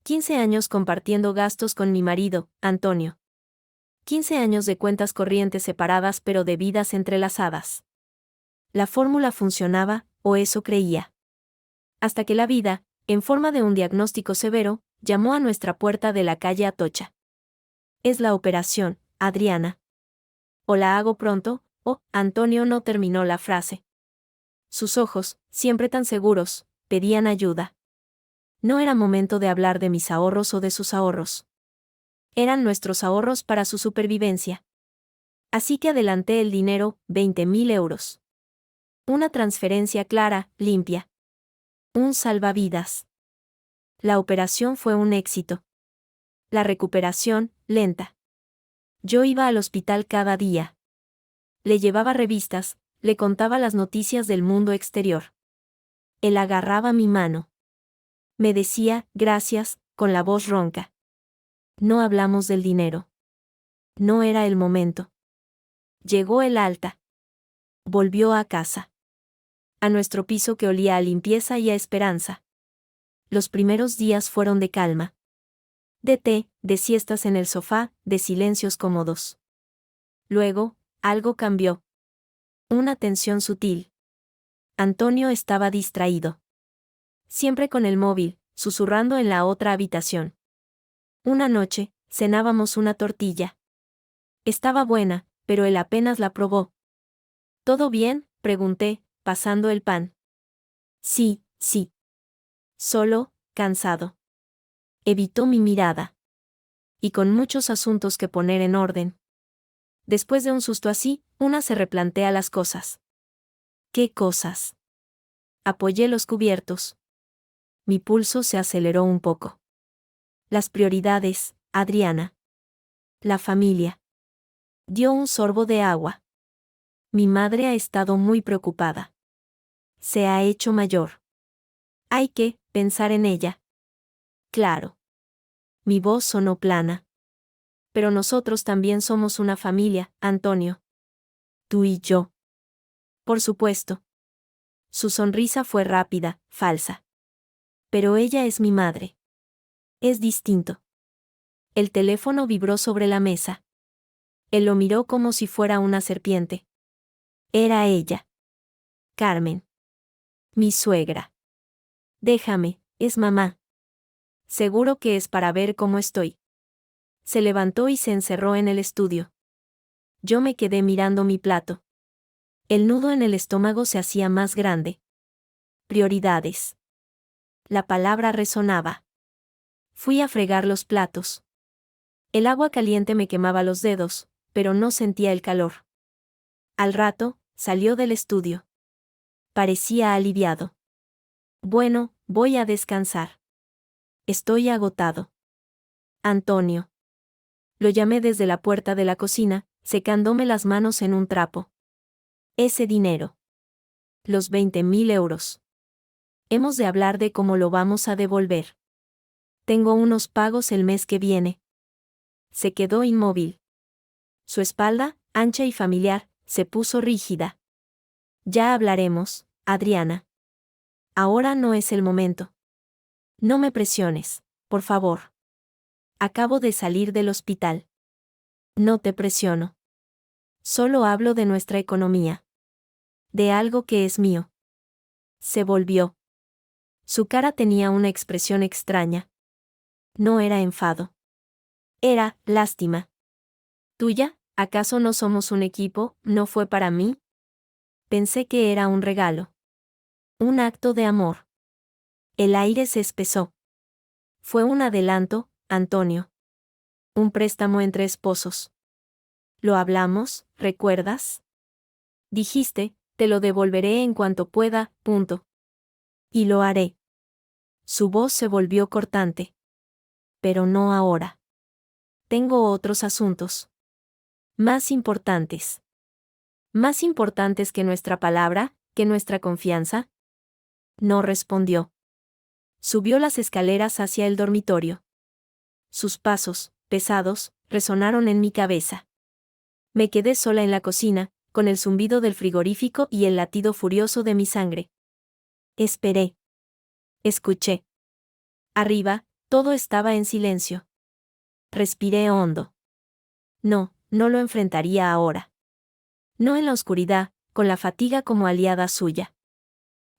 15 años compartiendo gastos con mi marido, Antonio. 15 años de cuentas corrientes separadas pero de vidas entrelazadas. La fórmula funcionaba, o eso creía. Hasta que la vida, en forma de un diagnóstico severo, llamó a nuestra puerta de la calle Atocha. Es la operación, Adriana. O la hago pronto, o Antonio no terminó la frase. Sus ojos, siempre tan seguros, pedían ayuda. No era momento de hablar de mis ahorros o de sus ahorros. Eran nuestros ahorros para su supervivencia. Así que adelanté el dinero, 20.000 euros. Una transferencia clara, limpia. Un salvavidas. La operación fue un éxito. La recuperación, lenta. Yo iba al hospital cada día. Le llevaba revistas, le contaba las noticias del mundo exterior. Él agarraba mi mano. Me decía, gracias, con la voz ronca. No hablamos del dinero. No era el momento. Llegó el alta. Volvió a casa. A nuestro piso que olía a limpieza y a esperanza. Los primeros días fueron de calma. De té, de siestas en el sofá, de silencios cómodos. Luego, algo cambió. Una tensión sutil. Antonio estaba distraído. Siempre con el móvil, susurrando en la otra habitación. Una noche, cenábamos una tortilla. Estaba buena, pero él apenas la probó. ¿Todo bien?, pregunté, pasando el pan. Sí, sí. Solo, cansado. Evitó mi mirada. Y con muchos asuntos que poner en orden. Después de un susto así, una se replantea las cosas. ¿Qué cosas? Apoyé los cubiertos. Mi pulso se aceleró un poco. Las prioridades, Adriana. La familia. Dio un sorbo de agua. Mi madre ha estado muy preocupada. Se ha hecho mayor. Hay que pensar en ella. Claro. Mi voz sonó plana. Pero nosotros también somos una familia, Antonio. Tú y yo. Por supuesto. Su sonrisa fue rápida, falsa. Pero ella es mi madre. Es distinto. El teléfono vibró sobre la mesa. Él lo miró como si fuera una serpiente. Era ella. Carmen. Mi suegra. Déjame, es mamá. Seguro que es para ver cómo estoy. Se levantó y se encerró en el estudio. Yo me quedé mirando mi plato. El nudo en el estómago se hacía más grande. Prioridades. La palabra resonaba. Fui a fregar los platos. El agua caliente me quemaba los dedos, pero no sentía el calor. Al rato, salió del estudio. Parecía aliviado. Bueno, voy a descansar. Estoy agotado. Antonio. Lo llamé desde la puerta de la cocina, secándome las manos en un trapo. Ese dinero. Los 20.000 euros. Hemos de hablar de cómo lo vamos a devolver. Tengo unos pagos el mes que viene. Se quedó inmóvil. Su espalda, ancha y familiar, se puso rígida. Ya hablaremos, Adriana. Ahora no es el momento. No me presiones, por favor. Acabo de salir del hospital. No te presiono. Solo hablo de nuestra economía. De algo que es mío. Se volvió. Su cara tenía una expresión extraña. No era enfado. Era lástima. ¿Tuya? ¿Acaso no somos un equipo? ¿No fue para mí? Pensé que era un regalo. Un acto de amor. El aire se espesó. Fue un adelanto, Antonio. Un préstamo entre esposos. ¿Lo hablamos, recuerdas? Dijiste, te lo devolveré en cuanto pueda, punto. Y lo haré. Su voz se volvió cortante. Pero no ahora. Tengo otros asuntos. Más importantes. Más importantes que nuestra palabra, que nuestra confianza. No respondió. Subió las escaleras hacia el dormitorio. Sus pasos, pesados, resonaron en mi cabeza. Me quedé sola en la cocina, con el zumbido del frigorífico y el latido furioso de mi sangre. Esperé. Escuché. Arriba, Todo estaba en silencio. Respiré hondo. No, no lo enfrentaría ahora. No en la oscuridad, con la fatiga como aliada suya.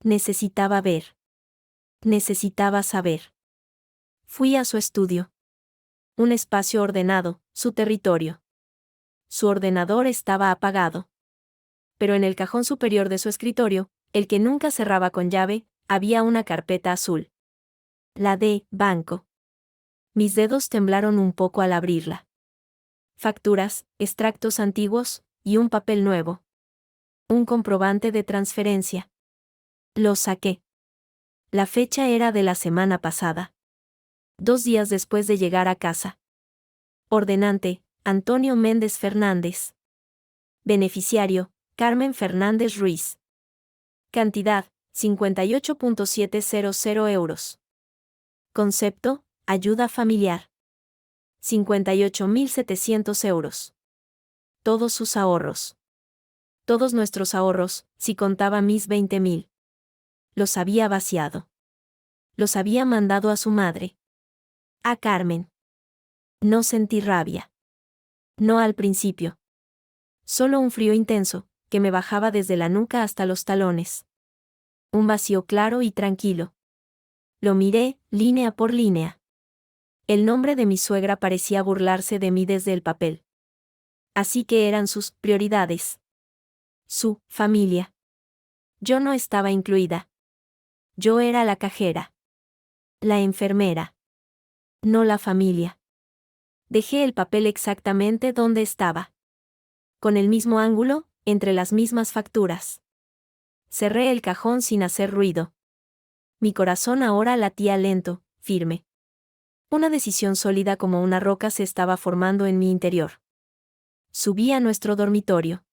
Necesitaba ver. Necesitaba saber. Fui a su estudio. Un espacio ordenado, su territorio. Su ordenador estaba apagado. Pero en el cajón superior de su escritorio, el que nunca cerraba con llave, había una carpeta azul. La de banco. Mis dedos temblaron un poco al abrirla. Facturas, extractos antiguos, y un papel nuevo. Un comprobante de transferencia. Lo saqué. La fecha era de la semana pasada. 2 días después de llegar a casa. Ordenante, Antonio Méndez Fernández. Beneficiario, Carmen Fernández Ruiz. Cantidad, 58.700 euros. Concepto, ayuda familiar. 58.700 euros. Todos sus ahorros. Todos nuestros ahorros, si contaba mis 20.000. Los había vaciado. Los había mandado a su madre. A Carmen. No sentí rabia. No al principio. Solo un frío intenso, que me bajaba desde la nuca hasta los talones. Un vacío claro y tranquilo. Lo miré, línea por línea. El nombre de mi suegra parecía burlarse de mí desde el papel. Así que eran sus prioridades. Su familia. Yo no estaba incluida. Yo era la cajera. La enfermera. No la familia. Dejé el papel exactamente donde estaba. Con el mismo ángulo, entre las mismas facturas. Cerré el cajón sin hacer ruido. Mi corazón ahora latía lento, firme. Una decisión sólida como una roca se estaba formando en mi interior. Subí a nuestro dormitorio.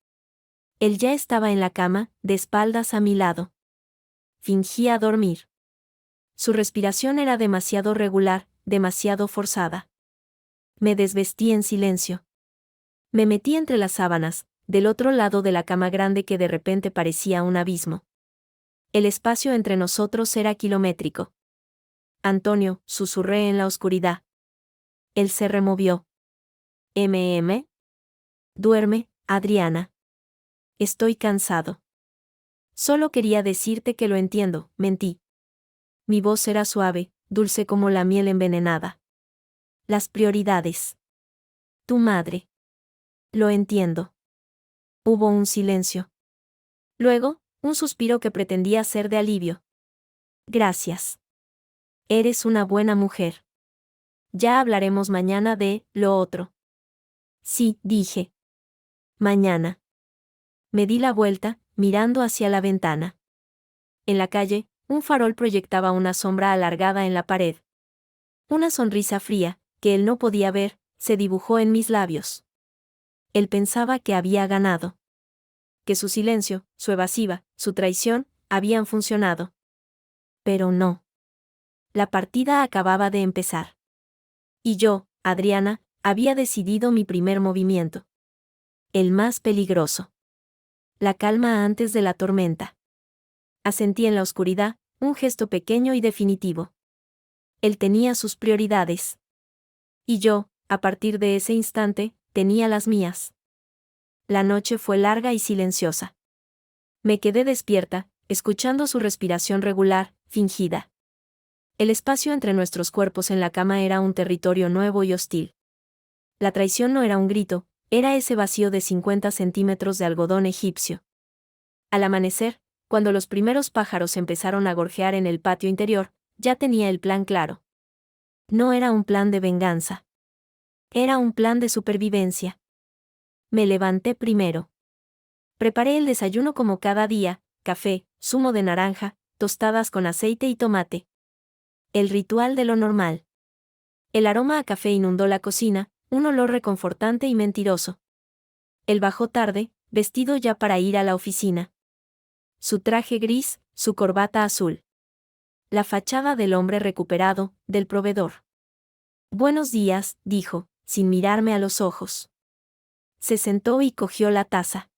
Él ya estaba en la cama, de espaldas a mi lado. Fingía dormir. Su respiración era demasiado regular, demasiado forzada. Me desvestí en silencio. Me metí entre las sábanas, del otro lado de la cama grande que de repente parecía un abismo. El espacio entre nosotros era kilométrico. Antonio, susurré en la oscuridad. Él se removió. Duerme, Adriana. Estoy cansado. Solo quería decirte que lo entiendo, mentí. Mi voz era suave, dulce como la miel envenenada. Las prioridades. Tu madre. Lo entiendo. Hubo un silencio. Luego, un suspiro que pretendía ser de alivio. Gracias. Eres una buena mujer. Ya hablaremos mañana de lo otro. Sí, dije. Mañana. Me di la vuelta, mirando hacia la ventana. En la calle, un farol proyectaba una sombra alargada en la pared. Una sonrisa fría, que él no podía ver, se dibujó en mis labios. Él pensaba que había ganado. Que su silencio, su evasiva, su traición, habían funcionado. Pero no. La partida acababa de empezar. Y yo, Adriana, había decidido mi primer movimiento. El más peligroso. La calma antes de la tormenta. Asentí en la oscuridad, un gesto pequeño y definitivo. Él tenía sus prioridades. Y yo, a partir de ese instante, tenía las mías. La noche fue larga y silenciosa. Me quedé despierta, escuchando su respiración regular, fingida. El espacio entre nuestros cuerpos en la cama era un territorio nuevo y hostil. La traición no era un grito, era ese vacío de 50 centímetros de algodón egipcio. Al amanecer, cuando los primeros pájaros empezaron a gorjear en el patio interior, ya tenía el plan claro. No era un plan de venganza. Era un plan de supervivencia. Me levanté primero. Preparé el desayuno como cada día, café, zumo de naranja, tostadas con aceite y tomate. El ritual de lo normal. El aroma a café inundó la cocina, un olor reconfortante y mentiroso. Él bajó tarde, vestido ya para ir a la oficina. Su traje gris, su corbata azul. La fachada del hombre recuperado, del proveedor. Buenos días, dijo, sin mirarme a los ojos. Se sentó y cogió la taza.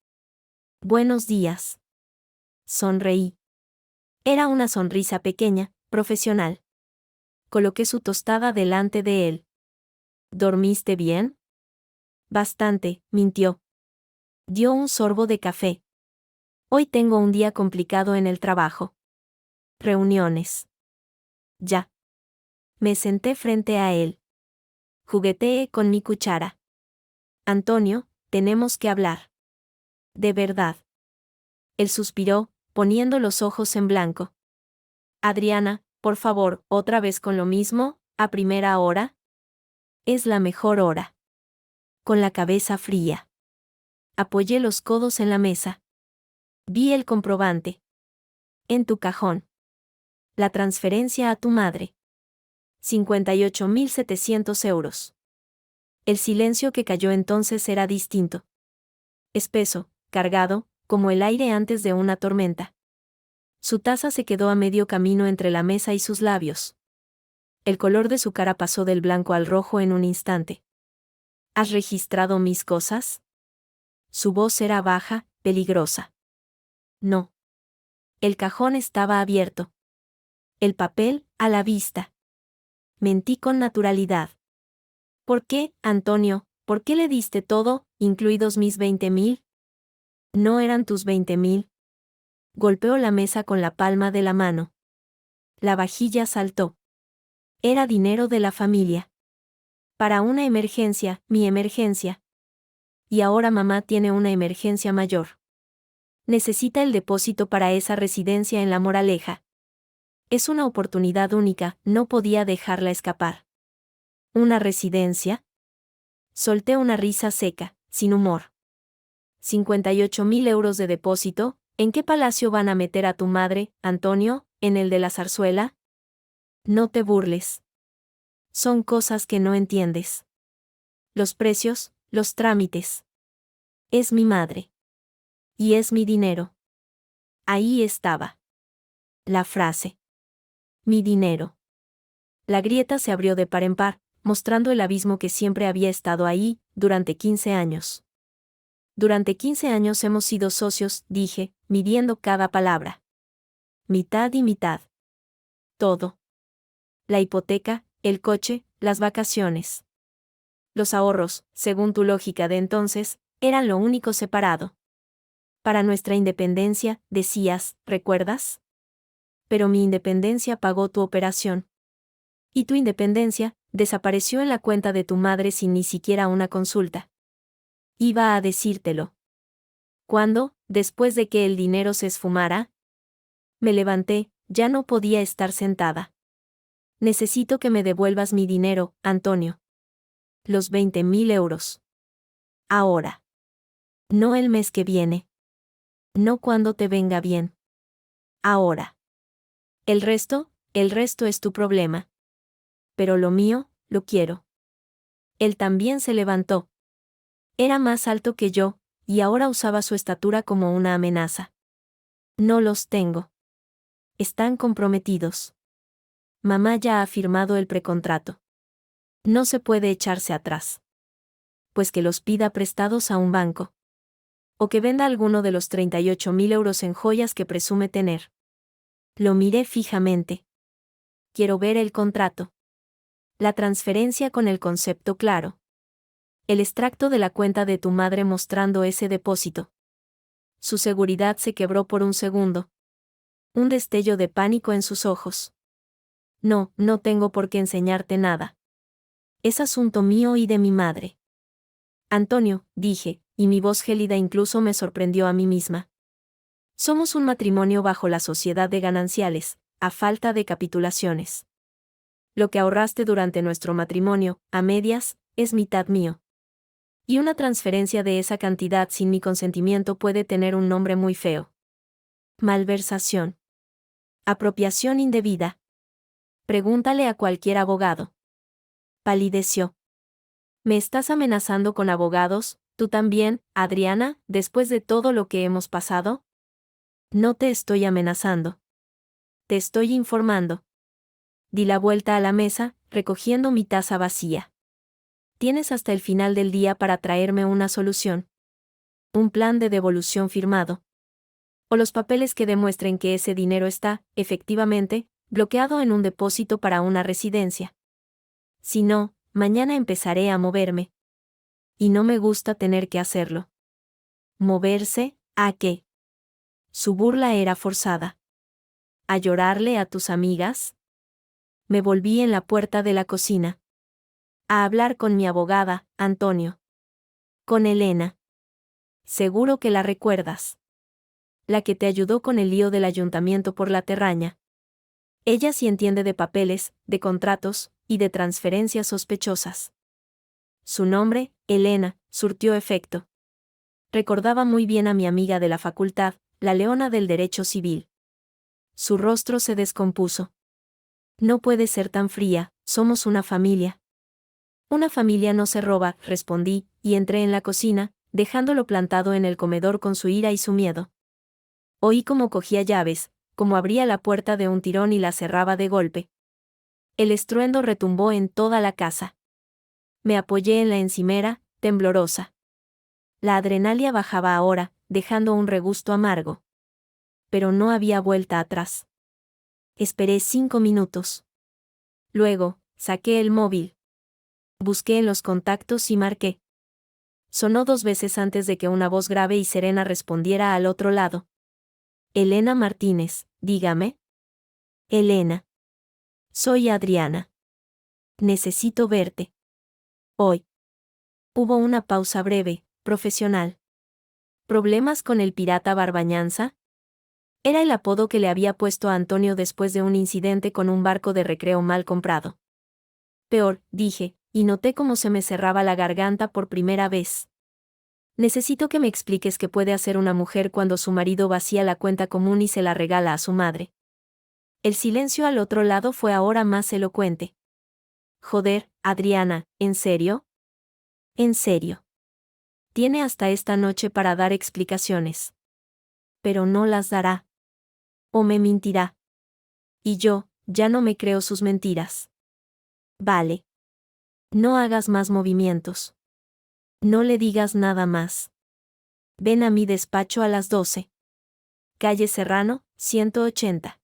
Buenos días. Sonreí. Era una sonrisa pequeña, profesional. Coloqué su tostada delante de él. ¿Dormiste bien? Bastante, mintió. Dio un sorbo de café. Hoy tengo un día complicado en el trabajo. Reuniones. Ya. Me senté frente a él. Jugueteé con mi cuchara. Antonio, tenemos que hablar. De verdad. Él suspiró, poniendo los ojos en blanco. Adriana, por favor, ¿otra vez con lo mismo, a primera hora? Es la mejor hora. Con la cabeza fría. Apoyé los codos en la mesa. Vi el comprobante. En tu cajón. La transferencia a tu madre. 58.700 euros. El silencio que cayó entonces era distinto. Espeso, cargado, como el aire antes de una tormenta. Su taza se quedó a medio camino entre la mesa y sus labios. El color de su cara pasó del blanco al rojo en un instante. ¿Has registrado mis cosas? Su voz era baja, peligrosa. No. El cajón estaba abierto. El papel, a la vista. Mentí con naturalidad. ¿Por qué, Antonio? ¿Por qué le diste todo, incluidos mis 20.000? No eran tus 20.000. Golpeó la mesa con la palma de la mano. La vajilla saltó. Era dinero de la familia. Para una emergencia, mi emergencia. Y ahora mamá tiene una emergencia mayor. Necesita el depósito para esa residencia en La Moraleja. Es una oportunidad única, no podía dejarla escapar. ¿Una residencia? Solté una risa seca, sin humor. 58.000 euros de depósito, ¿en qué palacio van a meter a tu madre, Antonio? ¿En el de la zarzuela? No te burles. Son cosas que no entiendes. Los precios, los trámites. Es mi madre. Y es mi dinero. Ahí estaba. La frase. Mi dinero. La grieta se abrió de par en par, mostrando el abismo que siempre había estado ahí, durante 15 años. Durante 15 años hemos sido socios, dije, midiendo cada palabra. Mitad y mitad. Todo. La hipoteca, el coche, las vacaciones. Los ahorros, según tu lógica de entonces, eran lo único separado. Para nuestra independencia, decías, ¿recuerdas? Pero mi independencia pagó tu operación. Y tu independencia desapareció en la cuenta de tu madre sin ni siquiera una consulta. Iba a decírtelo. ¿Cuándo, después de que el dinero se esfumara? Me levanté, ya no podía estar sentada. Necesito que me devuelvas mi dinero, Antonio. Los 20.000 euros. Ahora. No el mes que viene. No cuando te venga bien. Ahora. El resto es tu problema. Pero lo mío, lo quiero. Él también se levantó. Era más alto que yo, y ahora usaba su estatura como una amenaza. No los tengo. Están comprometidos. Mamá ya ha firmado el precontrato. No se puede echarse atrás. Pues que los pida prestados a un banco. O que venda alguno de los 38.000 euros en joyas que presume tener. Lo miré fijamente. Quiero ver el contrato. La transferencia con el concepto claro. El extracto de la cuenta de tu madre mostrando ese depósito. Su seguridad se quebró por un segundo. Un destello de pánico en sus ojos. No, no tengo por qué enseñarte nada. Es asunto mío y de mi madre. Antonio, dije, y mi voz gélida incluso me sorprendió a mí misma. Somos un matrimonio bajo la sociedad de gananciales, a falta de capitulaciones. Lo que ahorraste durante nuestro matrimonio, a medias, es mitad mío. Y una transferencia de esa cantidad sin mi consentimiento puede tener un nombre muy feo. Malversación. Apropiación indebida. Pregúntale a cualquier abogado. Palideció. ¿Me estás amenazando con abogados, tú también, Adriana, después de todo lo que hemos pasado? No te estoy amenazando. Te estoy informando. Di la vuelta a la mesa, recogiendo mi taza vacía. Tienes hasta el final del día para traerme una solución. Un plan de devolución firmado. O los papeles que demuestren que ese dinero está, efectivamente, bloqueado en un depósito para una residencia. Si no, mañana empezaré a moverme. Y no me gusta tener que hacerlo. ¿Moverse? ¿A qué? Su burla era forzada. ¿A llorarle a tus amigas? Me volví en la puerta de la cocina. A hablar con mi abogada, Antonio. Con Elena. Seguro que la recuerdas. La que te ayudó con el lío del ayuntamiento por la terraña. Ella sí entiende de papeles, de contratos, y de transferencias sospechosas. Su nombre, Elena, surtió efecto. Recordaba muy bien a mi amiga de la facultad, la leona del derecho civil. Su rostro se descompuso. No puede ser tan fría, somos una familia. Una familia no se roba, respondí, y entré en la cocina, dejándolo plantado en el comedor con su ira y su miedo. Oí cómo cogía llaves, cómo abría la puerta de un tirón y la cerraba de golpe. El estruendo retumbó en toda la casa. Me apoyé en la encimera, temblorosa. La adrenalina bajaba ahora, dejando un regusto amargo. Pero no había vuelta atrás. Esperé 5 minutos. Luego, saqué el móvil. Busqué en los contactos y marqué. Sonó 2 veces antes de que una voz grave y serena respondiera al otro lado. Elena Martínez, dígame. Elena. Soy Adriana. Necesito verte. Hoy. Hubo una pausa breve, profesional. ¿Problemas con el pirata Barbañanza? Era el apodo que le había puesto a Antonio después de un incidente con un barco de recreo mal comprado. Peor, dije, y noté cómo se me cerraba la garganta por primera vez. Necesito que me expliques qué puede hacer una mujer cuando su marido vacía la cuenta común y se la regala a su madre. El silencio al otro lado fue ahora más elocuente. Joder, Adriana, ¿en serio? En serio. Tiene hasta esta noche para dar explicaciones. Pero no las dará. O me mentirá. Y yo, ya no me creo sus mentiras. Vale. No hagas más movimientos. No le digas nada más. Ven a mi despacho a las 12. Calle Serrano, 180.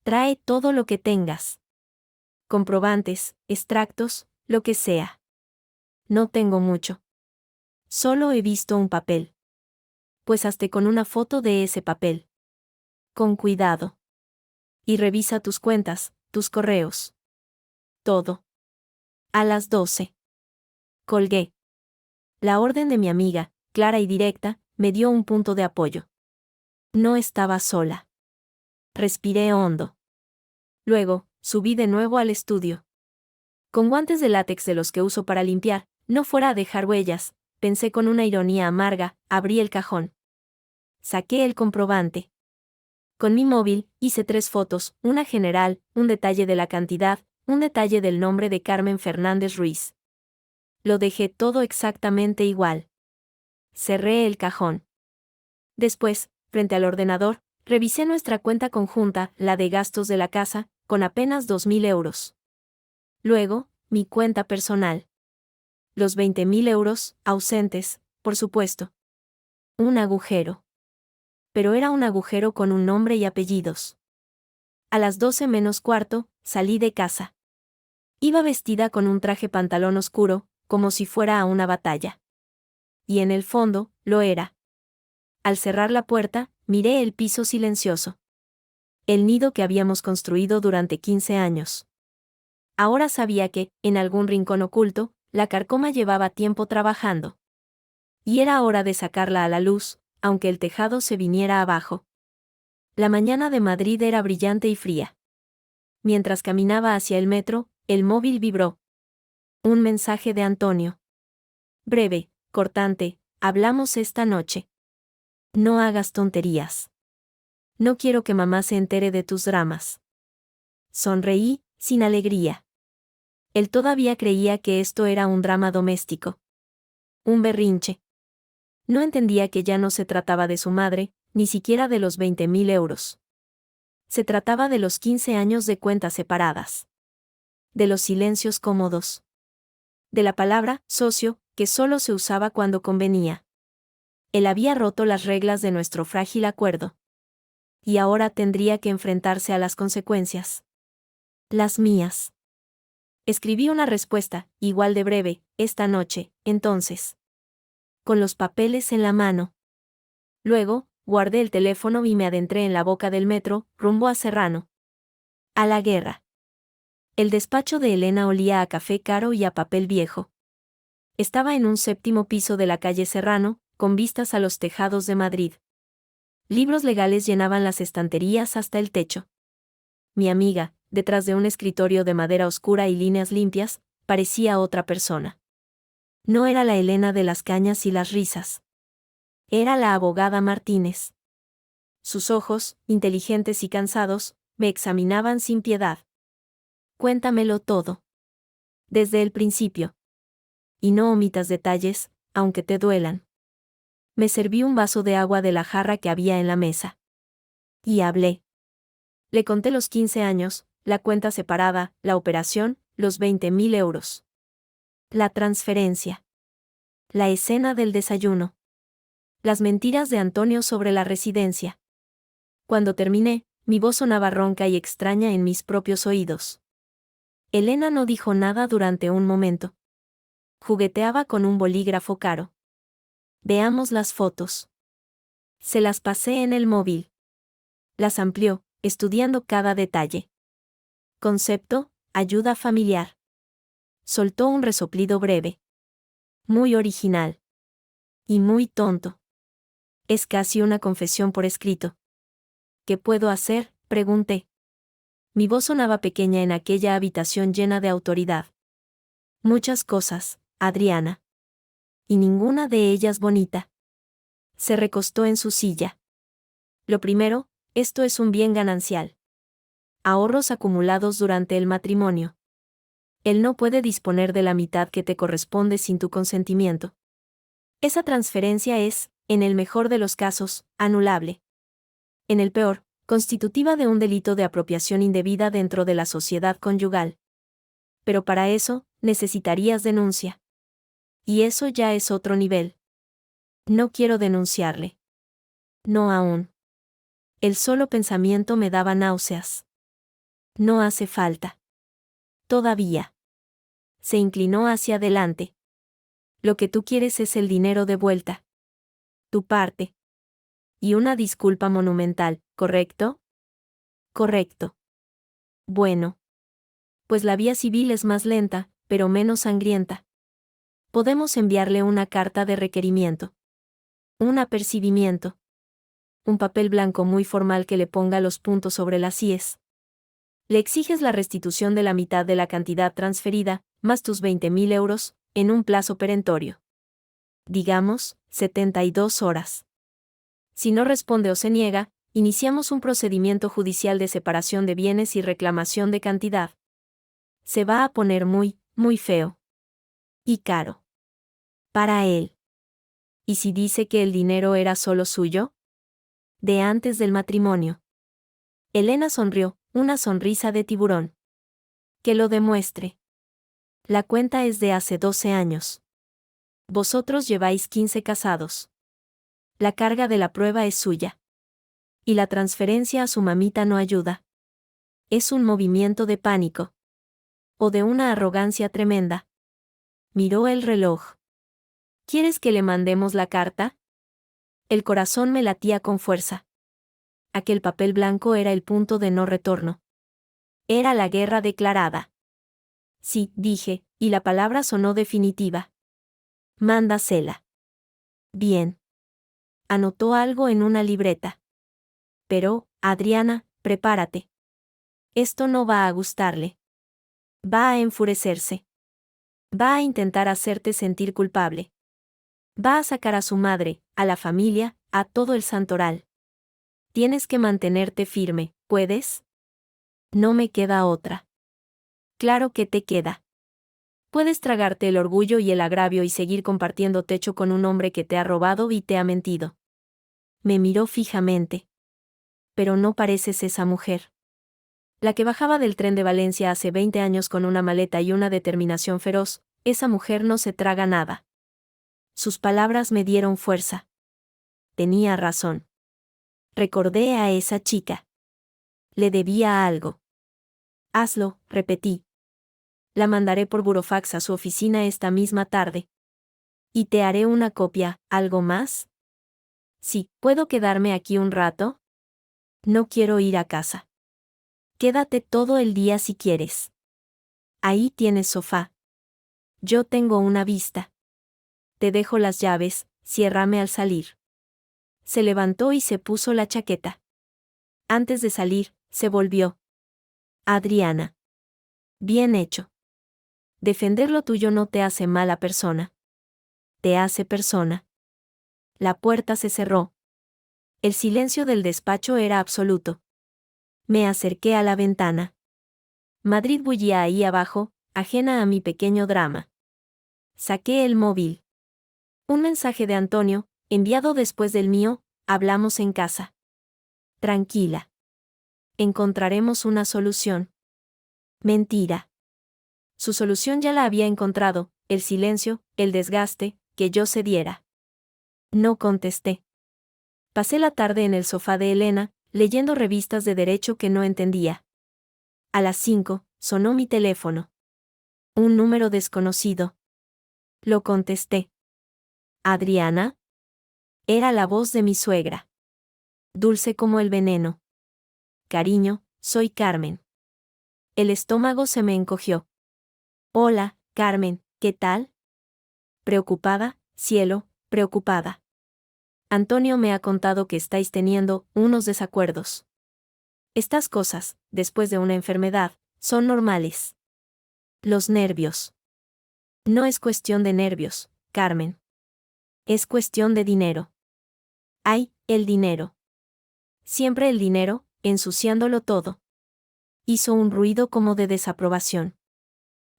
Trae todo lo que tengas. Comprobantes, extractos, lo que sea. No tengo mucho. Solo he visto un papel. Pues hazte con una foto de ese papel. Con cuidado. Y revisa tus cuentas, tus correos. Todo. A las 12. Colgué. La orden de mi amiga, clara y directa, me dio un punto de apoyo. No estaba sola. Respiré hondo. Luego, subí de nuevo al estudio. Con guantes de látex de los que uso para limpiar, no fuera a dejar huellas, pensé con una ironía amarga, abrí el cajón. Saqué el comprobante. Con mi móvil, hice 3 fotos, una general, un detalle de la cantidad, un detalle del nombre de Carmen Fernández Ruiz. Lo dejé todo exactamente igual. Cerré el cajón. Después, frente al ordenador, revisé nuestra cuenta conjunta, la de gastos de la casa, con apenas 2.000 euros. Luego, mi cuenta personal. Los 20.000 euros, ausentes, por supuesto. Un agujero. Pero era un agujero con un nombre y apellidos. A las 12 menos cuarto, salí de casa. Iba vestida con un traje pantalón oscuro, como si fuera a una batalla. Y en el fondo, lo era. Al cerrar la puerta, miré el piso silencioso. El nido que habíamos construido durante 15 años. Ahora sabía que, en algún rincón oculto, la carcoma llevaba tiempo trabajando. Y era hora de sacarla a la luz, aunque el tejado se viniera abajo. La mañana de Madrid era brillante y fría. Mientras caminaba hacia el metro, el móvil vibró. Un mensaje de Antonio. Breve, cortante, hablamos esta noche. No hagas tonterías. No quiero que mamá se entere de tus dramas. Sonreí, sin alegría. Él todavía creía que esto era un drama doméstico. Un berrinche. No entendía que ya no se trataba de su madre, ni siquiera de los 20.000 euros. Se trataba de los 15 años de cuentas separadas. De los silencios cómodos. De la palabra, socio, que solo se usaba cuando convenía. Él había roto las reglas de nuestro frágil acuerdo. Y ahora tendría que enfrentarse a las consecuencias. Las mías. Escribí una respuesta, igual de breve, esta noche, entonces. Con los papeles en la mano. Luego, guardé el teléfono y me adentré en la boca del metro, rumbo a Serrano. A la guerra. El despacho de Elena olía a café caro y a papel viejo. Estaba en un 7º piso de la calle Serrano, con vistas a los tejados de Madrid. Libros legales llenaban las estanterías hasta el techo. Mi amiga, detrás de un escritorio de madera oscura y líneas limpias, parecía otra persona. No era la Elena de las cañas y las risas. Era la abogada Martínez. Sus ojos, inteligentes y cansados, me examinaban sin piedad. Cuéntamelo todo. Desde el principio. Y no omitas detalles, aunque te duelan. Me serví un vaso de agua de la jarra que había en la mesa. Y hablé. Le conté los 15 años, la cuenta separada, la operación, los 20.000 euros. La transferencia. La escena del desayuno. Las mentiras de Antonio sobre la residencia. Cuando terminé, mi voz sonaba ronca y extraña en mis propios oídos. Elena no dijo nada durante un momento. Jugueteaba con un bolígrafo caro. Veamos las fotos. Se las pasé en el móvil. Las amplió, estudiando cada detalle. Concepto, ayuda familiar. Soltó un resoplido breve. Muy original. Y muy tonto. Es casi una confesión por escrito. ¿Qué puedo hacer?, pregunté. Mi voz sonaba pequeña en aquella habitación llena de autoridad. Muchas cosas, Adriana. Y ninguna de ellas bonita. Se recostó en su silla. Lo primero, esto es un bien ganancial. Ahorros acumulados durante el matrimonio. Él no puede disponer de la mitad que te corresponde sin tu consentimiento. Esa transferencia es, en el mejor de los casos, anulable. En el peor, constitutiva de un delito de apropiación indebida dentro de la sociedad conyugal. Pero para eso, necesitarías denuncia. Y eso ya es otro nivel. No quiero denunciarle. No aún. El solo pensamiento me daba náuseas. No hace falta. Todavía. Se inclinó hacia adelante. Lo que tú quieres es el dinero de vuelta. Tu parte. Y una disculpa monumental, ¿correcto? Correcto. Bueno. Pues la vía civil es más lenta, pero menos sangrienta. Podemos enviarle una carta de requerimiento. Un apercibimiento. Un papel blanco muy formal que le ponga los puntos sobre las íes. Le exiges la restitución de la mitad de la cantidad transferida, más tus 20.000 euros, en un plazo perentorio. Digamos, 72 horas. Si no responde o se niega, iniciamos un procedimiento judicial de separación de bienes y reclamación de cantidad. Se va a poner muy, muy feo. Y caro. Para él. ¿Y si dice que el dinero era solo suyo? De antes del matrimonio. Elena sonrió, una sonrisa de tiburón. Que lo demuestre. La cuenta es de hace 12 años. Vosotros lleváis 15 casados. La carga de la prueba es suya. Y la transferencia a su mamita no ayuda. Es un movimiento de pánico. O de una arrogancia tremenda. Miró el reloj. ¿Quieres que le mandemos la carta? El corazón me latía con fuerza. Aquel papel blanco era el punto de no retorno. Era la guerra declarada. Sí, dije, y la palabra sonó definitiva. Mándasela. Bien. Anotó algo en una libreta. Pero, Adriana, prepárate. Esto no va a gustarle. Va a enfurecerse. Va a intentar hacerte sentir culpable. Va a sacar a su madre, a la familia, a todo el santoral. Tienes que mantenerte firme, ¿puedes? No me queda otra. Claro que te queda. Puedes tragarte el orgullo y el agravio y seguir compartiendo techo con un hombre que te ha robado y te ha mentido. Me miró fijamente. Pero no pareces esa mujer. La que bajaba del tren de Valencia hace 20 años con una maleta y una determinación feroz, esa mujer no se traga nada. Sus palabras me dieron fuerza. Tenía razón. Recordé a esa chica. Le debía algo. Hazlo, repetí. La mandaré por burofax a su oficina esta misma tarde. Y te haré una copia. ¿Algo más? Sí, ¿puedo quedarme aquí un rato? No quiero ir a casa. Quédate todo el día si quieres. Ahí tienes sofá. Yo tengo una vista. Te dejo las llaves, ciérrame al salir. Se levantó y se puso la chaqueta. Antes de salir, se volvió. Adriana. Bien hecho. Defender lo tuyo no te hace mala persona. Te hace persona. La puerta se cerró. El silencio del despacho era absoluto. Me acerqué a la ventana. Madrid bullía ahí abajo, ajena a mi pequeño drama. Saqué el móvil. Un mensaje de Antonio, enviado después del mío: hablamos en casa. Tranquila. Encontraremos una solución. Mentira. Su solución ya la había encontrado: el silencio, el desgaste, que yo cediera. No contesté. Pasé la tarde en el sofá de Elena, leyendo revistas de derecho que no entendía. A las 5, sonó mi teléfono. Un número desconocido. Lo contesté. ¿Adriana? Era la voz de mi suegra. Dulce como el veneno. Cariño, soy Carmen. El estómago se me encogió. Hola, Carmen, ¿qué tal? Preocupada, cielo, preocupada. Antonio me ha contado que estáis teniendo unos desacuerdos. Estas cosas, después de una enfermedad, son normales. Los nervios. No es cuestión de nervios, Carmen. Es cuestión de dinero. Ay, el dinero. Siempre el dinero, ensuciándolo todo. Hizo un ruido como de desaprobación.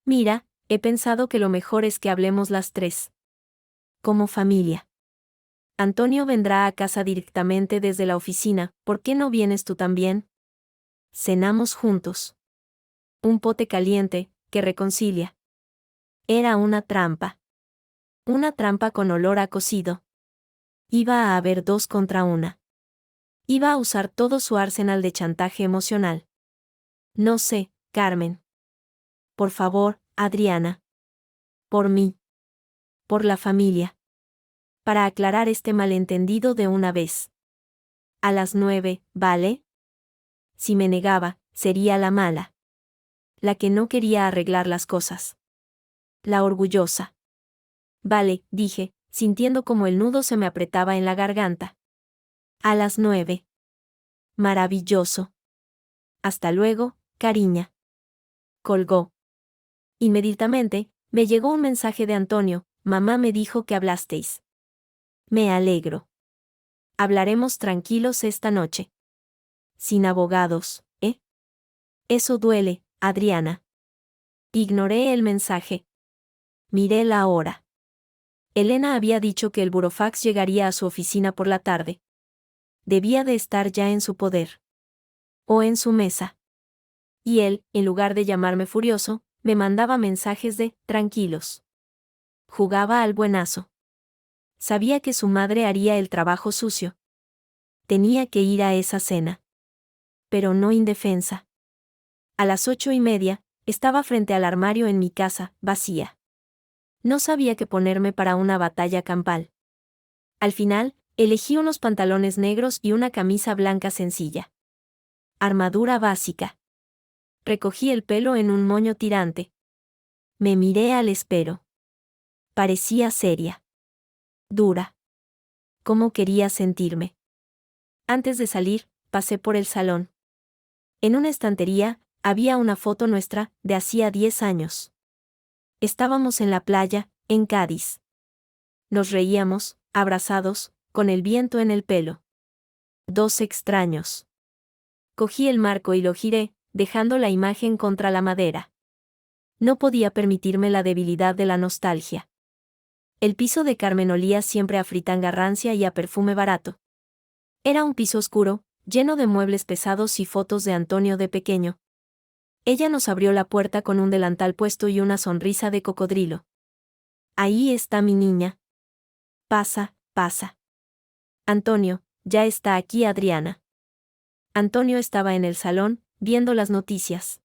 Mira, he pensado que lo mejor es que hablemos las tres. Como familia. Antonio vendrá a casa directamente desde la oficina, ¿por qué no vienes tú también? Cenamos juntos. Un pote caliente, que reconcilia. Era una trampa. Una trampa con olor a cocido. Iba a haber 2 contra 1. Iba a usar todo su arsenal de chantaje emocional. No sé, Carmen. Por favor, Adriana. Por mí. Por la familia. Para aclarar este malentendido de una vez. A las 9, ¿vale? Si me negaba, sería la mala. La que no quería arreglar las cosas. La orgullosa. Vale, dije, sintiendo como el nudo se me apretaba en la garganta. A las 9. Maravilloso. Hasta luego, cariña. Colgó. Inmediatamente, me llegó un mensaje de Antonio: mamá me dijo que hablasteis. Me alegro. Hablaremos tranquilos esta noche. Sin abogados, ¿eh? Eso duele, Adriana. Ignoré el mensaje. Miré la hora. Elena había dicho que el burofax llegaría a su oficina por la tarde. Debía de estar ya en su poder. O en su mesa. Y él, en lugar de llamarme furioso, me mandaba mensajes de tranquilos. Jugaba al buenazo. Sabía que su madre haría el trabajo sucio. Tenía que ir a esa cena. Pero no indefensa. A las 8:30, estaba frente al armario en mi casa, vacía. No sabía qué ponerme para una batalla campal. Al final, elegí unos pantalones negros y una camisa blanca sencilla. Armadura básica. Recogí el pelo en un moño tirante. Me miré al espejo. Parecía seria. Dura. ¿Cómo quería sentirme? Antes de salir, pasé por el salón. En una estantería, había una foto nuestra, de hacía 10 años. Estábamos en la playa, en Cádiz. Nos reíamos, abrazados, con el viento en el pelo. 2 extraños. Cogí el marco y lo giré, dejando la imagen contra la madera. No podía permitirme la debilidad de la nostalgia. El piso de Carmen olía siempre a fritanga rancia y a perfume barato. Era un piso oscuro, lleno de muebles pesados y fotos de Antonio de pequeño. Ella nos abrió la puerta con un delantal puesto y una sonrisa de cocodrilo. Ahí está mi niña. Pasa, pasa. Antonio, ya está aquí Adriana. Antonio estaba en el salón, viendo las noticias.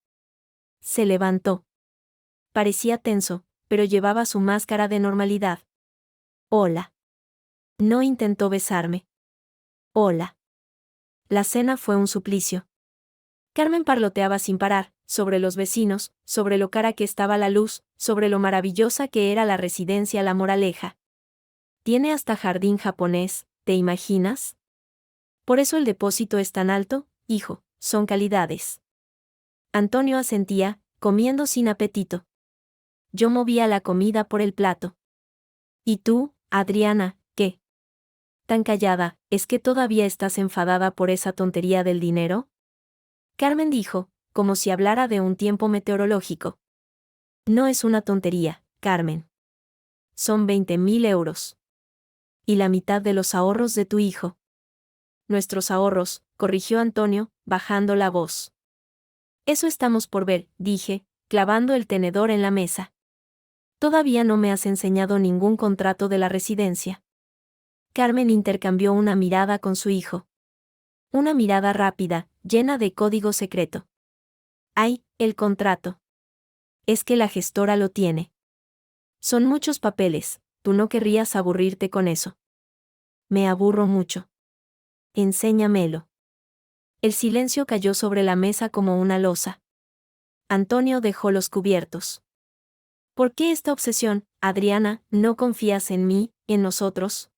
Se levantó. Parecía tenso, pero llevaba su máscara de normalidad. Hola. No intentó besarme. Hola. La cena fue un suplicio. Carmen parloteaba sin parar, sobre los vecinos, sobre lo cara que estaba la luz, sobre lo maravillosa que era la residencia La Moraleja. Tiene hasta jardín japonés, ¿te imaginas? Por eso el depósito es tan alto, hijo, son calidades. Antonio asentía, comiendo sin apetito. Yo movía la comida por el plato. ¿Y tú, Adriana, qué? Tan callada, ¿es que todavía estás enfadada por esa tontería del dinero? Carmen dijo, como si hablara de un tiempo meteorológico. No es una tontería, Carmen. Son 20.000 euros. Y la mitad de los ahorros de tu hijo. Nuestros ahorros, corrigió Antonio, bajando la voz. Eso estamos por ver, dije, clavando el tenedor en la mesa. Todavía no me has enseñado ningún contrato de la residencia. Carmen intercambió una mirada con su hijo. Una mirada rápida, llena de código secreto. ¡Ay, el contrato! Es que la gestora lo tiene. Son muchos papeles, tú no querrías aburrirte con eso. Me aburro mucho. Enséñamelo. El silencio cayó sobre la mesa como una losa. Antonio dejó los cubiertos. ¿Por qué esta obsesión, Adriana? ¿No confías en mí, en nosotros?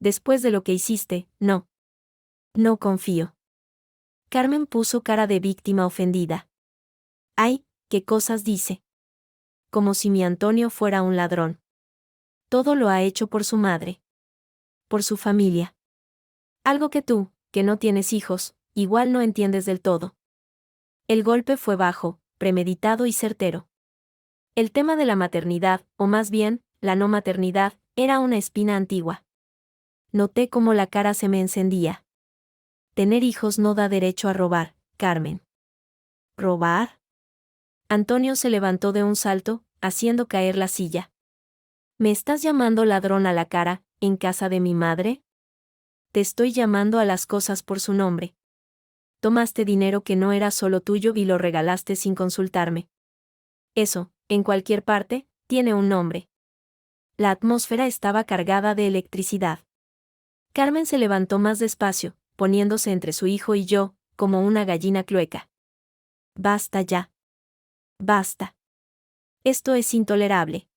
Después de lo que hiciste, no. No confío. Carmen puso cara de víctima ofendida. ¡Ay, qué cosas dice! Como si mi Antonio fuera un ladrón. Todo lo ha hecho por su madre. Por su familia. Algo que tú, que no tienes hijos, igual no entiendes del todo. El golpe fue bajo, premeditado y certero. El tema de la maternidad, o más bien, la no maternidad, era una espina antigua. Noté cómo la cara se me encendía. Tener hijos no da derecho a robar, Carmen. ¿Robar? Antonio se levantó de un salto, haciendo caer la silla. ¿Me estás llamando ladrón a la cara, en casa de mi madre? Te estoy llamando a las cosas por su nombre. Tomaste dinero que no era solo tuyo y lo regalaste sin consultarme. Eso, en cualquier parte, tiene un nombre. La atmósfera estaba cargada de electricidad. Carmen se levantó más despacio, poniéndose entre su hijo y yo, como una gallina clueca. Basta ya. Basta. Esto es intolerable.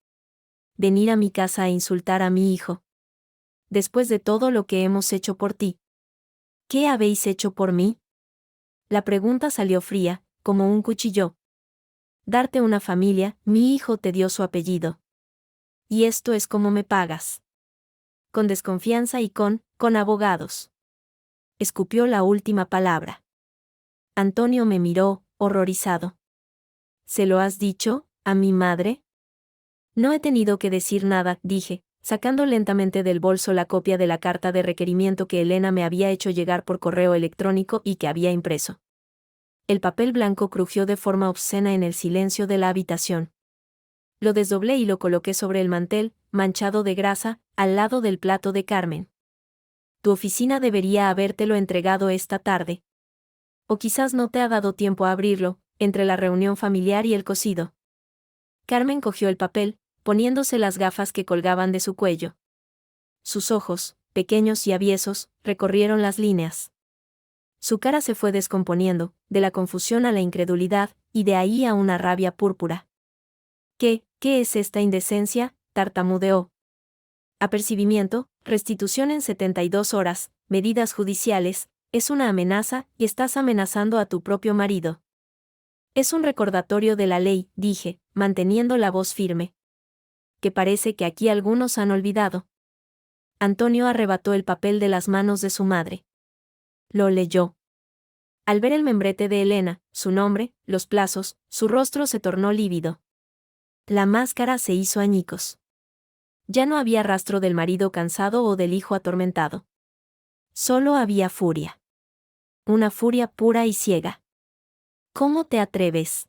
Venir a mi casa a insultar a mi hijo. Después de todo lo que hemos hecho por ti. ¿Qué habéis hecho por mí? La pregunta salió fría, como un cuchillo. Darte una familia, mi hijo te dio su apellido. Y esto es como me pagas. Con desconfianza y con abogados. Escupió la última palabra. Antonio me miró, horrorizado. ¿Se lo has dicho, a mi madre? No he tenido que decir nada, dije, sacando lentamente del bolso la copia de la carta de requerimiento que Elena me había hecho llegar por correo electrónico y que había impreso. El papel blanco crujió de forma obscena en el silencio de la habitación. Lo desdoblé y lo coloqué sobre el mantel, manchado de grasa, al lado del plato de Carmen. Tu oficina debería habértelo entregado esta tarde. O quizás no te ha dado tiempo a abrirlo, entre la reunión familiar y el cocido. Carmen cogió el papel, poniéndose las gafas que colgaban de su cuello. Sus ojos, pequeños y aviesos, recorrieron las líneas. Su cara se fue descomponiendo, de la confusión a la incredulidad, y de ahí a una rabia púrpura. ¿Qué es esta indecencia?, tartamudeó. Apercibimiento, restitución en 72 horas, medidas judiciales, es una amenaza, y estás amenazando a tu propio marido. Es un recordatorio de la ley, dije, manteniendo la voz firme. Que parece que aquí algunos han olvidado. Antonio arrebató el papel de las manos de su madre. Lo leyó. Al ver el membrete de Elena, su nombre, los plazos, su rostro se tornó lívido. La máscara se hizo añicos. Ya no había rastro del marido cansado o del hijo atormentado. Solo había furia. Una furia pura y ciega. ¿Cómo te atreves?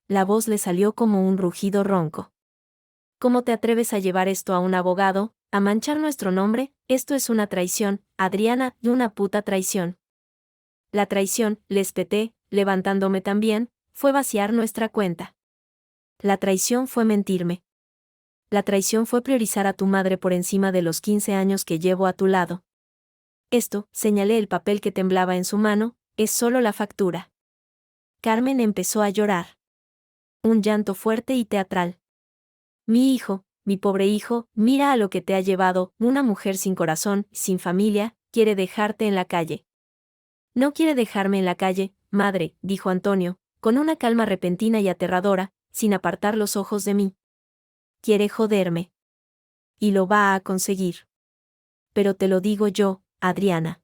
La voz le salió como un rugido ronco. ¿Cómo te atreves a llevar esto a un abogado, a manchar nuestro nombre, esto es una traición, Adriana, y una puta traición. La traición, le espeté, levantándome también, fue vaciar nuestra cuenta. La traición fue mentirme. La traición fue priorizar a tu madre por encima de los 15 años que llevo a tu lado. Esto, señalé el papel que temblaba en su mano, es solo la factura. Carmen empezó a llorar. Un llanto fuerte y teatral. Mi hijo, mi pobre hijo, mira a lo que te ha llevado, una mujer sin corazón, sin familia, quiere dejarte en la calle. No quiere dejarme en la calle, madre, dijo Antonio, con una calma repentina y aterradora, sin apartar los ojos de mí. Quiere joderme. Y lo va a conseguir. Pero te lo digo yo, Adriana.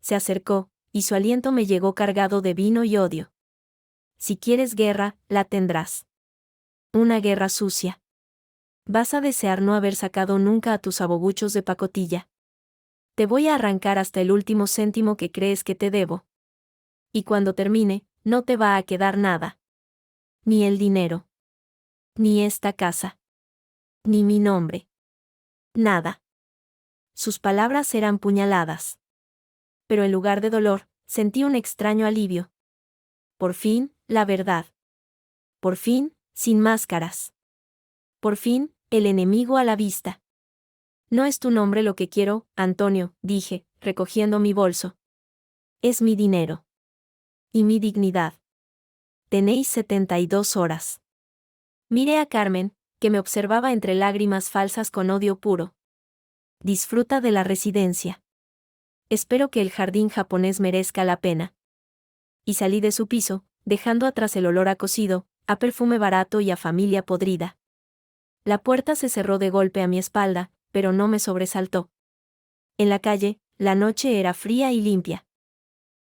Se acercó, y su aliento me llegó cargado de vino y odio. Si quieres guerra, la tendrás. Una guerra sucia. Vas a desear no haber sacado nunca a tus aboguchos de pacotilla. Te voy a arrancar hasta el último céntimo que crees que te debo. Y cuando termine, no te va a quedar nada. Ni el dinero. Ni esta casa. Ni mi nombre. Nada. Sus palabras eran puñaladas. Pero en lugar de dolor, sentí un extraño alivio. Por fin, la verdad. Por fin, sin máscaras. Por fin, el enemigo a la vista. No es tu nombre lo que quiero, Antonio, dije, recogiendo mi bolso. Es mi dinero. Y mi dignidad. Tenéis 72 horas. Miré a Carmen, que me observaba entre lágrimas falsas con odio puro. Disfruta de la residencia. Espero que el jardín japonés merezca la pena. Y salí de su piso, dejando atrás el olor a cocido, a perfume barato y a familia podrida. La puerta se cerró de golpe a mi espalda, pero no me sobresaltó. En la calle, la noche era fría y limpia.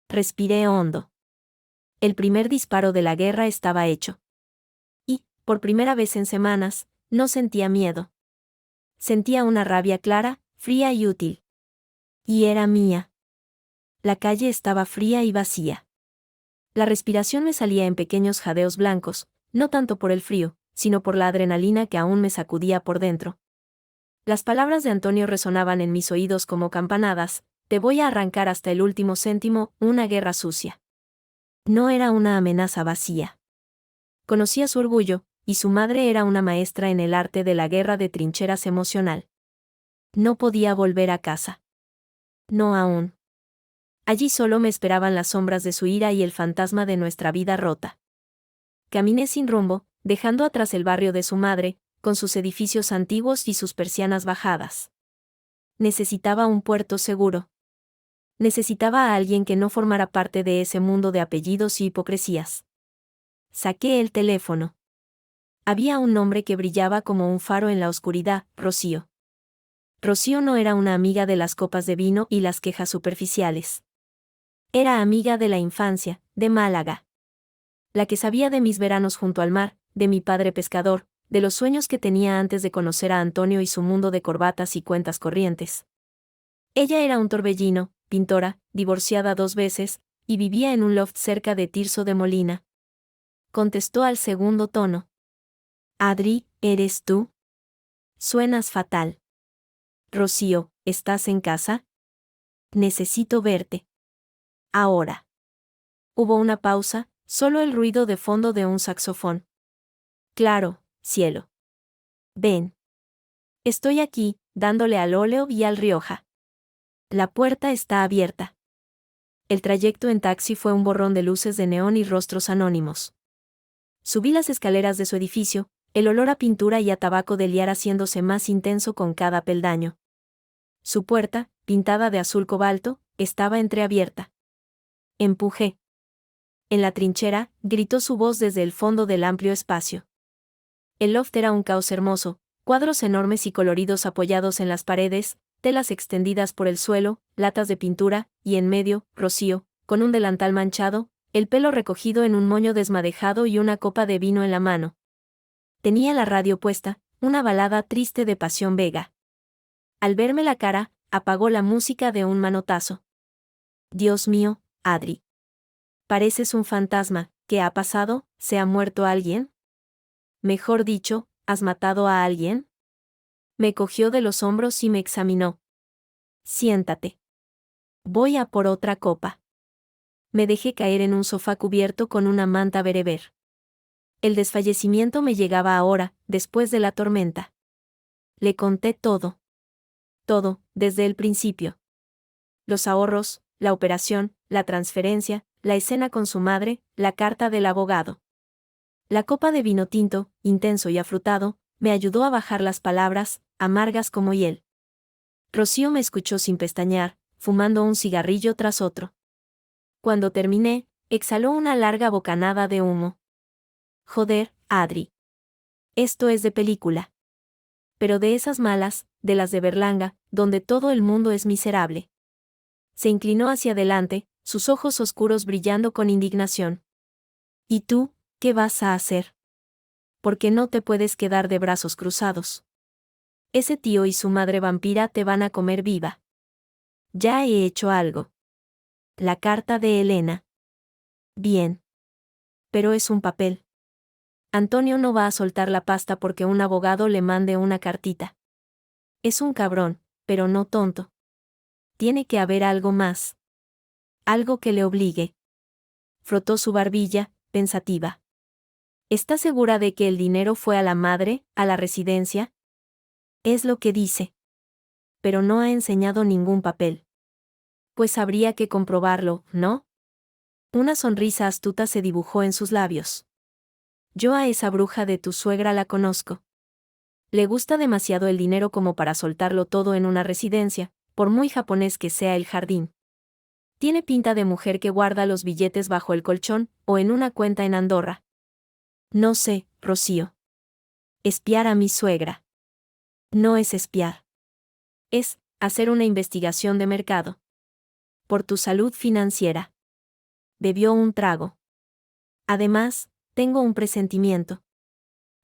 Respiré hondo. El primer disparo de la guerra estaba hecho. Y, por primera vez en semanas, no sentía miedo. Sentía una rabia clara, fría y útil. Y era mía. La calle estaba fría y vacía. La respiración me salía en pequeños jadeos blancos, no tanto por el frío, sino por la adrenalina que aún me sacudía por dentro. Las palabras de Antonio resonaban en mis oídos como campanadas: te voy a arrancar hasta el último céntimo, una guerra sucia. No era una amenaza vacía. Conocía su orgullo, y su madre era una maestra en el arte de la guerra de trincheras emocional. No podía volver a casa. No aún. Allí solo me esperaban las sombras de su ira y el fantasma de nuestra vida rota. Caminé sin rumbo, dejando atrás el barrio de su madre, con sus edificios antiguos y sus persianas bajadas. Necesitaba un puerto seguro. Necesitaba a alguien que no formara parte de ese mundo de apellidos y hipocresías. Saqué el teléfono. Había un nombre que brillaba como un faro en la oscuridad: Rocío. Rocío no era una amiga de las copas de vino y las quejas superficiales. Era amiga de la infancia, de Málaga. La que sabía de mis veranos junto al mar, de mi padre pescador, de los sueños que tenía antes de conocer a Antonio y su mundo de corbatas y cuentas corrientes. Ella era un torbellino, pintora, divorciada 2 veces, y vivía en un loft cerca de Tirso de Molina. Contestó al segundo tono. Adri, ¿eres tú? Suenas fatal. Rocío, ¿estás en casa? Necesito verte. Ahora. Hubo una pausa, solo el ruido de fondo de un saxofón. Claro, cielo. Ven. Estoy aquí, dándole al óleo y al Rioja. La puerta está abierta. El trayecto en taxi fue un borrón de luces de neón y rostros anónimos. Subí las escaleras de su edificio, el olor a pintura y a tabaco de liar haciéndose más intenso con cada peldaño. Su puerta, pintada de azul cobalto, estaba entreabierta. Empujé. En la trinchera, gritó su voz desde el fondo del amplio espacio. El loft era un caos hermoso, cuadros enormes y coloridos apoyados en las paredes, telas extendidas por el suelo, latas de pintura, y en medio, Rocío, con un delantal manchado, el pelo recogido en un moño desmadejado y una copa de vino en la mano. Tenía la radio puesta, una balada triste de Pasión Vega. Al verme la cara, apagó la música de un manotazo. Dios mío, Adri. Pareces un fantasma. ¿Qué ha pasado? ¿Se ha muerto alguien? Mejor dicho, ¿has matado a alguien? Me cogió de los hombros y me examinó. Siéntate. Voy a por otra copa. Me dejé caer en un sofá cubierto con una manta bereber. El desfallecimiento me llegaba ahora, después de la tormenta. Le conté todo. Todo, desde el principio. Los ahorros, la operación, la transferencia, la escena con su madre, la carta del abogado. La copa de vino tinto, intenso y afrutado, me ayudó a bajar las palabras, amargas como hiel. Rocío me escuchó sin pestañear, fumando un cigarrillo tras otro. Cuando terminé, exhaló una larga bocanada de humo. Joder, Adri. Esto es de película. Pero de esas malas, de las de Berlanga, donde todo el mundo es miserable. Se inclinó hacia adelante, sus ojos oscuros brillando con indignación. ¿Y tú, qué vas a hacer? ¿Por qué no te puedes quedar de brazos cruzados? Ese tío y su madre vampira te van a comer viva. Ya he hecho algo. La carta de Elena. Bien. Pero es un papel. Antonio no va a soltar la pasta porque un abogado le mande una cartita. Es un cabrón, pero no tonto. Tiene que haber algo más. Algo que le obligue. Frotó su barbilla, pensativa. ¿Está segura de que el dinero fue a la madre, a la residencia? Es lo que dice. Pero no ha enseñado ningún papel. Pues habría que comprobarlo, ¿no? Una sonrisa astuta se dibujó en sus labios. Yo a esa bruja de tu suegra la conozco. Le gusta demasiado el dinero como para soltarlo todo en una residencia, por muy japonés que sea el jardín. Tiene pinta de mujer que guarda los billetes bajo el colchón, o en una cuenta en Andorra. No sé, Rocío. Espiar a mi suegra. No es espiar. Es hacer una investigación de mercado. Por tu salud financiera. Bebió un trago. Además, tengo un presentimiento.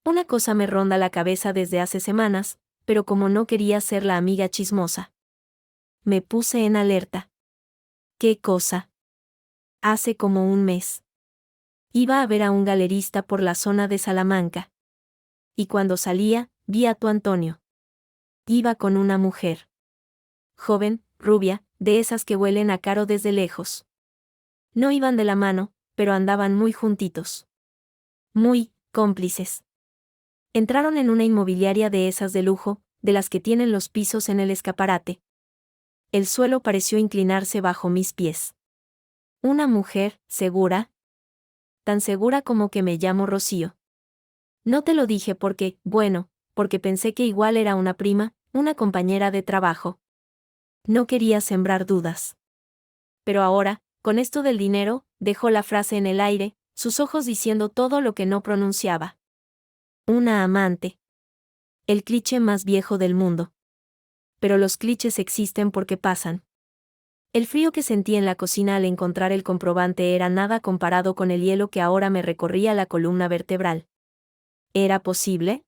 Una cosa me ronda la cabeza desde hace semanas, pero como no quería ser la amiga chismosa. Me puse en alerta. ¿Qué cosa? Hace como un mes. Iba a ver a un galerista por la zona de Salamanca. Y cuando salía, vi a tu Antonio. Iba con una mujer. Joven, rubia, de esas que huelen a caro desde lejos. No iban de la mano, pero andaban muy juntitos. Muy cómplices. Entraron en una inmobiliaria de esas de lujo, de las que tienen los pisos en el escaparate. El suelo pareció inclinarse bajo mis pies. Una mujer, segura. Tan segura como que me llamo Rocío. No te lo dije porque, bueno, porque pensé que igual era una prima, una compañera de trabajo. No quería sembrar dudas. Pero ahora, con esto del dinero, dejó la frase en el aire, sus ojos diciendo todo lo que no pronunciaba. Una amante. El cliché más viejo del mundo. Pero los clichés existen porque pasan. El frío que sentí en la cocina al encontrar el comprobante era nada comparado con el hielo que ahora me recorría la columna vertebral. ¿Era posible?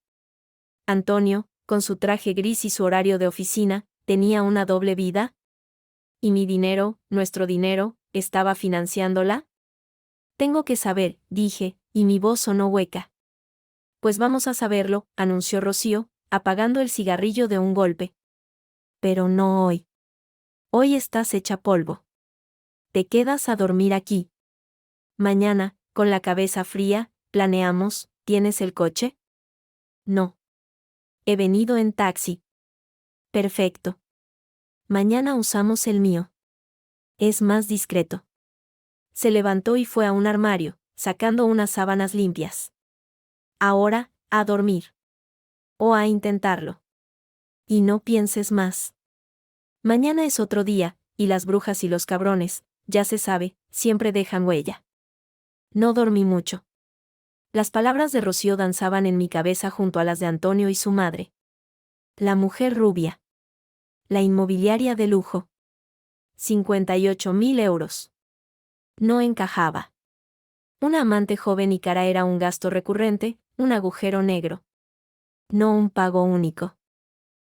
Antonio, con su traje gris y su horario de oficina, tenía una doble vida. ¿Y mi dinero, nuestro dinero, estaba financiándola? Tengo que saber, dije, y mi voz sonó hueca. Pues vamos a saberlo, anunció Rocío, apagando el cigarrillo de un golpe. Pero no hoy. Hoy estás hecha polvo. Te quedas a dormir aquí. Mañana, con la cabeza fría, planeamos. ¿Tienes el coche? No. He venido en taxi. Perfecto. Mañana usamos el mío. Es más discreto. Se levantó y fue a un armario, sacando unas sábanas limpias. Ahora, a dormir. O a intentarlo. Y no pienses más. Mañana es otro día, y las brujas y los cabrones, ya se sabe, siempre dejan huella. No dormí mucho. Las palabras de Rocío danzaban en mi cabeza junto a las de Antonio y su madre. La mujer rubia. La inmobiliaria de lujo. 58.000 euros. No encajaba. Una amante joven y cara era un gasto recurrente, un agujero negro. No un pago único.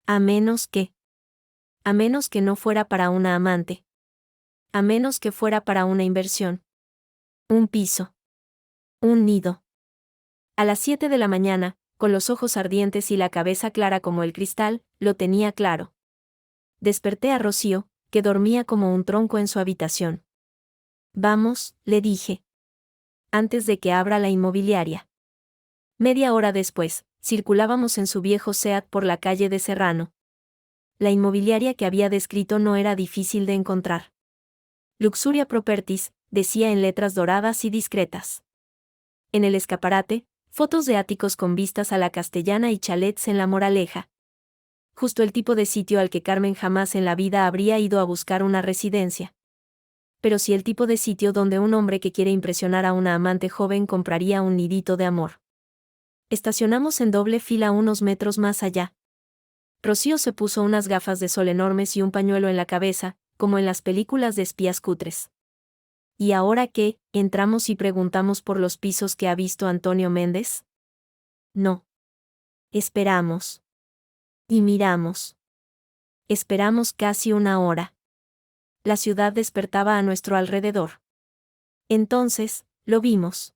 A menos que no fuera para una amante. A menos que fuera para una inversión. Un piso. Un nido. A las 7 de la mañana, con los ojos ardientes y la cabeza clara como el cristal, lo tenía claro. Desperté a Rocío, que dormía como un tronco en su habitación. Vamos, le dije. Antes de que abra la inmobiliaria. Media hora después, circulábamos en su viejo Seat por la calle de Serrano. La inmobiliaria que había descrito no era difícil de encontrar. Luxuria Properties, decía en letras doradas y discretas. En el escaparate, fotos de áticos con vistas a la Castellana y chalets en La Moraleja. Justo el tipo de sitio al que Carmen jamás en la vida habría ido a buscar una residencia. Pero sí el tipo de sitio donde un hombre que quiere impresionar a una amante joven compraría un nidito de amor. Estacionamos en doble fila unos metros más allá. Rocío se puso unas gafas de sol enormes y un pañuelo en la cabeza, como en las películas de espías cutres. ¿Y ahora qué? ¿Entramos y preguntamos por los pisos que ha visto Antonio Méndez? No. Esperamos. Y miramos. Esperamos casi una hora. La ciudad despertaba a nuestro alrededor. Entonces, lo vimos.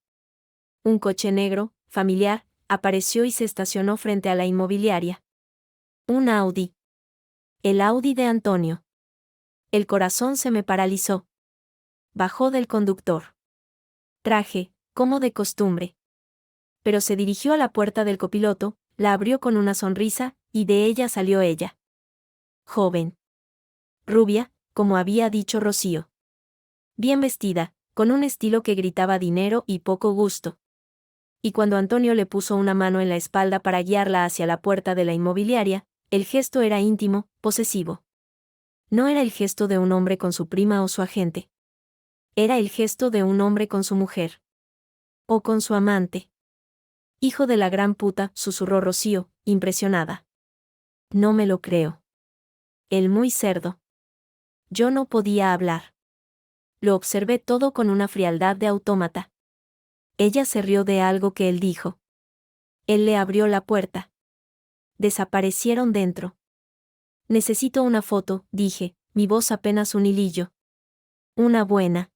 Un coche negro, familiar, apareció y se estacionó frente a la inmobiliaria. Un Audi. El Audi de Antonio. El corazón se me paralizó. Bajó del conductor. Traje, como de costumbre. Pero se dirigió a la puerta del copiloto, la abrió con una sonrisa, y de ella salió ella. Joven. Rubia, como había dicho Rocío. Bien vestida, con un estilo que gritaba dinero y poco gusto. Y cuando Antonio le puso una mano en la espalda para guiarla hacia la puerta de la inmobiliaria, el gesto era íntimo, posesivo. No era el gesto de un hombre con su prima o su agente. Era el gesto de un hombre con su mujer. O con su amante. Hijo de la gran puta, susurró Rocío, impresionada. No me lo creo. El muy cerdo. Yo no podía hablar. Lo observé todo con una frialdad de autómata. Ella se rió de algo que él dijo. Él le abrió la puerta. Desaparecieron dentro. Necesito una foto, dije, mi voz apenas un hilillo. Una buena.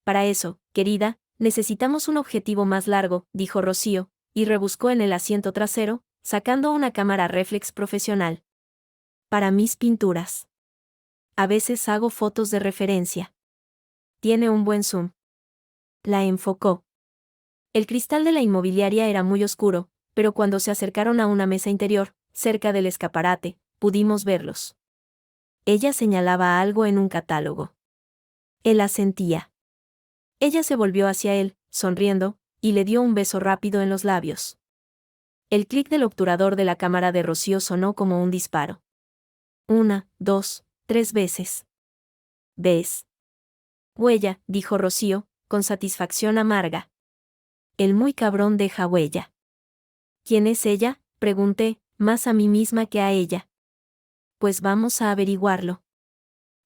Para eso, querida, necesitamos un objetivo más largo, dijo Rocío, y rebuscó en el asiento trasero, sacando una cámara réflex profesional. Para mis pinturas. A veces hago fotos de referencia. Tiene un buen zoom. La enfocó. El cristal de la inmobiliaria era muy oscuro, pero cuando se acercaron a una mesa interior, cerca del escaparate, pudimos verlos. Ella señalaba algo en un catálogo. Él asentía. Ella se volvió hacia él, sonriendo, y le dio un beso rápido en los labios. El clic del obturador de la cámara de Rocío sonó como un disparo. 1, 2, 3 veces. ¿Ves? Huella, dijo Rocío, con satisfacción amarga. El muy cabrón deja huella. ¿Quién es ella?, pregunté, más a mí misma que a ella. Pues vamos a averiguarlo.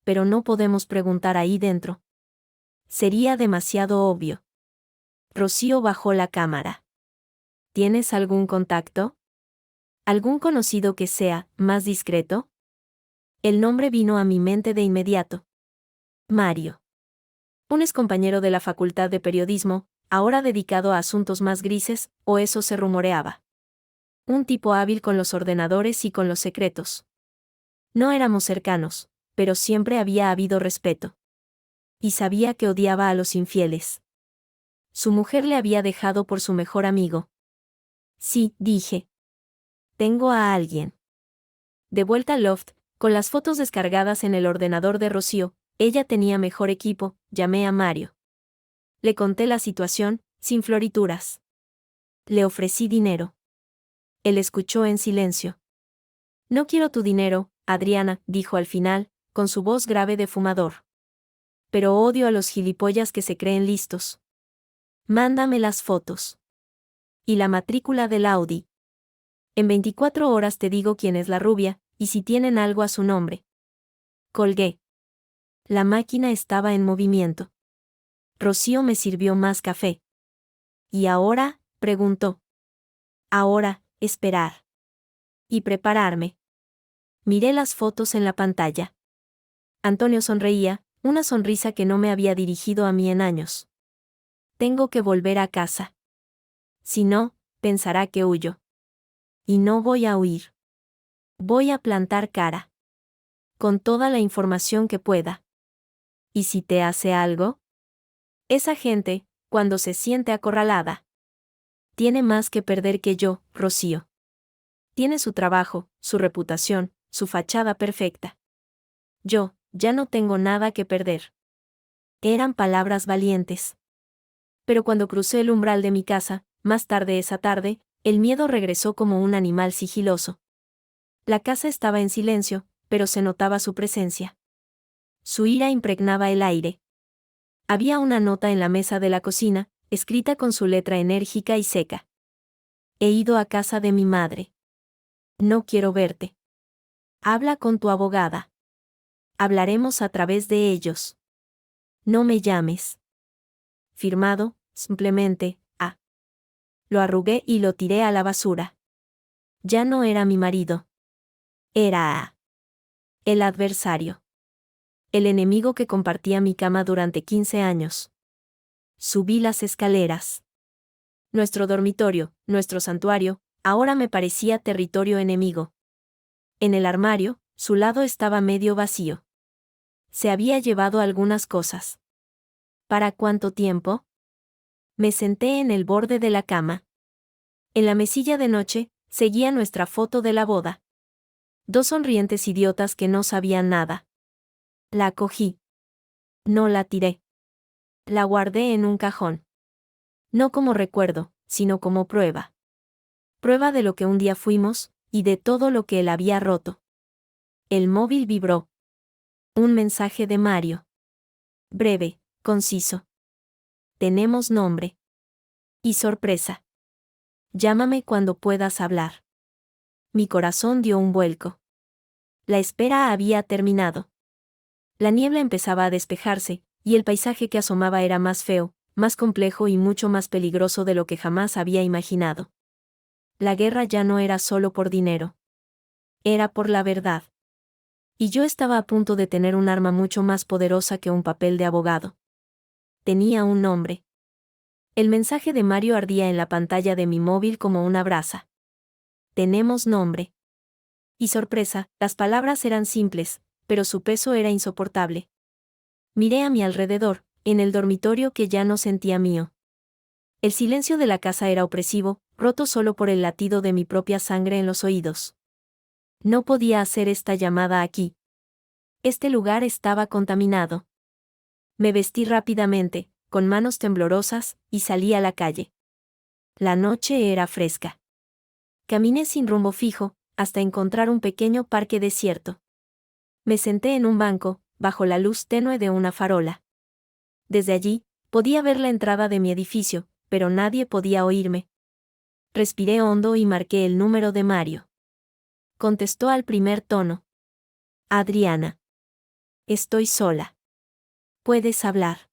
Pero no podemos preguntar ahí dentro. Sería demasiado obvio. Rocío bajó la cámara. ¿Tienes algún contacto? ¿Algún conocido que sea más discreto? El nombre vino a mi mente de inmediato. Mario. Un excompañero de la Facultad de Periodismo, ahora dedicado a asuntos más grises, o eso se rumoreaba. Un tipo hábil con los ordenadores y con los secretos. No éramos cercanos, pero siempre había habido respeto. Y sabía que odiaba a los infieles. Su mujer le había dejado por su mejor amigo. Sí, dije. Tengo a alguien. De vuelta al loft, con las fotos descargadas en el ordenador de Rocío, ella tenía mejor equipo, llamé a Mario. Le conté la situación, sin florituras. Le ofrecí dinero. Él escuchó en silencio. No quiero tu dinero, Adriana, dijo al final, con su voz grave de fumador. Pero odio a los gilipollas que se creen listos. Mándame las fotos. Y la matrícula del Audi. En 24 horas te digo quién es la rubia, y si tienen algo a su nombre. Colgué. La máquina estaba en movimiento. Rocío me sirvió más café. ¿Y ahora?, preguntó. Ahora, esperar. Y prepararme. Miré las fotos en la pantalla. Antonio sonreía, una sonrisa que no me había dirigido a mí en años. Tengo que volver a casa. Si no, pensará que huyo. Y no voy a huir. Voy a plantar cara. Con toda la información que pueda. ¿Y si te hace algo? Esa gente, cuando se siente acorralada, tiene más que perder que yo, Rocío. Tiene su trabajo, su reputación, su fachada perfecta. Yo, ya no tengo nada que perder. Eran palabras valientes. Pero cuando crucé el umbral de mi casa, más tarde esa tarde, el miedo regresó como un animal sigiloso. La casa estaba en silencio, pero se notaba su presencia. Su ira impregnaba el aire. Había una nota en la mesa de la cocina, escrita con su letra enérgica y seca. He ido a casa de mi madre. No quiero verte. Habla con tu abogada. Hablaremos a través de ellos. No me llames. Firmado, simplemente, A. Lo arrugué y lo tiré a la basura. Ya no era mi marido. Era A. El adversario. El enemigo que compartía mi cama durante 15 años. Subí las escaleras. Nuestro dormitorio, nuestro santuario, ahora me parecía territorio enemigo. En el armario, su lado estaba medio vacío. Se había llevado algunas cosas. ¿Para cuánto tiempo? Me senté en el borde de la cama. En la mesilla de noche, seguía nuestra foto de la boda. Dos sonrientes idiotas que no sabían nada. La cogí. No la tiré. La guardé en un cajón. No como recuerdo, sino como prueba. Prueba de lo que un día fuimos, y de todo lo que él había roto. El móvil vibró. Un mensaje de Mario. Breve, conciso. Tenemos nombre. Y sorpresa. Llámame cuando puedas hablar. Mi corazón dio un vuelco. La espera había terminado. La niebla empezaba a despejarse, y el paisaje que asomaba era más feo, más complejo y mucho más peligroso de lo que jamás había imaginado. La guerra ya no era solo por dinero. Era por la verdad. Y yo estaba a punto de tener un arma mucho más poderosa que un papel de abogado. Tenía un nombre. El mensaje de Mario ardía en la pantalla de mi móvil como una brasa. Tenemos nombre. Y sorpresa, las palabras eran simples, pero su peso era insoportable. Miré a mi alrededor, en el dormitorio que ya no sentía mío. El silencio de la casa era opresivo, roto solo por el latido de mi propia sangre en los oídos. No podía hacer esta llamada aquí. Este lugar estaba contaminado. Me vestí rápidamente, con manos temblorosas, y salí a la calle. La noche era fresca. Caminé sin rumbo fijo, hasta encontrar un pequeño parque desierto. Me senté en un banco, bajo la luz tenue de una farola. Desde allí, podía ver la entrada de mi edificio, pero nadie podía oírme. Respiré hondo y marqué el número de Mario. Contestó al primer tono. Adriana. Estoy sola. ¿Puedes hablar?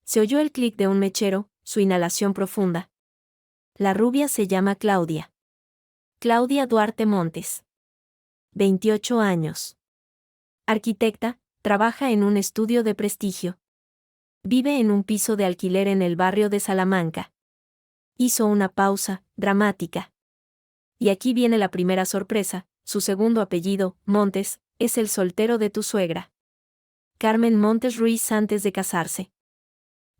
Se oyó el clic de un mechero, su inhalación profunda. La rubia se llama Claudia. Claudia Duarte Montes. 28 años. Arquitecta, trabaja en un estudio de prestigio. Vive en un piso de alquiler en el barrio de Salamanca. Hizo una pausa, dramática. Y aquí viene la primera sorpresa, su segundo apellido, Montes, es el soltero de tu suegra. Carmen Montes Ruiz antes de casarse.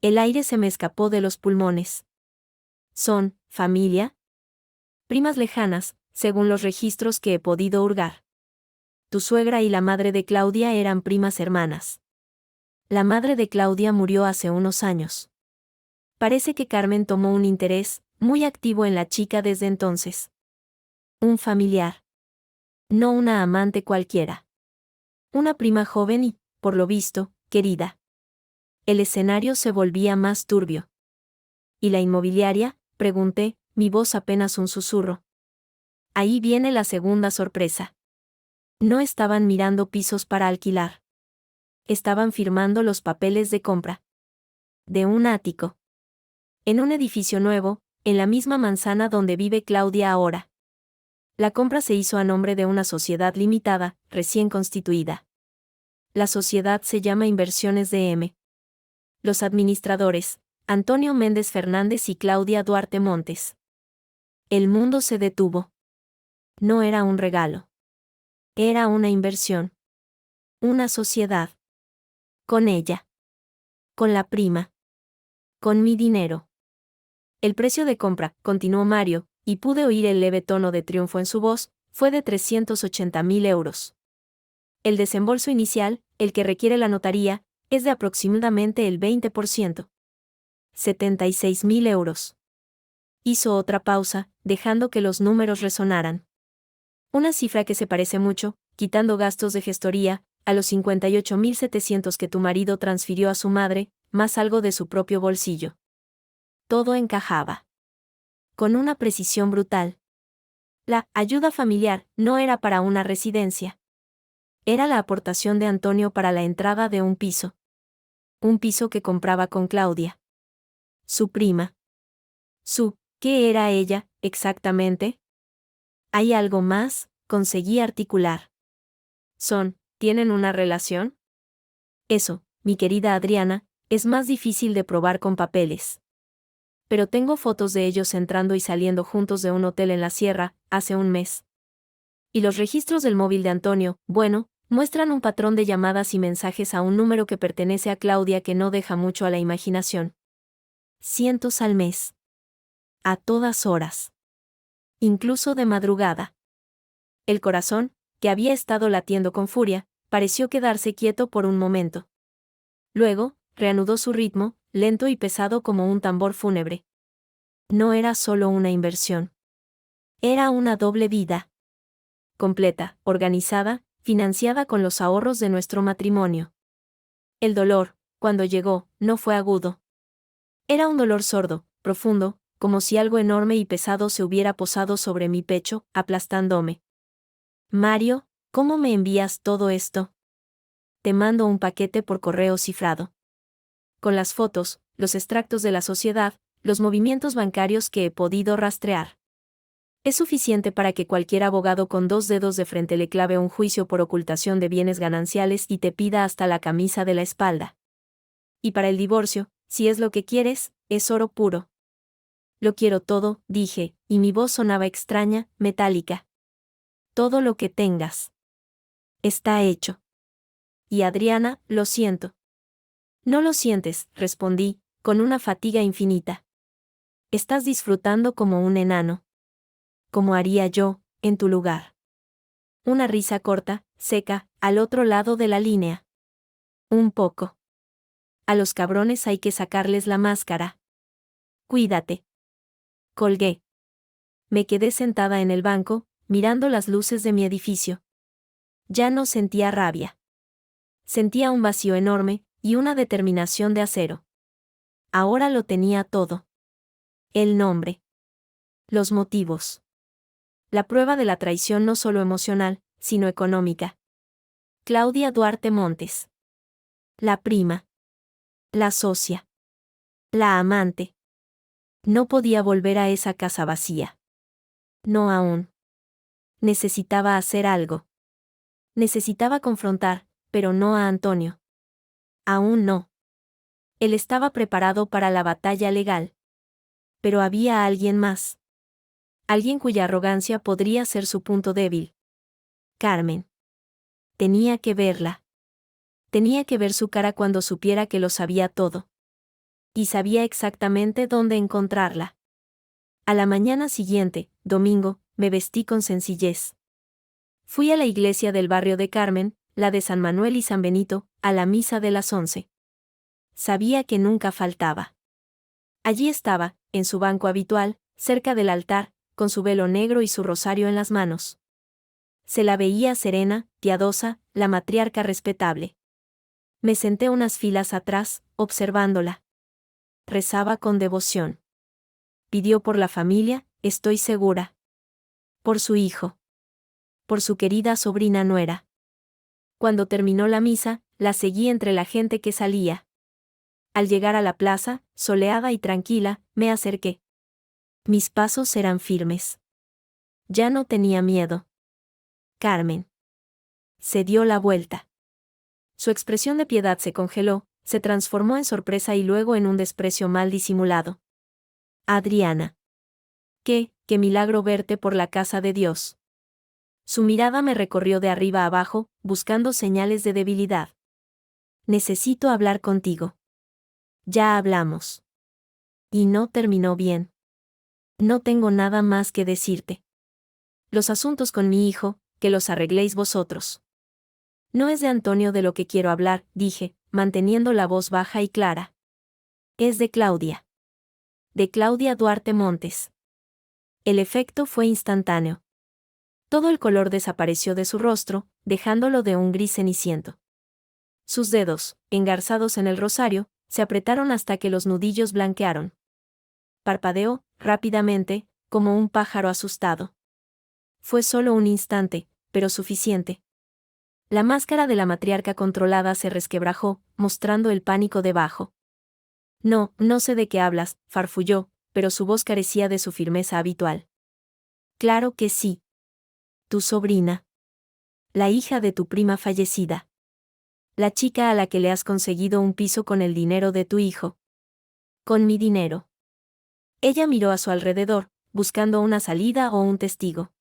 El aire se me escapó de los pulmones. ¿Son familia? Primas lejanas, según los registros que he podido hurgar. Tu suegra y la madre de Claudia eran primas hermanas. La madre de Claudia murió hace unos años. Parece que Carmen tomó un interés muy activo en la chica desde entonces. Un familiar. No una amante cualquiera. Una prima joven y, por lo visto, querida. El escenario se volvía más turbio. ¿Y la inmobiliaria?, pregunté, mi voz apenas un susurro. Ahí viene la segunda sorpresa. No estaban mirando pisos para alquilar. Estaban firmando los papeles de compra. De un ático. En un edificio nuevo, en la misma manzana donde vive Claudia ahora. La compra se hizo a nombre de una sociedad limitada, recién constituida. La sociedad se llama Inversiones DM. Los administradores, Antonio Méndez Fernández y Claudia Duarte Montes. El mundo se detuvo. No era un regalo. Era una inversión. Una sociedad. Con ella. Con la prima. Con mi dinero. El precio de compra, continuó Mario, y pude oír el leve tono de triunfo en su voz, fue de 380.000 euros. El desembolso inicial, el que requiere la notaría, es de aproximadamente el 20%. 76.000 euros. Hizo otra pausa, dejando que los números resonaran. Una cifra que se parece mucho, quitando gastos de gestoría, a los 58.700 que tu marido transfirió a su madre, más algo de su propio bolsillo. Todo encajaba. Con una precisión brutal. La ayuda familiar no era para una residencia. Era la aportación de Antonio para la entrada de un piso. Un piso que compraba con Claudia. Su prima. ¿Qué era ella, exactamente? ¿Hay algo más? Conseguí articular. ¿Tienen una relación? Eso, mi querida Adriana, es más difícil de probar con papeles. Pero tengo fotos de ellos entrando y saliendo juntos de un hotel en la sierra, hace un mes. Y los registros del móvil de Antonio, bueno, muestran un patrón de llamadas y mensajes a un número que pertenece a Claudia que no deja mucho a la imaginación. Cientos al mes. A todas horas. Incluso de madrugada. El corazón, que había estado latiendo con furia, pareció quedarse quieto por un momento. Luego, reanudó su ritmo, lento y pesado como un tambor fúnebre. No era solo una inversión. Era una doble vida. Completa, organizada, financiada con los ahorros de nuestro matrimonio. El dolor, cuando llegó, no fue agudo. Era un dolor sordo, profundo, como si algo enorme y pesado se hubiera posado sobre mi pecho, aplastándome. Mario, ¿cómo me envías todo esto? Te mando un paquete por correo cifrado. Con las fotos, los extractos de la sociedad, los movimientos bancarios que he podido rastrear. Es suficiente para que cualquier abogado con 2 dedos de frente le clave un juicio por ocultación de bienes gananciales y te pida hasta la camisa de la espalda. Y para el divorcio, si es lo que quieres, es oro puro. Lo quiero todo, dije, y mi voz sonaba extraña, metálica. Todo lo que tengas. Está hecho. Y Adriana, lo siento. No lo sientes, respondí, con una fatiga infinita. Estás disfrutando como un enano. Como haría yo, en tu lugar. Una risa corta, seca, al otro lado de la línea. Un poco. A los cabrones hay que sacarles la máscara. Cuídate. Colgué. Me quedé sentada en el banco, mirando las luces de mi edificio. Ya no sentía rabia. Sentía un vacío enorme, y una determinación de acero. Ahora lo tenía todo. El nombre. Los motivos. La prueba de la traición no solo emocional, sino económica. Claudia Duarte Montes. La prima. La socia. La amante. No podía volver a esa casa vacía. No aún. Necesitaba hacer algo. Necesitaba confrontar, pero no a Antonio. Aún no. Él estaba preparado para la batalla legal. Pero había alguien más. Alguien cuya arrogancia podría ser su punto débil. Carmen. Tenía que verla. Tenía que ver su cara cuando supiera que lo sabía todo. Y sabía exactamente dónde encontrarla. A la mañana siguiente, domingo, me vestí con sencillez. Fui a la iglesia del barrio de Carmen, la de San Manuel y San Benito, a la misa de las 11. Sabía que nunca faltaba. Allí estaba, en su banco habitual, cerca del altar, con su velo negro y su rosario en las manos. Se la veía serena, piadosa, la matriarca respetable. Me senté unas filas atrás, observándola. Rezaba con devoción. Pidió por la familia, estoy segura. Por su hijo. Por su querida sobrina nuera. Cuando terminó la misa, la seguí entre la gente que salía. Al llegar a la plaza, soleada y tranquila, me acerqué. Mis pasos eran firmes. Ya no tenía miedo. Carmen. Se dio la vuelta. Su expresión de piedad se congeló, se transformó en sorpresa y luego en un desprecio mal disimulado. Adriana. Qué milagro verte por la casa de Dios. Su mirada me recorrió de arriba a abajo, buscando señales de debilidad. Necesito hablar contigo. Ya hablamos. Y no terminó bien. No tengo nada más que decirte. Los asuntos con mi hijo, que los arregléis vosotros. No es de Antonio de lo que quiero hablar, dije, manteniendo la voz baja y clara. Es de Claudia. De Claudia Duarte Montes. El efecto fue instantáneo. Todo el color desapareció de su rostro, dejándolo de un gris ceniciento. Sus dedos, engarzados en el rosario, se apretaron hasta que los nudillos blanquearon. Parpadeó, rápidamente, como un pájaro asustado. Fue solo un instante, pero suficiente. La máscara de la matriarca controlada se resquebrajó, mostrando el pánico debajo. No, no sé de qué hablas, farfulló, pero su voz carecía de su firmeza habitual. Claro que sí. Tu sobrina. La hija de tu prima fallecida. La chica a la que le has conseguido un piso con el dinero de tu hijo. Con mi dinero. Ella miró a su alrededor, buscando una salida o un testigo.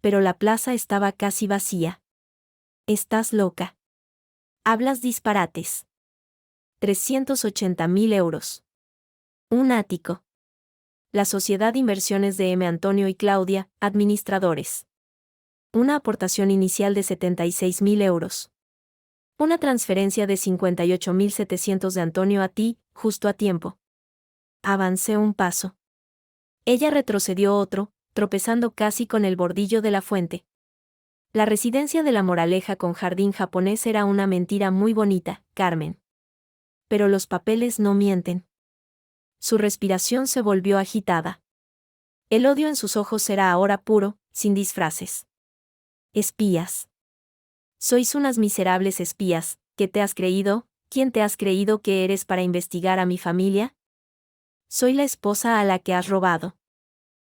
Pero la plaza estaba casi vacía. Estás loca. Hablas disparates. 380.000 euros. Un ático. La Sociedad de Inversiones de M. Antonio y Claudia, administradores. Una aportación inicial de 76.000 euros. Una transferencia de 58.700 de Antonio a ti, justo a tiempo. Avancé un paso. Ella retrocedió otro, tropezando casi con el bordillo de la fuente. La residencia de la Moraleja con jardín japonés era una mentira muy bonita, Carmen. Pero los papeles no mienten. Su respiración se volvió agitada. El odio en sus ojos era ahora puro, sin disfraces. Espías. Sois unas miserables espías. ¿Qué te has creído? ¿Quién te has creído que eres para investigar a mi familia? Soy la esposa a la que has robado.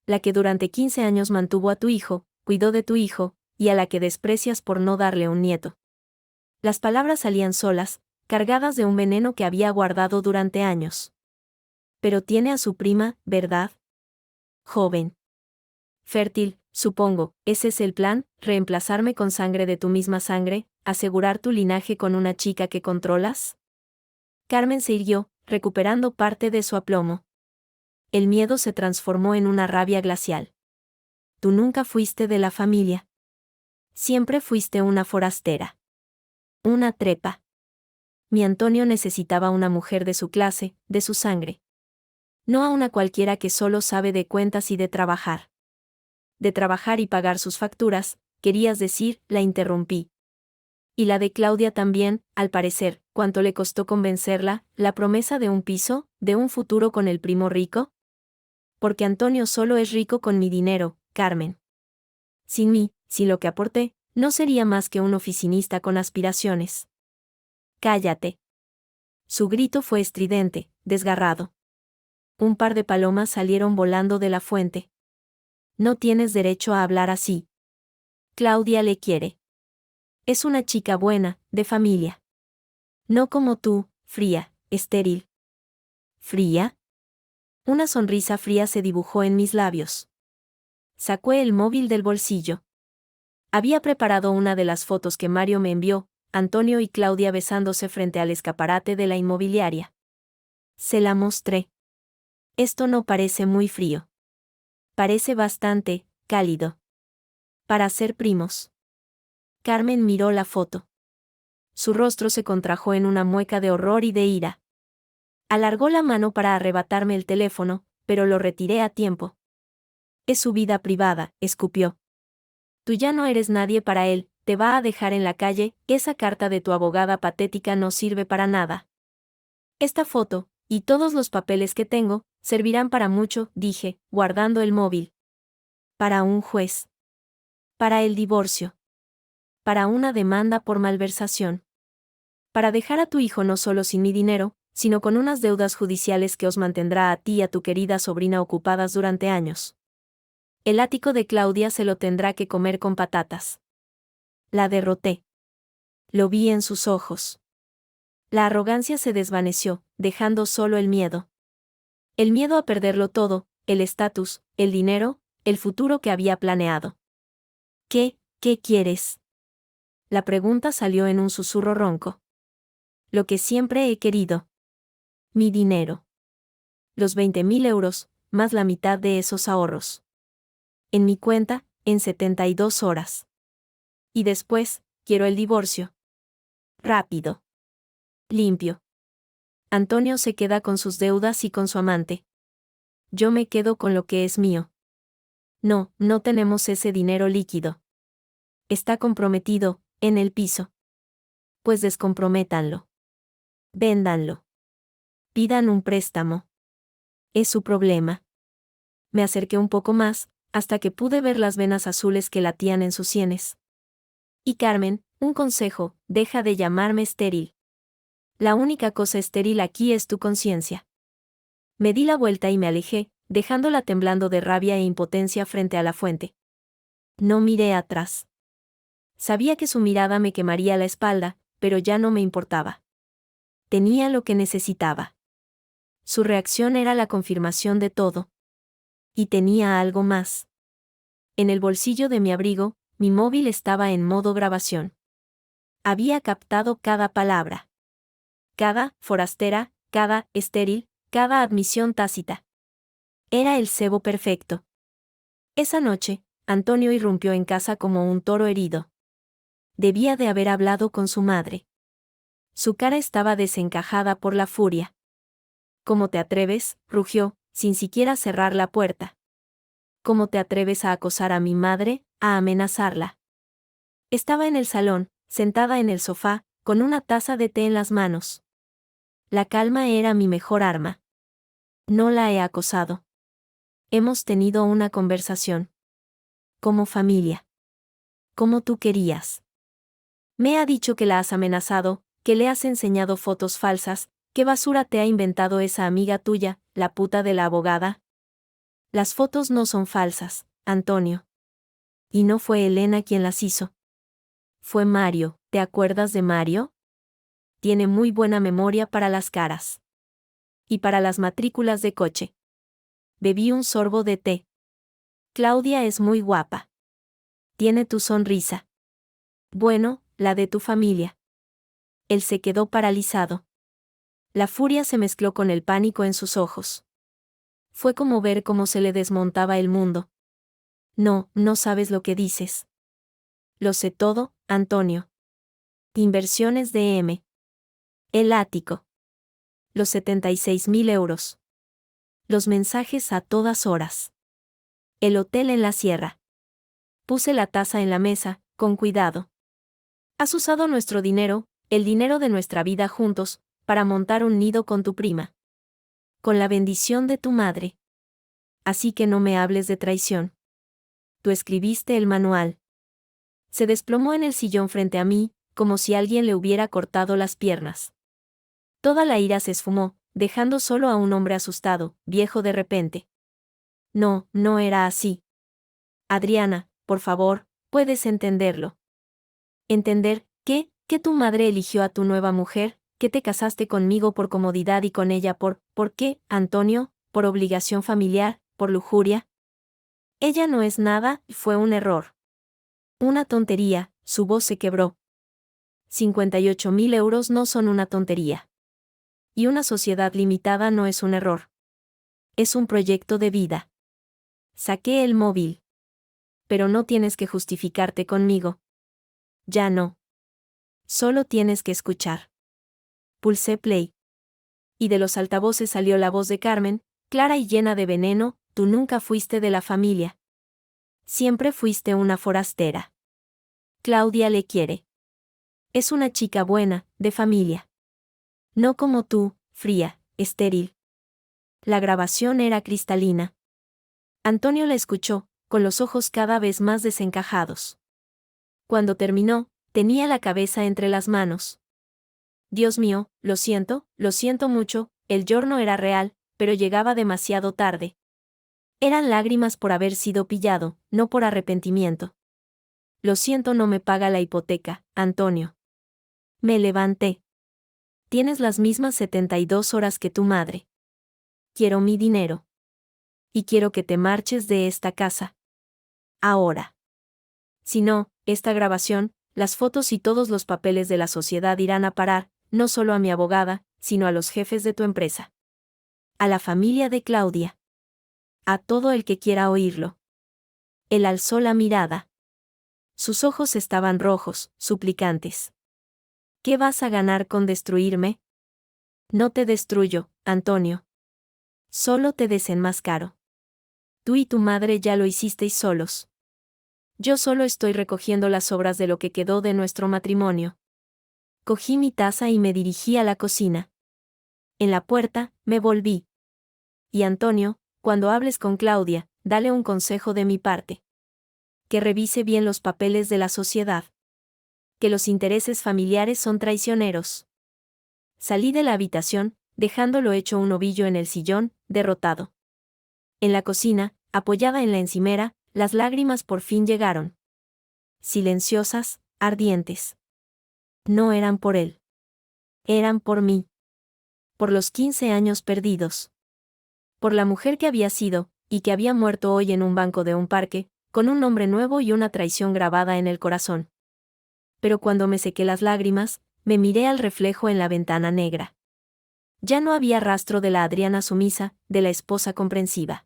La que durante 15 años mantuvo a tu hijo, cuidó de tu hijo, y a la que desprecias por no darle un nieto. Las palabras salían solas, cargadas de un veneno que había guardado durante años. Pero tiene a su prima, ¿verdad? Joven. Fértil, supongo, ese es el plan, reemplazarme con sangre de tu misma sangre, asegurar tu linaje con una chica que controlas. Carmen se irguió, recuperando parte de su aplomo. El miedo se transformó en una rabia glacial. Tú nunca fuiste de la familia. Siempre fuiste una forastera. Una trepa. Mi Antonio necesitaba una mujer de su clase, de su sangre. No a una cualquiera que solo sabe de cuentas y de trabajar. De trabajar y pagar sus facturas, querías decir, la interrumpí. Y la de Claudia también, al parecer, ¿cuánto le costó convencerla? ¿La promesa de un piso, de un futuro con el primo rico? Porque Antonio solo es rico con mi dinero, Carmen. Sin mí, sin lo que aporté, no sería más que un oficinista con aspiraciones. Cállate. Su grito fue estridente, desgarrado. Un par de palomas salieron volando de la fuente. No tienes derecho a hablar así. Claudia le quiere. Es una chica buena, de familia. No como tú, fría, estéril. ¿Fría? Una sonrisa fría se dibujó en mis labios. Saqué el móvil del bolsillo. Había preparado una de las fotos que Mario me envió, Antonio y Claudia besándose frente al escaparate de la inmobiliaria. Se la mostré. Esto no parece muy frío. Parece bastante cálido. Para ser primos. Carmen miró la foto. Su rostro se contrajo en una mueca de horror y de ira. Alargó la mano para arrebatarme el teléfono, pero lo retiré a tiempo. Es su vida privada, escupió. Tú ya no eres nadie para él, te va a dejar en la calle, esa carta de tu abogada patética no sirve para nada. Esta foto, y todos los papeles que tengo, servirán para mucho, dije, guardando el móvil. Para un juez. Para el divorcio. Para una demanda por malversación. Para dejar a tu hijo no solo sin mi dinero, sino con unas deudas judiciales que os mantendrá a ti y a tu querida sobrina ocupadas durante años. El ático de Claudia se lo tendrá que comer con patatas. La derroté. Lo vi en sus ojos. La arrogancia se desvaneció, dejando solo el miedo. El miedo a perderlo todo, el estatus, el dinero, el futuro que había planeado. ¿Qué? ¿Qué quieres? La pregunta salió en un susurro ronco. Lo que siempre he querido. Mi dinero. Los 20.000 euros, más la mitad de esos ahorros. En mi cuenta, en 72 horas. Y después, quiero el divorcio. Rápido. Limpio. Antonio se queda con sus deudas y con su amante. Yo me quedo con lo que es mío. No, no tenemos ese dinero líquido. Está comprometido, en el piso. Pues descomprométanlo. Véndanlo. Pidan un préstamo. Es su problema. Me acerqué un poco más, hasta que pude ver las venas azules que latían en sus sienes. Y Carmen, un consejo, deja de llamarme estéril. La única cosa estéril aquí es tu conciencia. Me di la vuelta y me alejé, dejándola temblando de rabia e impotencia frente a la fuente. No miré atrás. Sabía que su mirada me quemaría la espalda, pero ya no me importaba. Tenía lo que necesitaba. Su reacción era la confirmación de todo. Y tenía algo más. En el bolsillo de mi abrigo, mi móvil estaba en modo grabación. Había captado cada palabra. Cada forastera, cada estéril, cada admisión tácita. Era el cebo perfecto. Esa noche, Antonio irrumpió en casa como un toro herido. Debía de haber hablado con su madre. Su cara estaba desencajada por la furia. ¿Cómo te atreves?, rugió, sin siquiera cerrar la puerta. ¿Cómo te atreves a acosar a mi madre, a amenazarla? Estaba en el salón, sentada en el sofá, con una taza de té en las manos. La calma era mi mejor arma. No la he acosado. Hemos tenido una conversación. Como familia. Como tú querías. Me ha dicho que la has amenazado, que le has enseñado fotos falsas. ¿Qué basura te ha inventado esa amiga tuya, la puta de la abogada? Las fotos no son falsas, Antonio. Y no fue Elena quien las hizo. Fue Mario, ¿te acuerdas de Mario? Tiene muy buena memoria para las caras. Y para las matrículas de coche. Bebí un sorbo de té. Claudia es muy guapa. Tiene tu sonrisa. Bueno, la de tu familia. Él se quedó paralizado. La furia se mezcló con el pánico en sus ojos. Fue como ver cómo se le desmontaba el mundo. No, no sabes lo que dices. Lo sé todo, Antonio. Inversiones de M. El ático. Los 76.000 euros. Los mensajes a todas horas. El hotel en la sierra. Puse la taza en la mesa, con cuidado. Has usado nuestro dinero, el dinero de nuestra vida juntos, para montar un nido con tu prima. Con la bendición de tu madre. Así que no me hables de traición. Tú escribiste el manual. Se desplomó en el sillón frente a mí, como si alguien le hubiera cortado las piernas. Toda la ira se esfumó, dejando solo a un hombre asustado, viejo de repente. No, no era así. Adriana, por favor, puedes entenderlo. ¿Entender qué? Que tu madre eligió a tu nueva mujer, que te casaste conmigo por comodidad y con ella ¿por qué, Antonio? ¿Por obligación familiar, por lujuria? Ella no es nada, fue un error. Una tontería, su voz se quebró. 58.000 euros no son una tontería. Y una sociedad limitada no es un error. Es un proyecto de vida. Saqué el móvil. Pero no tienes que justificarte conmigo. Ya no. Solo tienes que escuchar. Pulsé play. Y de los altavoces salió la voz de Carmen, clara y llena de veneno: tú nunca fuiste de la familia. Siempre fuiste una forastera. Claudia le quiere. Es una chica buena, de familia. No como tú, fría, estéril. La grabación era cristalina. Antonio la escuchó, con los ojos cada vez más desencajados. Cuando terminó, tenía la cabeza entre las manos. Dios mío, lo siento mucho, el giorno era real, pero llegaba demasiado tarde. Eran lágrimas por haber sido pillado, no por arrepentimiento. Lo siento, no me paga la hipoteca, Antonio. Me levanté. Tienes las mismas 72 horas que tu madre. Quiero mi dinero. Y quiero que te marches de esta casa. Ahora. Si no, esta grabación, las fotos y todos los papeles de la sociedad irán a parar, no solo a mi abogada, sino a los jefes de tu empresa. A la familia de Claudia. A todo el que quiera oírlo. Él alzó la mirada. Sus ojos estaban rojos, suplicantes. ¿Qué vas a ganar con destruirme? No te destruyo, Antonio. Solo te desenmascaro. Tú y tu madre ya lo hicisteis solos. Yo solo estoy recogiendo las sobras de lo que quedó de nuestro matrimonio. Cogí mi taza y me dirigí a la cocina. En la puerta, me volví. Y Antonio, cuando hables con Claudia, dale un consejo de mi parte. Que revise bien los papeles de la sociedad. Que los intereses familiares son traicioneros. Salí de la habitación, dejándolo hecho un ovillo en el sillón, derrotado. En la cocina, apoyada en la encimera, las lágrimas por fin llegaron. Silenciosas, ardientes. No eran por él. Eran por mí. Por los 15 años perdidos. Por la mujer que había sido, y que había muerto hoy en un banco de un parque, con un nombre nuevo y una traición grabada en el corazón. Pero cuando me sequé las lágrimas, me miré al reflejo en la ventana negra. Ya no había rastro de la Adriana sumisa, de la esposa comprensiva.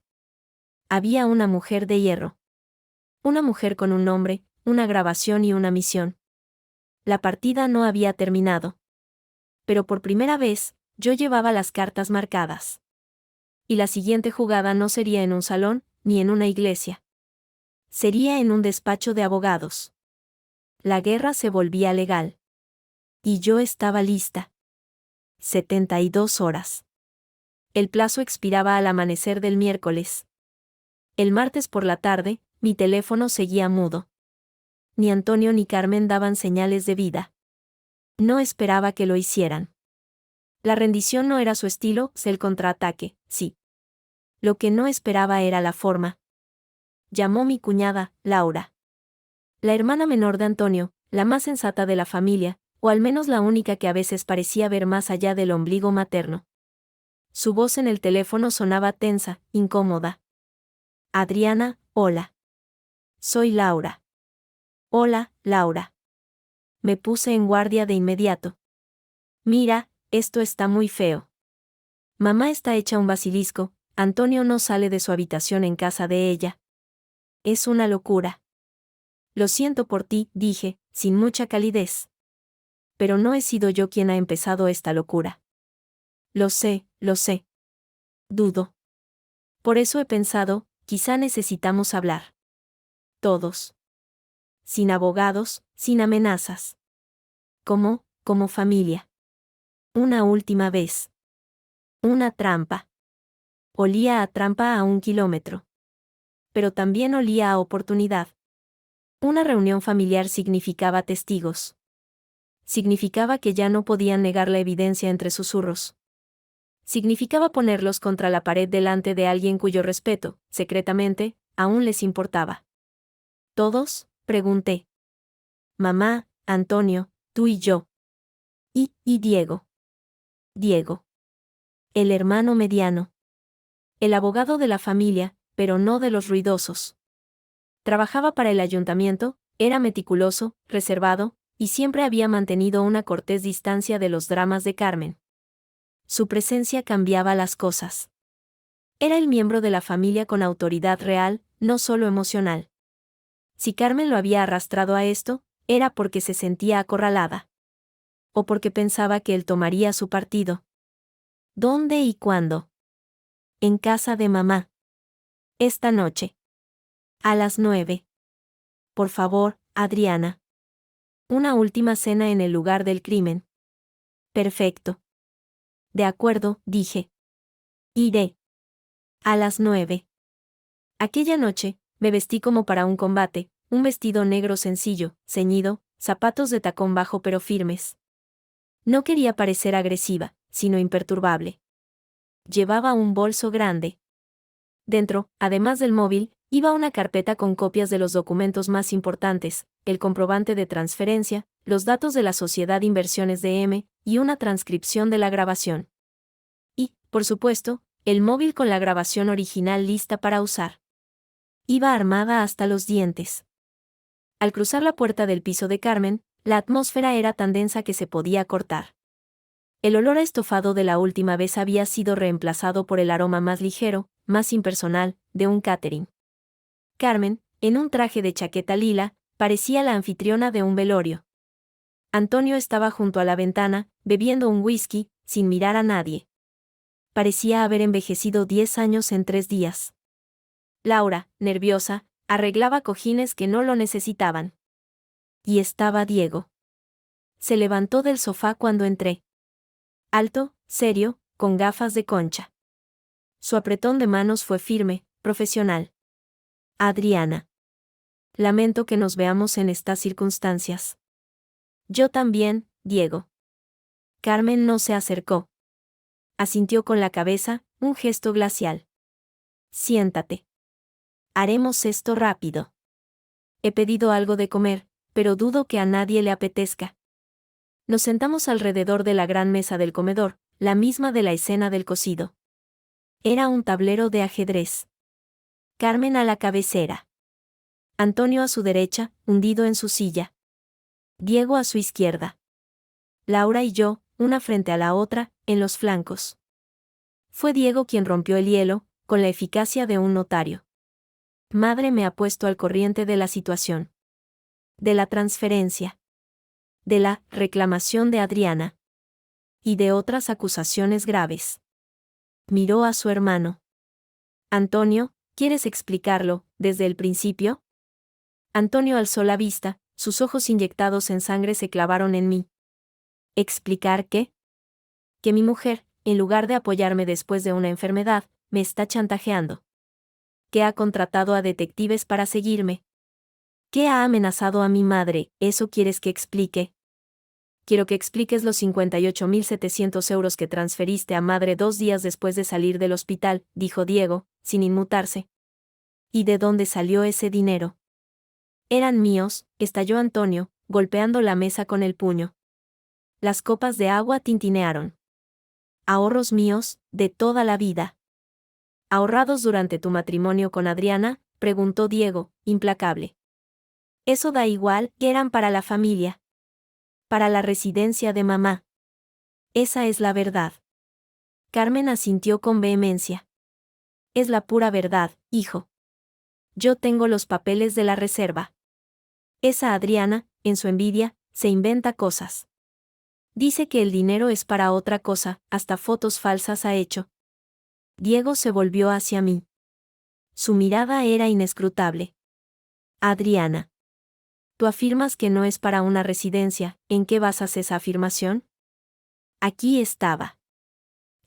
Había una mujer de hierro. Una mujer con un nombre, una grabación y una misión. La partida no había terminado. Pero por primera vez, yo llevaba las cartas marcadas. Y la siguiente jugada no sería en un salón, ni en una iglesia. Sería en un despacho de abogados. La guerra se volvía legal. Y yo estaba lista. 72 horas. El plazo expiraba al amanecer del miércoles. El martes por la tarde, mi teléfono seguía mudo. Ni Antonio ni Carmen daban señales de vida. No esperaba que lo hicieran. La rendición no era su estilo, el contraataque, sí. Lo que no esperaba era la forma. Llamó mi cuñada, Laura. La hermana menor de Antonio, la más sensata de la familia, o al menos la única que a veces parecía ver más allá del ombligo materno. Su voz en el teléfono sonaba tensa, incómoda. Adriana, hola. Soy Laura. Hola, Laura. Me puse en guardia de inmediato. Mira, esto está muy feo. Mamá está hecha un basilisco, Antonio no sale de su habitación en casa de ella. Es una locura. Lo siento por ti, dije, sin mucha calidez. Pero no he sido yo quien ha empezado esta locura. Lo sé, lo sé. Dudo. Por eso he pensado, quizá necesitamos hablar. Todos. Sin abogados, sin amenazas. Como familia. Una última vez. Una trampa. Olía a trampa a 1 kilómetro. Pero también olía a oportunidad. Una reunión familiar significaba testigos. Significaba que ya no podían negar la evidencia entre susurros. Significaba ponerlos contra la pared delante de alguien cuyo respeto, secretamente, aún les importaba. ¿Todos?, pregunté. Mamá, Antonio, tú y yo. Y Diego. Diego. El hermano mediano. El abogado de la familia, pero no de los ruidosos. Trabajaba para el ayuntamiento, era meticuloso, reservado, y siempre había mantenido una cortés distancia de los dramas de Carmen. Su presencia cambiaba las cosas. Era el miembro de la familia con autoridad real, no solo emocional. Si Carmen lo había arrastrado a esto, era porque se sentía acorralada. O porque pensaba que él tomaría su partido. ¿Dónde y cuándo? En casa de mamá. Esta noche. A las 9. Por favor, Adriana. Una última cena en el lugar del crimen. Perfecto. De acuerdo, dije. Iré. A las 9. Aquella noche, me vestí como para un combate, un vestido negro sencillo, ceñido, zapatos de tacón bajo pero firmes. No quería parecer agresiva, sino imperturbable. Llevaba un bolso grande. Dentro, además del móvil, iba una carpeta con copias de los documentos más importantes, el comprobante de transferencia, los datos de la Sociedad Inversiones de M, y una transcripción de la grabación. Y, por supuesto, el móvil con la grabación original lista para usar. Iba armada hasta los dientes. Al cruzar la puerta del piso de Carmen, la atmósfera era tan densa que se podía cortar. El olor a estofado de la última vez había sido reemplazado por el aroma más ligero, más impersonal, de un catering. Carmen, en un traje de chaqueta lila, parecía la anfitriona de un velorio. Antonio estaba junto a la ventana, bebiendo un whisky, sin mirar a nadie. Parecía haber envejecido 10 años en 3 días. Laura, nerviosa, arreglaba cojines que no lo necesitaban. Y estaba Diego. Se levantó del sofá cuando entré. Alto, serio, con gafas de concha. Su apretón de manos fue firme, profesional. Adriana. Lamento que nos veamos en estas circunstancias. Yo también, Diego. Carmen no se acercó. Asintió con la cabeza, un gesto glacial. Siéntate. Haremos esto rápido. He pedido algo de comer, pero dudo que a nadie le apetezca. Nos sentamos alrededor de la gran mesa del comedor, la misma de la escena del cocido. Era un tablero de ajedrez. Carmen a la cabecera. Antonio a su derecha, hundido en su silla. Diego a su izquierda. Laura y yo, una frente a la otra, en los flancos. Fue Diego quien rompió el hielo, con la eficacia de un notario. Madre me ha puesto al corriente de la situación. De la transferencia. De la reclamación de Adriana. Y de otras acusaciones graves. Miró a su hermano. Antonio, ¿quieres explicarlo, desde el principio? Antonio alzó la vista, sus ojos inyectados en sangre se clavaron en mí. ¿Explicar qué? Que mi mujer, en lugar de apoyarme después de una enfermedad, me está chantajeando. Que ha contratado a detectives para seguirme. Que ha amenazado a mi madre, ¿eso quieres que explique? Quiero que expliques los 58.700 euros que transferiste a madre 2 días después de salir del hospital, dijo Diego, sin inmutarse. ¿Y de dónde salió ese dinero? Eran míos, estalló Antonio, golpeando la mesa con el puño. Las copas de agua tintinearon. Ahorros míos, de toda la vida. ¿Ahorrados durante tu matrimonio con Adriana?, preguntó Diego, implacable. Eso da igual, que eran para la familia. Para la residencia de mamá. Esa es la verdad. Carmen asintió con vehemencia. Es la pura verdad, hijo. Yo tengo los papeles de la reserva. Esa Adriana, en su envidia, se inventa cosas. Dice que el dinero es para otra cosa, hasta fotos falsas ha hecho. Diego se volvió hacia mí. Su mirada era inescrutable. Adriana. Tú afirmas que no es para una residencia, ¿en qué basas esa afirmación? Aquí estaba.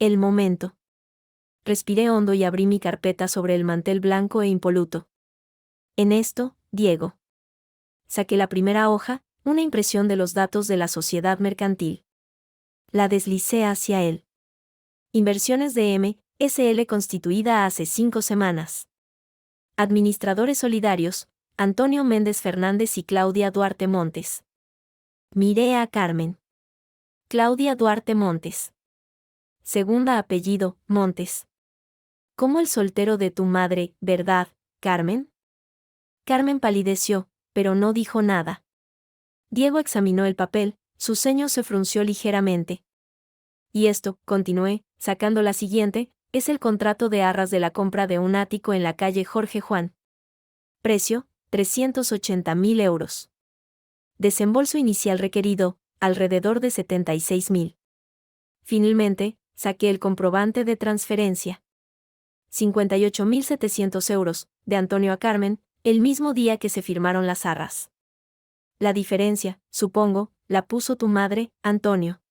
El momento. Respiré hondo y abrí mi carpeta sobre el mantel blanco e impoluto. En esto, Diego. Saqué la primera hoja, una impresión de los datos de la sociedad mercantil. La deslicé hacia él. Inversiones de M.S.L. constituida hace 5 semanas. Administradores solidarios, Antonio Méndez Fernández y Claudia Duarte Montes. Miré a Carmen. Claudia Duarte Montes. Segunda apellido, Montes. Como el soltero de tu madre, ¿verdad, Carmen? Carmen palideció, pero no dijo nada. Diego examinó el papel, su ceño se frunció ligeramente. Y esto, continué, sacando la siguiente, es el contrato de arras de la compra de un ático en la calle Jorge Juan. Precio, 380.000 euros. Desembolso inicial requerido, alrededor de 76.000. Finalmente, saqué el comprobante de transferencia. 58.700 euros, de Antonio a Carmen, el mismo día que se firmaron las arras. La diferencia, supongo, la puso tu madre, Antonio.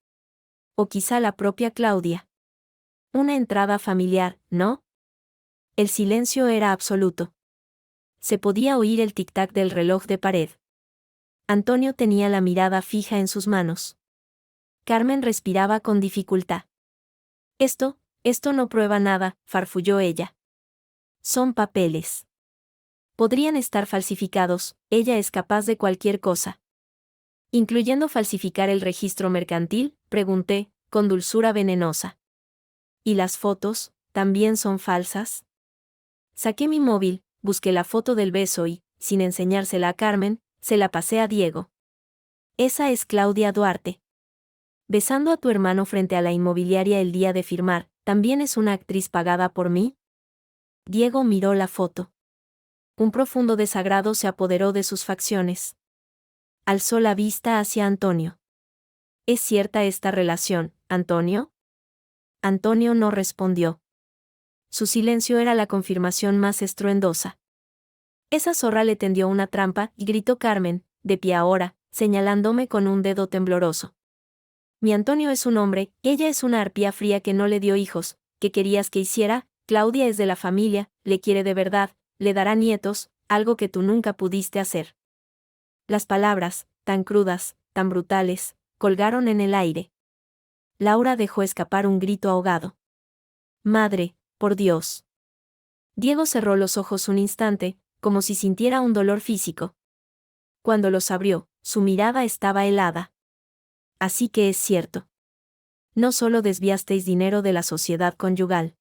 O quizá la propia Claudia. Una entrada familiar, ¿no? El silencio era absoluto. Se podía oír el tic-tac del reloj de pared. Antonio tenía la mirada fija en sus manos. Carmen respiraba con dificultad. Esto no prueba nada, farfulló ella. Son papeles. Podrían estar falsificados, ella es capaz de cualquier cosa. ¿Incluyendo falsificar el registro mercantil?, pregunté, con dulzura venenosa. ¿Y las fotos, también son falsas? Saqué mi móvil, busqué la foto del beso y, sin enseñársela a Carmen, se la pasé a Diego. Esa es Claudia Duarte. Besando a tu hermano frente a la inmobiliaria el día de firmar, ¿también es una actriz pagada por mí? Diego miró la foto. Un profundo desagrado se apoderó de sus facciones. Alzó la vista hacia Antonio. ¿Es cierta esta relación, Antonio? Antonio no respondió. Su silencio era la confirmación más estruendosa. Esa zorra le tendió una trampa, y gritó Carmen, de pie ahora, señalándome con un dedo tembloroso. Mi Antonio es un hombre, ella es una arpía fría que no le dio hijos. ¿Qué querías que hiciera? Claudia es de la familia, le quiere de verdad, le dará nietos, algo que tú nunca pudiste hacer. Las palabras, tan crudas, tan brutales, colgaron en el aire. Laura dejó escapar un grito ahogado. Madre, por Dios. Diego cerró los ojos un instante, como si sintiera un dolor físico. Cuando los abrió, su mirada estaba helada. Así que es cierto. No solo desviasteis dinero de la sociedad conyugal.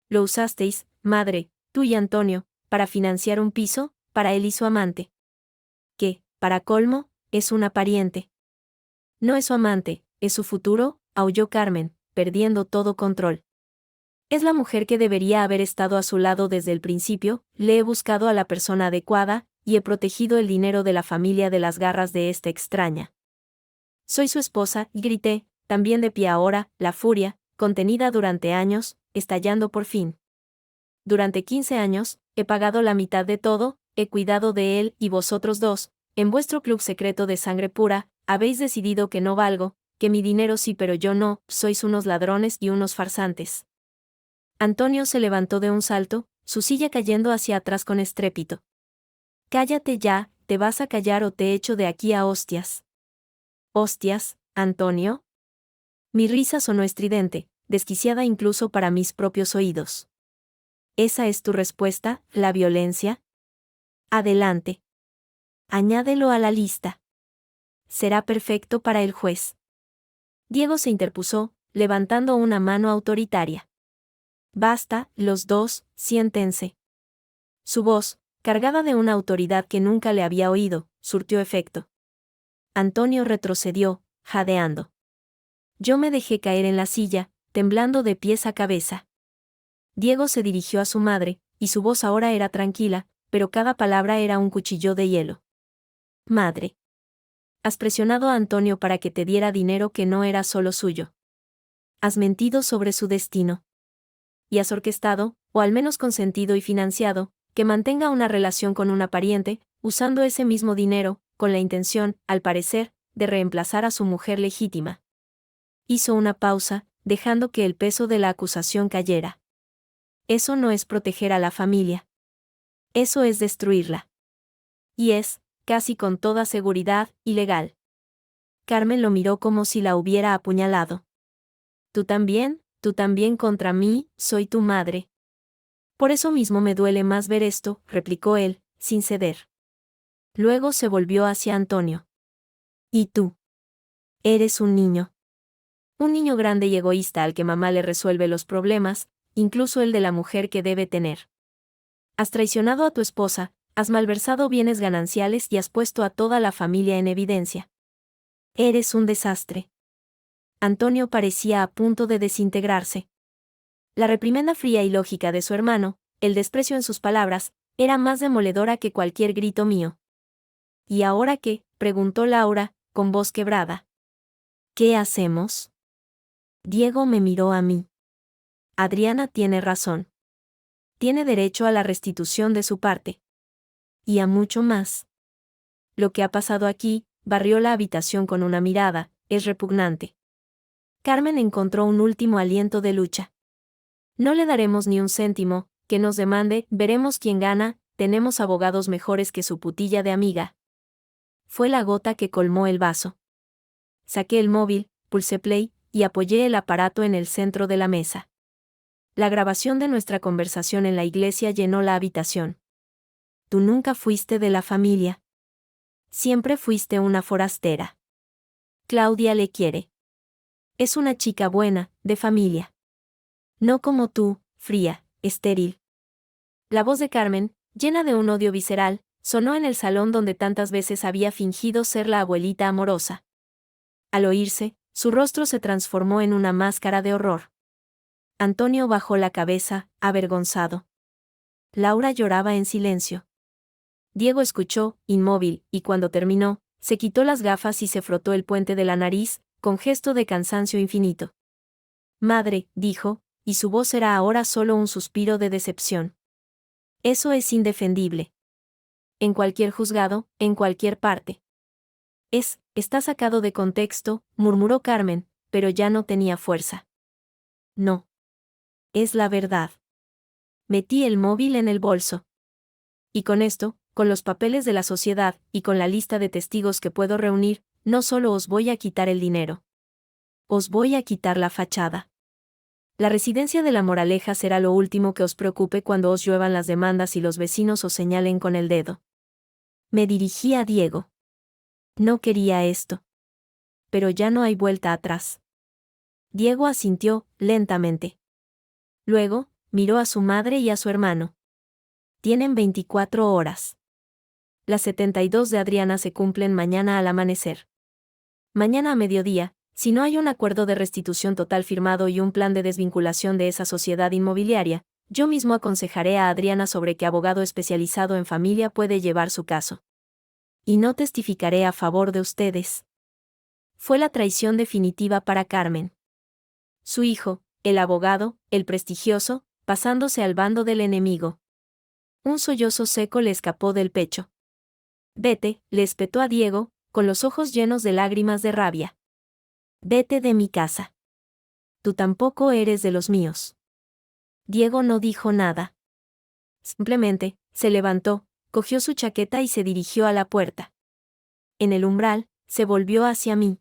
Lo usasteis, madre, tú y Antonio, para financiar un piso, para él y su amante. Que, para colmo, es una pariente. No es su amante, es su futuro, aulló Carmen, perdiendo todo control. Es la mujer que debería haber estado a su lado desde el principio, le he buscado a la persona adecuada, y he protegido el dinero de la familia de las garras de esta extraña. Soy su esposa, y grité, también de pie ahora, la furia, contenida durante años, estallando por fin. Durante 15 años, he pagado la mitad de todo, he cuidado de él y vosotros dos, en vuestro club secreto de sangre pura, habéis decidido que no valgo, que mi dinero sí pero yo no, sois unos ladrones y unos farsantes. Antonio se levantó de un salto, su silla cayendo hacia atrás con estrépito. Cállate ya, te vas a callar o te echo de aquí a hostias. ¿Hostias, Antonio? Mi risa sonó estridente, desquiciada incluso para mis propios oídos. ¿Esa es tu respuesta, la violencia? Adelante. Añádelo a la lista. Será perfecto para el juez. Diego se interpuso, levantando una mano autoritaria. Basta, los dos, siéntense. Su voz, cargada de una autoridad que nunca le había oído, surtió efecto. Antonio retrocedió, jadeando. Yo me dejé caer en la silla, temblando de pies a cabeza. Diego se dirigió a su madre, y su voz ahora era tranquila, pero cada palabra era un cuchillo de hielo. Madre. Has presionado a Antonio para que te diera dinero que no era solo suyo. Has mentido sobre su destino. Y has orquestado, o al menos consentido y financiado, que mantenga una relación con una pariente, usando ese mismo dinero, con la intención, al parecer, de reemplazar a su mujer legítima. Hizo una pausa, dejando que el peso de la acusación cayera. Eso no es proteger a la familia. Eso es destruirla. Y es, casi con toda seguridad, ilegal. Carmen lo miró como si la hubiera apuñalado. Tú también contra mí, soy tu madre. Por eso mismo me duele más ver esto, replicó él, sin ceder. Luego se volvió hacia Antonio. ¿Y tú? Eres un niño. Un niño grande y egoísta al que mamá le resuelve los problemas, incluso el de la mujer que debe tener. Has traicionado a tu esposa, has malversado bienes gananciales y has puesto a toda la familia en evidencia. Eres un desastre. Antonio parecía a punto de desintegrarse. La reprimenda fría y lógica de su hermano, el desprecio en sus palabras, era más demoledora que cualquier grito mío. ¿Y ahora qué?, preguntó Laura, con voz quebrada. ¿Qué hacemos? Diego me miró a mí. Adriana tiene razón. Tiene derecho a la restitución de su parte. Y a mucho más. Lo que ha pasado aquí, barrió la habitación con una mirada, es repugnante. Carmen encontró un último aliento de lucha. No le daremos ni un céntimo, que nos demande, veremos quién gana, tenemos abogados mejores que su putilla de amiga. Fue la gota que colmó el vaso. Saqué el móvil, pulsé play, y apoyé el aparato en el centro de la mesa. La grabación de nuestra conversación en la iglesia llenó la habitación. Tú nunca fuiste de la familia. Siempre fuiste una forastera. Claudia le quiere. Es una chica buena, de familia. No como tú, fría, estéril. La voz de Carmen, llena de un odio visceral, sonó en el salón donde tantas veces había fingido ser la abuelita amorosa. Al oírse, su rostro se transformó en una máscara de horror. Antonio bajó la cabeza, avergonzado. Laura lloraba en silencio. Diego escuchó, inmóvil, y cuando terminó, se quitó las gafas y se frotó el puente de la nariz, con gesto de cansancio infinito. Madre, dijo, y su voz era ahora solo un suspiro de decepción. Eso es indefendible. En cualquier juzgado, en cualquier parte. Está sacado de contexto, murmuró Carmen, pero ya no tenía fuerza. No. Es la verdad. Metí el móvil en el bolso. Y con esto, con los papeles de la sociedad, y con la lista de testigos que puedo reunir, no solo os voy a quitar el dinero. Os voy a quitar la fachada. La residencia de La Moraleja será lo último que os preocupe cuando os lluevan las demandas y los vecinos os señalen con el dedo. Me dirigí a Diego. No quería esto. Pero ya no hay vuelta atrás. Diego asintió, lentamente. Luego, miró a su madre y a su hermano. Tienen 24 horas. Las 72 de Adriana se cumplen mañana al amanecer. Mañana a mediodía, si no hay un acuerdo de restitución total firmado y un plan de desvinculación de esa sociedad inmobiliaria, yo mismo aconsejaré a Adriana sobre qué abogado especializado en familia puede llevar su caso. Y no testificaré a favor de ustedes. Fue la traición definitiva para Carmen. Su hijo, el abogado, el prestigioso, pasándose al bando del enemigo. Un sollozo seco le escapó del pecho. Vete, le espetó a Diego, con los ojos llenos de lágrimas de rabia. Vete de mi casa. Tú tampoco eres de los míos. Diego no dijo nada. Simplemente, se levantó, cogió su chaqueta y se dirigió a la puerta. En el umbral, se volvió hacia mí.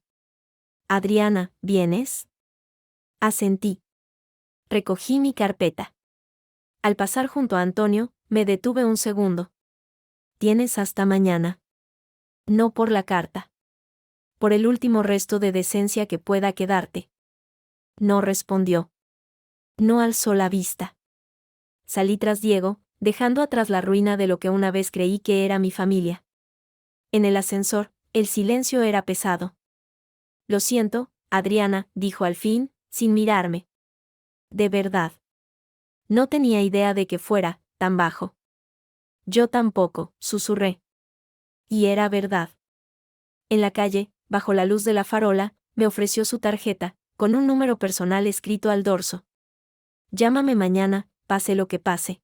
Adriana, ¿vienes? Asentí. Recogí mi carpeta. Al pasar junto a Antonio, me detuve un segundo. Tienes hasta mañana. No por la carta. Por el último resto de decencia que pueda quedarte. No respondió. No alzó la vista. Salí tras Diego, dejando atrás la ruina de lo que una vez creí que era mi familia. En el ascensor, el silencio era pesado. Lo siento, Adriana, dijo al fin, sin mirarme. De verdad. No tenía idea de que fuera tan bajo. Yo tampoco, susurré. Y era verdad. En la calle, bajo la luz de la farola, me ofreció su tarjeta, con un número personal escrito al dorso. Llámame mañana, pase lo que pase.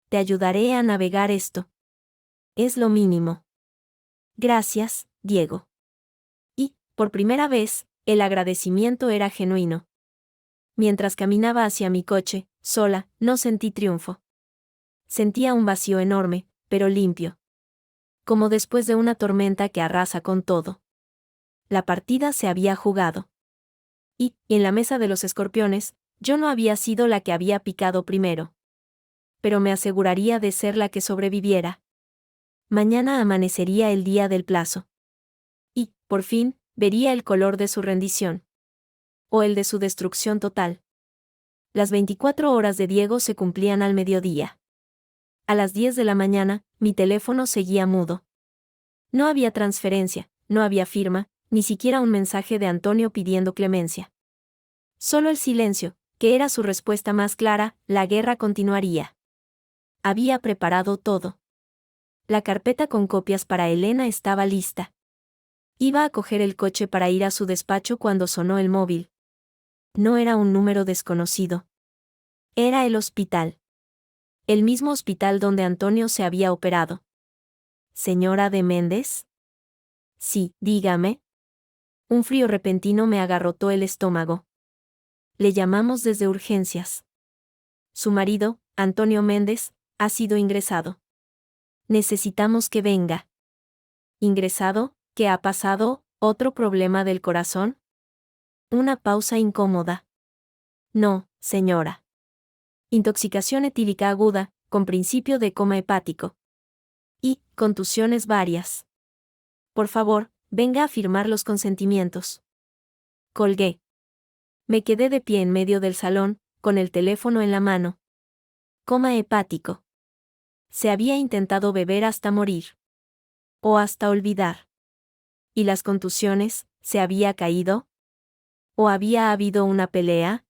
Te ayudaré a navegar esto. Es lo mínimo. Gracias, Diego. Y, por primera vez, el agradecimiento era genuino. Mientras caminaba hacia mi coche, sola, no sentí triunfo. Sentía un vacío enorme, pero limpio. Como después de una tormenta que arrasa con todo. La partida se había jugado. Y, en la mesa de los escorpiones, yo no había sido la que había picado primero. Pero me aseguraría de ser la que sobreviviera. Mañana amanecería el día del plazo. Y, por fin, vería el color de su rendición. O el de su destrucción total. Las 24 horas de Diego se cumplían al mediodía. A las 10 de la mañana, mi teléfono seguía mudo. No había transferencia, no había firma, ni siquiera un mensaje de Antonio pidiendo clemencia. Solo el silencio, que era su respuesta más clara: la guerra continuaría. Había preparado todo. La carpeta con copias para Elena estaba lista. Iba a coger el coche para ir a su despacho cuando sonó el móvil. No era un número desconocido. Era el hospital. El mismo hospital donde Antonio se había operado. ¿Señora de Méndez? Sí, dígame. Un frío repentino me agarrotó el estómago. Le llamamos desde urgencias. Su marido, Antonio Méndez, ha sido ingresado. Necesitamos que venga. ¿Ingresado? ¿Qué ha pasado? ¿Otro problema del corazón? Una pausa incómoda. No, señora. Intoxicación etílica aguda, con principio de coma hepático. Y contusiones varias. Por favor, venga a firmar los consentimientos. Colgué. Me quedé de pie en medio del salón, con el teléfono en la mano. Coma hepático. Se había intentado beber hasta morir. O hasta olvidar. ¿Y las contusiones? ¿Se había caído? ¿O había habido una pelea?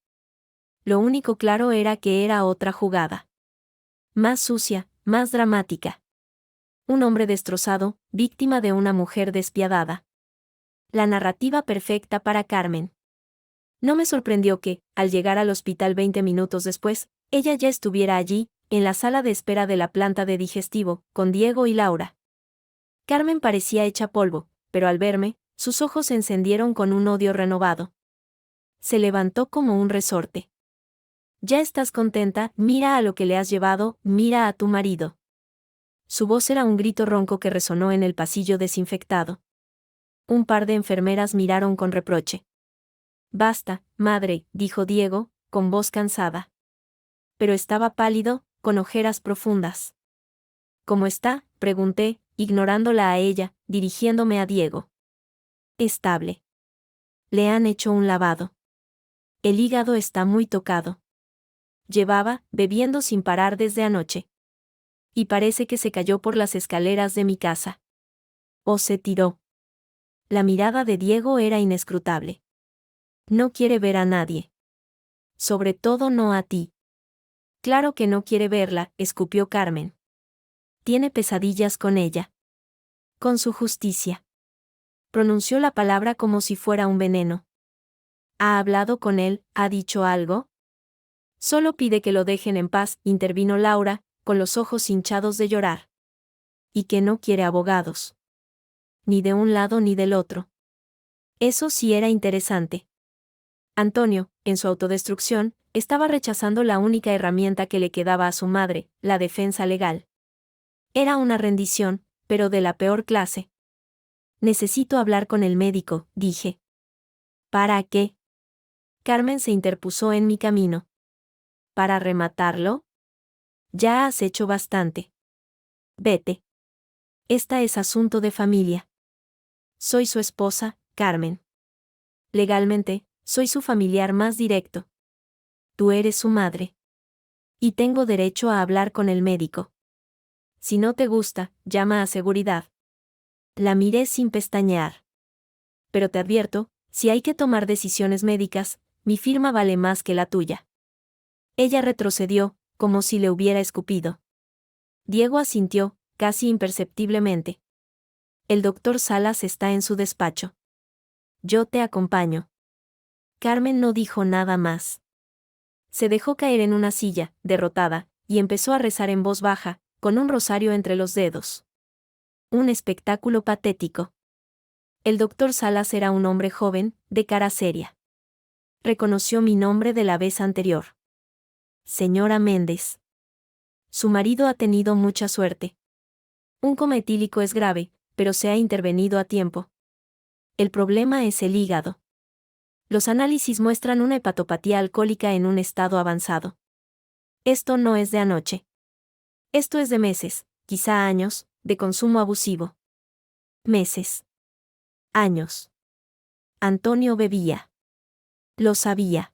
Lo único claro era que era otra jugada. Más sucia, más dramática. Un hombre destrozado, víctima de una mujer despiadada. La narrativa perfecta para Carmen. No me sorprendió que, al llegar al hospital 20 minutos después, ella ya estuviera allí, en la sala de espera de la planta de digestivo, con Diego y Laura. Carmen parecía hecha polvo, pero al verme, sus ojos se encendieron con un odio renovado. Se levantó como un resorte. Ya estás contenta, mira a lo que le has llevado, mira a tu marido. Su voz era un grito ronco que resonó en el pasillo desinfectado. Un par de enfermeras miraron con reproche. Basta, madre, dijo Diego, con voz cansada. Pero estaba pálido, con ojeras profundas. ¿Cómo está?, pregunté, ignorándola a ella, dirigiéndome a Diego. Estable. Le han hecho un lavado. El hígado está muy tocado. Llevaba, bebiendo sin parar desde anoche. Y parece que se cayó por las escaleras de mi casa. O se tiró. La mirada de Diego era inescrutable. No quiere ver a nadie. Sobre todo no a ti. Claro que no quiere verla, escupió Carmen. Tiene pesadillas con ella. Con su justicia. Pronunció la palabra como si fuera un veneno. ¿Ha hablado con él? ¿Ha dicho algo? Solo pide que lo dejen en paz, intervino Laura, con los ojos hinchados de llorar. Y que no quiere abogados. Ni de un lado ni del otro. Eso sí era interesante. Antonio, en su autodestrucción, estaba rechazando la única herramienta que le quedaba a su madre, la defensa legal. Era una rendición, pero de la peor clase. Necesito hablar con el médico, dije. ¿Para qué? Carmen se interpuso en mi camino. ¿Para rematarlo? Ya has hecho bastante. Vete. Esta es asunto de familia. Soy su esposa, Carmen. Legalmente, soy su familiar más directo. Tú eres su madre. Y tengo derecho a hablar con el médico. Si no te gusta, llama a seguridad. La miré sin pestañear. Pero te advierto, si hay que tomar decisiones médicas, mi firma vale más que la tuya. Ella retrocedió, como si le hubiera escupido. Diego asintió, casi imperceptiblemente. El doctor Salas está en su despacho. Yo te acompaño. Carmen no dijo nada más. Se dejó caer en una silla, derrotada, y empezó a rezar en voz baja, con un rosario entre los dedos. Un espectáculo patético. El doctor Salas era un hombre joven, de cara seria. Reconoció mi nombre de la vez anterior. Señora Méndez. Su marido ha tenido mucha suerte. Un coma etílico es grave, pero se ha intervenido a tiempo. El problema es el hígado. Los análisis muestran una hepatopatía alcohólica en un estado avanzado. Esto no es de anoche. Esto es de meses, quizá años, de consumo abusivo. Meses. Años. Antonio bebía. Lo sabía.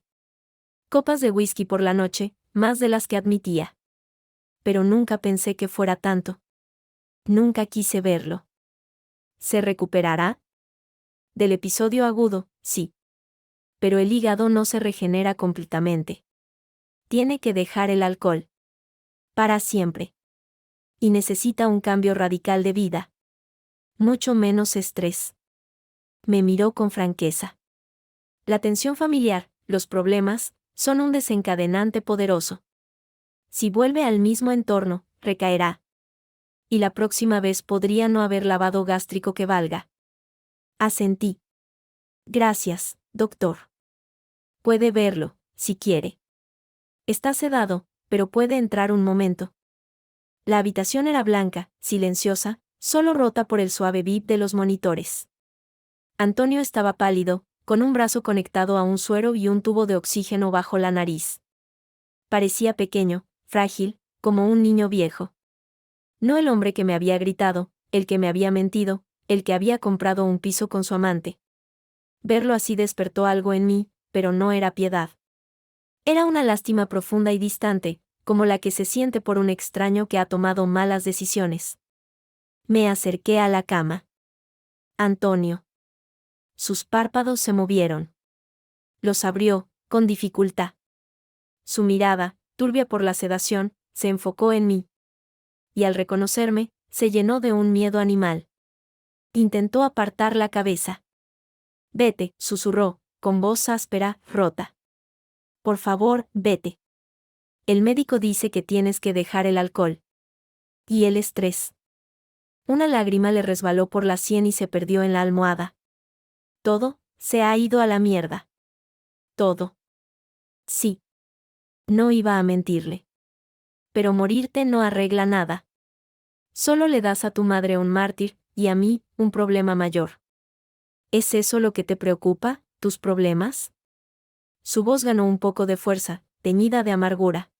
Copas de whisky por la noche, más de las que admitía. Pero nunca pensé que fuera tanto. Nunca quise verlo. ¿Se recuperará? Del episodio agudo, sí. Pero el hígado no se regenera completamente. Tiene que dejar el alcohol. Para siempre. Y necesita un cambio radical de vida. Mucho menos estrés. Me miró con franqueza. La tensión familiar, los problemas, son un desencadenante poderoso. Si vuelve al mismo entorno, recaerá. Y la próxima vez podría no haber lavado gástrico que valga. Asentí. Gracias, doctor. Puede verlo, si quiere. Está sedado, pero puede entrar un momento. La habitación era blanca, silenciosa, solo rota por el suave bip de los monitores. Antonio estaba pálido, con un brazo conectado a un suero y un tubo de oxígeno bajo la nariz. Parecía pequeño, frágil, como un niño viejo. No el hombre que me había gritado, el que me había mentido, el que había comprado un piso con su amante. Verlo así despertó algo en mí, pero no era piedad. Era una lástima profunda y distante, como la que se siente por un extraño que ha tomado malas decisiones. Me acerqué a la cama. Antonio. Sus párpados se movieron. Los abrió, con dificultad. Su mirada, turbia por la sedación, se enfocó en mí. Y al reconocerme, se llenó de un miedo animal. Intentó apartar la cabeza. Vete, susurró, con voz áspera, rota. Por favor, vete. El médico dice que tienes que dejar el alcohol. Y el estrés. Una lágrima le resbaló por la sien y se perdió en la almohada. Todo, se ha ido a la mierda. Todo. Sí. No iba a mentirle. Pero morirte no arregla nada. Solo le das a tu madre un mártir, y a mí, un problema mayor. ¿Es eso lo que te preocupa, tus problemas? Su voz ganó un poco de fuerza, teñida de amargura.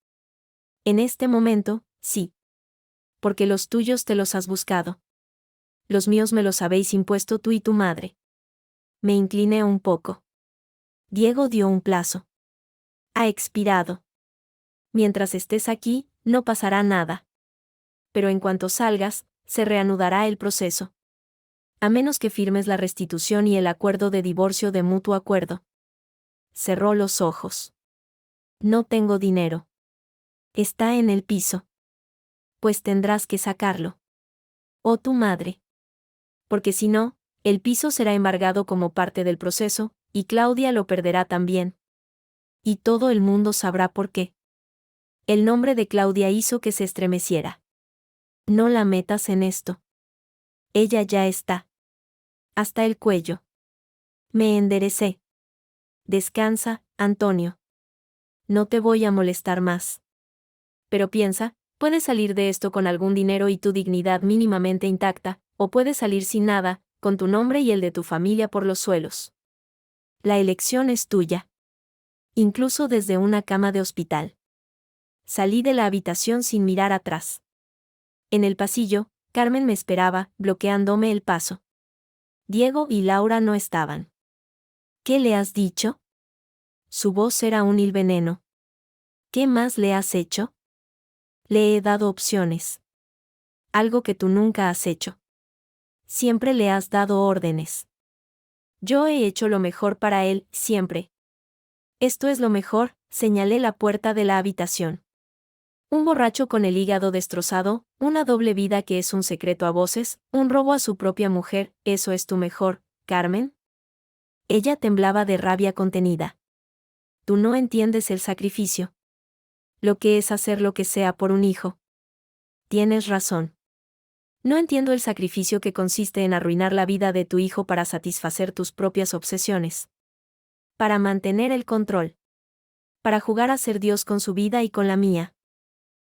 En este momento, sí. Porque los tuyos te los has buscado. Los míos me los habéis impuesto tú y tu madre. Me incliné un poco. Diego dio un plazo. Ha expirado. Mientras estés aquí, no pasará nada. Pero en cuanto salgas, se reanudará el proceso. A menos que firmes la restitución y el acuerdo de divorcio de mutuo acuerdo. Cerró los ojos. No tengo dinero. Está en el piso. Pues tendrás que sacarlo. O tu madre. Porque si no, el piso será embargado como parte del proceso, y Claudia lo perderá también. Y todo el mundo sabrá por qué. El nombre de Claudia hizo que se estremeciera. No la metas en esto. Ella ya está. Hasta el cuello. Me enderecé. Descansa, Antonio. No te voy a molestar más. Pero piensa, puedes salir de esto con algún dinero y tu dignidad mínimamente intacta, o puedes salir sin nada, con tu nombre y el de tu familia por los suelos. La elección es tuya. Incluso desde una cama de hospital. Salí de la habitación sin mirar atrás. En el pasillo, Carmen me esperaba, bloqueándome el paso. Diego y Laura no estaban. ¿Qué le has dicho? Su voz era un veneno. ¿Qué más le has hecho? Le he dado opciones. Algo que tú nunca has hecho. Siempre le has dado órdenes. Yo he hecho lo mejor para él, siempre. Esto es lo mejor, señalé la puerta de la habitación. Un borracho con el hígado destrozado, una doble vida que es un secreto a voces, un robo a su propia mujer, ¿eso es tu mejor, Carmen? Ella temblaba de rabia contenida. Tú no entiendes el sacrificio. Lo que es hacer lo que sea por un hijo. Tienes razón. No entiendo el sacrificio que consiste en arruinar la vida de tu hijo para satisfacer tus propias obsesiones. Para mantener el control. Para jugar a ser Dios con su vida y con la mía.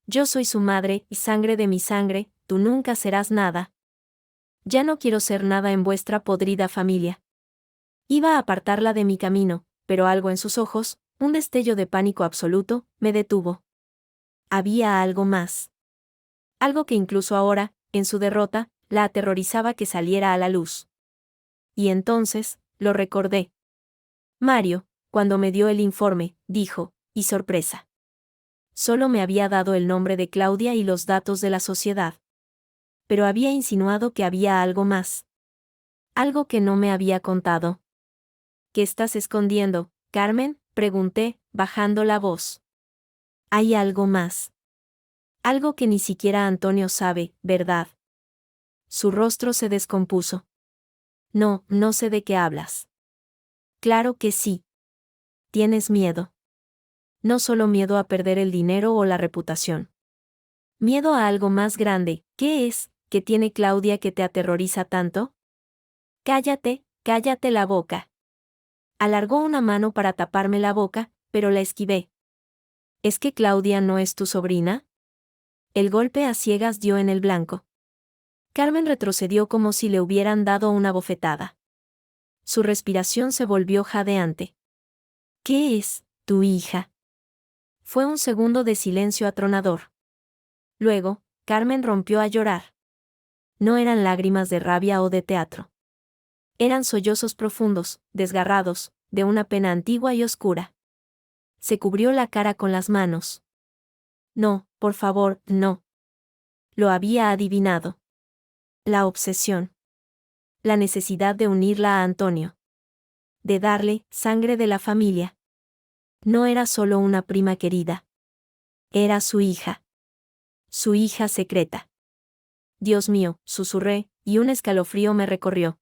Yo soy su madre, y sangre de mi sangre, tú nunca serás nada. Ya no quiero ser nada en vuestra podrida familia. Iba a apartarla de mi camino, pero algo en sus ojos, un destello de pánico absoluto, me detuvo. Había algo más. Algo que incluso ahora, en su derrota, la aterrorizaba que saliera a la luz. Y entonces, lo recordé. Mario, cuando me dio el informe, dijo, y sorpresa. Solo me había dado el nombre de Claudia y los datos de la sociedad. Pero había insinuado que había algo más. Algo que no me había contado. ¿Qué estás escondiendo, Carmen?, pregunté, bajando la voz. Hay algo más. Algo que ni siquiera Antonio sabe, ¿verdad? Su rostro se descompuso. No, no sé de qué hablas. Claro que sí. Tienes miedo. No solo miedo a perder el dinero o la reputación. Miedo a algo más grande. ¿Qué es, que tiene Claudia que te aterroriza tanto? Cállate, cállate la boca. Alargó una mano para taparme la boca, pero la esquivé. ¿Es que Claudia no es tu sobrina? El golpe a ciegas dio en el blanco. Carmen retrocedió como si le hubieran dado una bofetada. Su respiración se volvió jadeante. ¿Qué es, tu hija? Fue un segundo de silencio atronador. Luego, Carmen rompió a llorar. No eran lágrimas de rabia o de teatro. Eran sollozos profundos, desgarrados, de una pena antigua y oscura. Se cubrió la cara con las manos. No, por favor, no. Lo había adivinado. La obsesión. La necesidad de unirla a Antonio. De darle sangre de la familia. No era solo una prima querida. Era su hija. Su hija secreta. Dios mío, susurré, y un escalofrío me recorrió.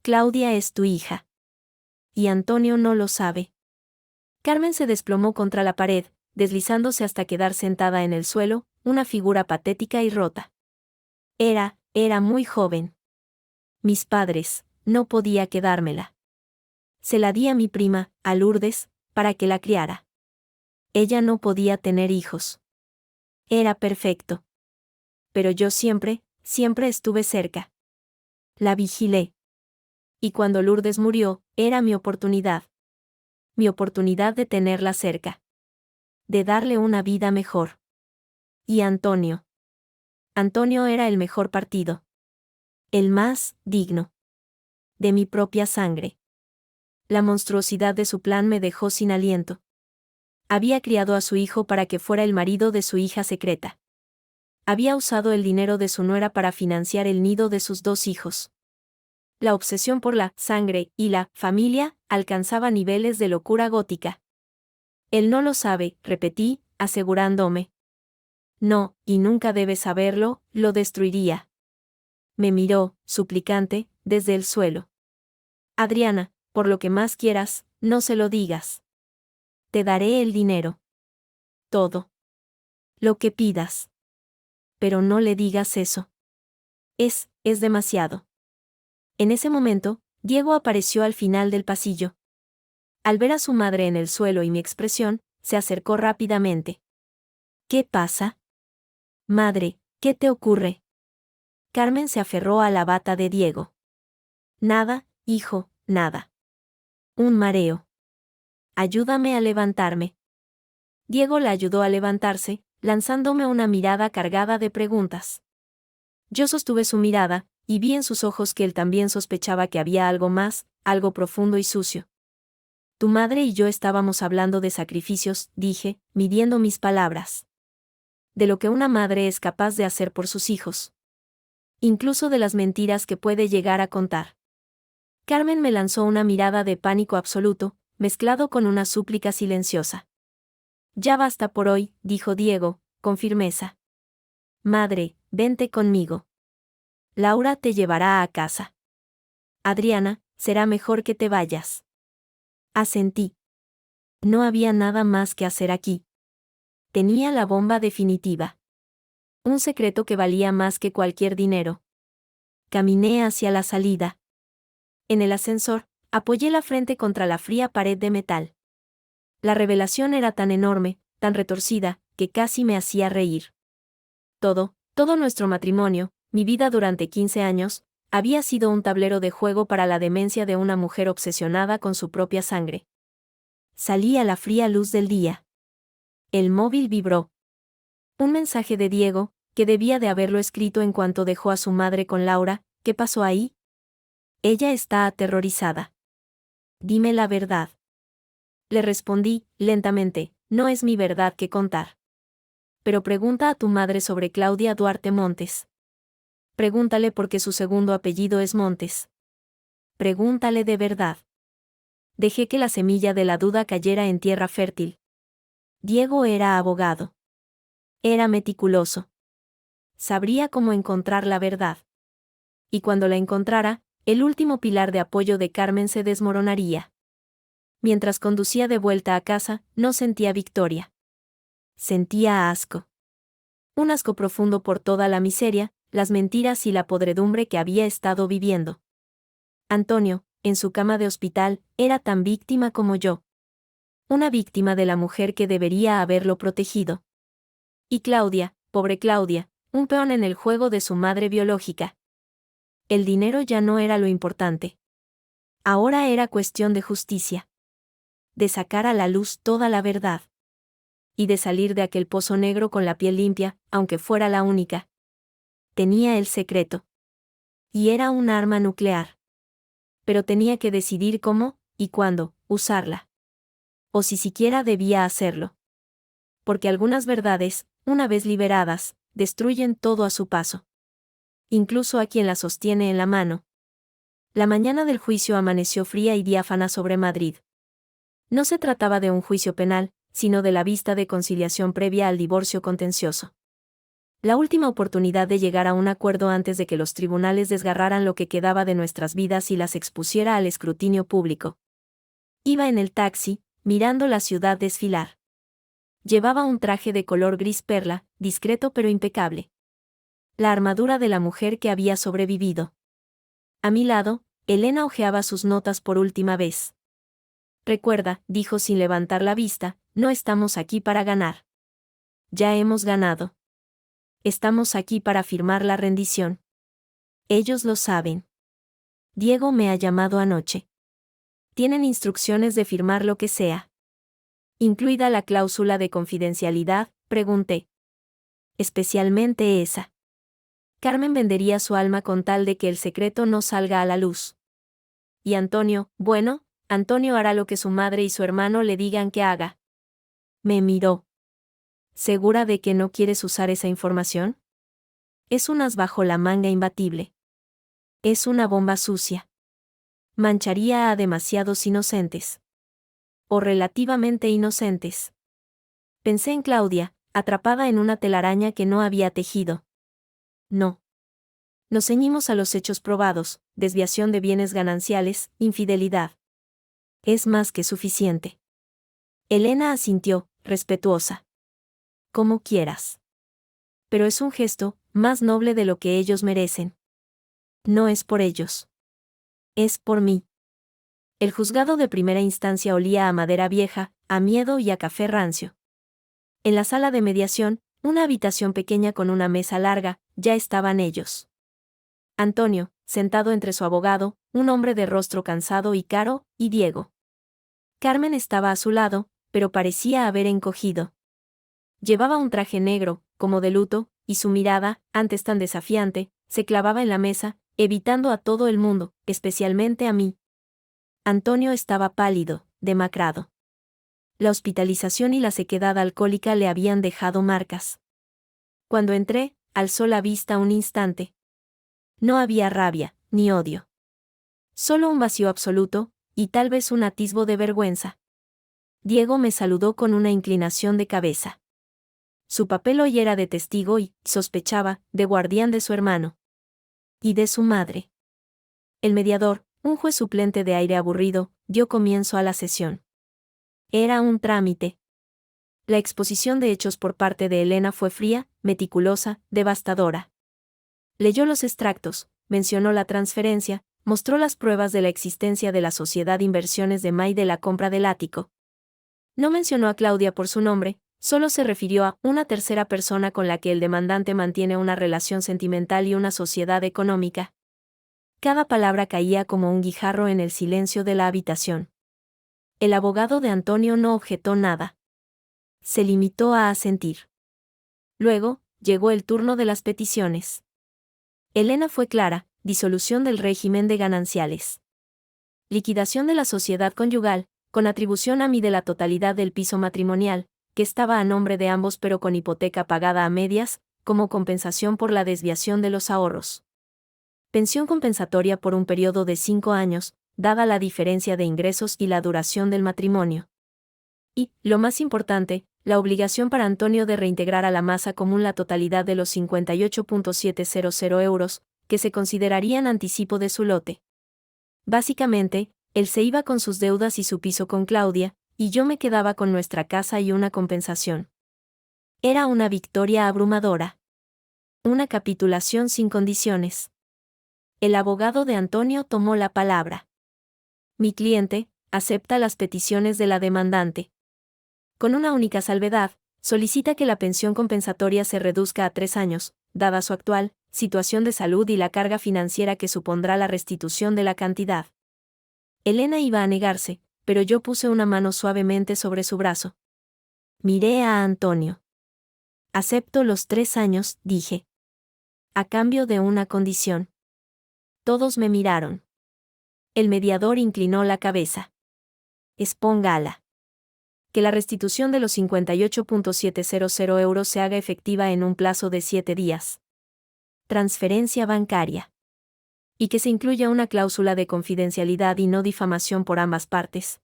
Claudia es tu hija. Y Antonio no lo sabe. Carmen se desplomó contra la pared, deslizándose hasta quedar sentada en el suelo, una figura patética y rota. Era muy joven. Mis padres, no podía quedármela. Se la di a mi prima, a Lourdes, para que la criara. Ella no podía tener hijos. Era perfecto. Pero yo siempre estuve cerca. La vigilé. Y cuando Lourdes murió, era mi oportunidad. Mi oportunidad de tenerla cerca. De darle una vida mejor. Y Antonio. Antonio era el mejor partido. El más digno. De mi propia sangre. La monstruosidad de su plan me dejó sin aliento. Había criado a su hijo para que fuera el marido de su hija secreta. Había usado el dinero de su nuera para financiar el nido de sus 2 hijos. La obsesión por la sangre y la familia alcanzaba niveles de locura gótica. Él no lo sabe, repetí, asegurándome. No, y nunca debe saberlo, lo destruiría. Me miró, suplicante, desde el suelo. Adriana, por lo que más quieras, no se lo digas. Te daré el dinero. Todo. Lo que pidas. Pero no le digas eso. Es demasiado. En ese momento, Diego apareció al final del pasillo. Al ver a su madre en el suelo y mi expresión, se acercó rápidamente. ¿Qué pasa? Madre, ¿qué te ocurre? Carmen se aferró a la bata de Diego. Nada, hijo, nada. Un mareo. Ayúdame a levantarme. Diego la ayudó a levantarse, lanzándome una mirada cargada de preguntas. Yo sostuve su mirada, y vi en sus ojos que él también sospechaba que había algo más, algo profundo y sucio. Tu madre y yo estábamos hablando de sacrificios, dije, midiendo mis palabras. De lo que una madre es capaz de hacer por sus hijos. Incluso de las mentiras que puede llegar a contar. Carmen me lanzó una mirada de pánico absoluto, mezclado con una súplica silenciosa. Ya basta por hoy, dijo Diego, con firmeza. Madre, vente conmigo. Laura te llevará a casa. Adriana, será mejor que te vayas. Asentí. No había nada más que hacer aquí. Tenía la bomba definitiva. Un secreto que valía más que cualquier dinero. Caminé hacia la salida. En el ascensor, apoyé la frente contra la fría pared de metal. La revelación era tan enorme, tan retorcida, que casi me hacía reír. Todo nuestro matrimonio, mi vida durante 15 años, había sido un tablero de juego para la demencia de una mujer obsesionada con su propia sangre. Salí a la fría luz del día. El móvil vibró. Un mensaje de Diego, que debía de haberlo escrito en cuanto dejó a su madre con Laura. ¿Qué pasó ahí? Ella está aterrorizada. Dime la verdad. Le respondí, lentamente, no es mi verdad que contar. Pero pregunta a tu madre sobre Claudia Duarte Montes. Pregúntale por qué su segundo apellido es Montes. Pregúntale de verdad. Dejé que la semilla de la duda cayera en tierra fértil. Diego era abogado. Era meticuloso. Sabría cómo encontrar la verdad. Y cuando la encontrara, el último pilar de apoyo de Carmen se desmoronaría. Mientras conducía de vuelta a casa, no sentía victoria. Sentía asco. Un asco profundo por toda la miseria, las mentiras y la podredumbre que había estado viviendo. Antonio, en su cama de hospital, era tan víctima como yo. Una víctima de la mujer que debería haberlo protegido. Y Claudia, pobre Claudia, un peón en el juego de su madre biológica. El dinero ya no era lo importante. Ahora era cuestión de justicia. De sacar a la luz toda la verdad. Y de salir de aquel pozo negro con la piel limpia, aunque fuera la única. Tenía el secreto. Y era un arma nuclear. Pero tenía que decidir cómo, y cuándo, usarla. O si siquiera debía hacerlo. porque algunas verdades, una vez liberadas, destruyen todo a su paso. Incluso a quien la sostiene en la mano. La mañana del juicio amaneció fría y diáfana sobre Madrid. No se trataba de un juicio penal, sino de la vista de conciliación previa al divorcio contencioso. La última oportunidad de llegar a un acuerdo antes de que los tribunales desgarraran lo que quedaba de nuestras vidas y las expusiera al escrutinio público. Iba en el taxi, mirando la ciudad desfilar. Llevaba un traje de color gris perla, discreto pero impecable. La armadura de la mujer que había sobrevivido. A mi lado, Elena hojeaba sus notas por última vez. Recuerda, dijo sin levantar la vista, no estamos aquí para ganar. Ya hemos ganado. Estamos aquí para firmar la rendición. Ellos lo saben. Diego me ha llamado anoche. Tienen instrucciones de firmar lo que sea. Incluida la cláusula de confidencialidad, pregunté. Especialmente esa. Carmen vendería su alma con tal de que el secreto no salga a la luz. Y Antonio, bueno, Antonio hará lo que su madre y su hermano le digan que haga. Me miró. ¿Segura de que no quieres usar esa información? Es un as bajo la manga imbatible. Es una bomba sucia. Mancharía a demasiados inocentes. O relativamente inocentes. Pensé en Claudia, atrapada en una telaraña que no había tejido. No. Nos ceñimos a los hechos probados, desviación de bienes gananciales, infidelidad. Es más que suficiente. Elena asintió, respetuosa. Como quieras. Pero es un gesto, más noble de lo que ellos merecen. No es por ellos. Es por mí. El juzgado de primera instancia olía a madera vieja, a miedo y a café rancio. En la sala de mediación, una habitación pequeña con una mesa larga, ya estaban ellos. Antonio, sentado entre su abogado, un hombre de rostro cansado y caro, y Diego. Carmen estaba a su lado, pero parecía haber encogido. Llevaba un traje negro, como de luto, y su mirada, antes tan desafiante, se clavaba en la mesa, evitando a todo el mundo, especialmente a mí. Antonio estaba pálido, demacrado. La hospitalización y la sequedad alcohólica le habían dejado marcas. Cuando entré, alzó la vista un instante. No había rabia, ni odio. Solo un vacío absoluto, y tal vez un atisbo de vergüenza. Diego me saludó con una inclinación de cabeza. Su papel hoy era de testigo y, sospechaba, de guardián de su hermano. Y de su madre. El mediador, un juez suplente de aire aburrido, dio comienzo a la sesión. Era un trámite. La exposición de hechos por parte de Elena fue fría, meticulosa, devastadora. Leyó los extractos, mencionó la transferencia, mostró las pruebas de la existencia de la sociedad Inversiones de May de la compra del ático. No mencionó a Claudia por su nombre, solo se refirió a una tercera persona con la que el demandante mantiene una relación sentimental y una sociedad económica. Cada palabra caía como un guijarro en el silencio de la habitación. El abogado de Antonio no objetó nada. Se limitó a asentir. Luego, llegó el turno de las peticiones. Elena fue clara: disolución del régimen de gananciales. Liquidación de la sociedad conyugal, con atribución a mí de la totalidad del piso matrimonial, que estaba a nombre de ambos pero con hipoteca pagada a medias, como compensación por la desviación de los ahorros. Pensión compensatoria por un periodo de 5 años, dada la diferencia de ingresos y la duración del matrimonio. Y, lo más importante, la obligación para Antonio de reintegrar a la masa común la totalidad de los 58.700 euros, que se considerarían anticipo de su lote. Básicamente, él se iba con sus deudas y su piso con Claudia, y yo me quedaba con nuestra casa y una compensación. Era una victoria abrumadora. Una capitulación sin condiciones. El abogado de Antonio tomó la palabra. Mi cliente acepta las peticiones de la demandante. Con una única salvedad, solicita que la pensión compensatoria se reduzca a 3 años, dada su actual situación de salud y la carga financiera que supondrá la restitución de la cantidad. Elena iba a negarse, pero yo puse una mano suavemente sobre su brazo. Miré a Antonio. Acepto los 3 años, dije. A cambio de una condición. Todos me miraron. El mediador inclinó la cabeza. Expóngala. que la restitución de los 58.700 euros se haga efectiva en un plazo de 7 días. Transferencia bancaria. Y que se incluya una cláusula de confidencialidad y no difamación por ambas partes.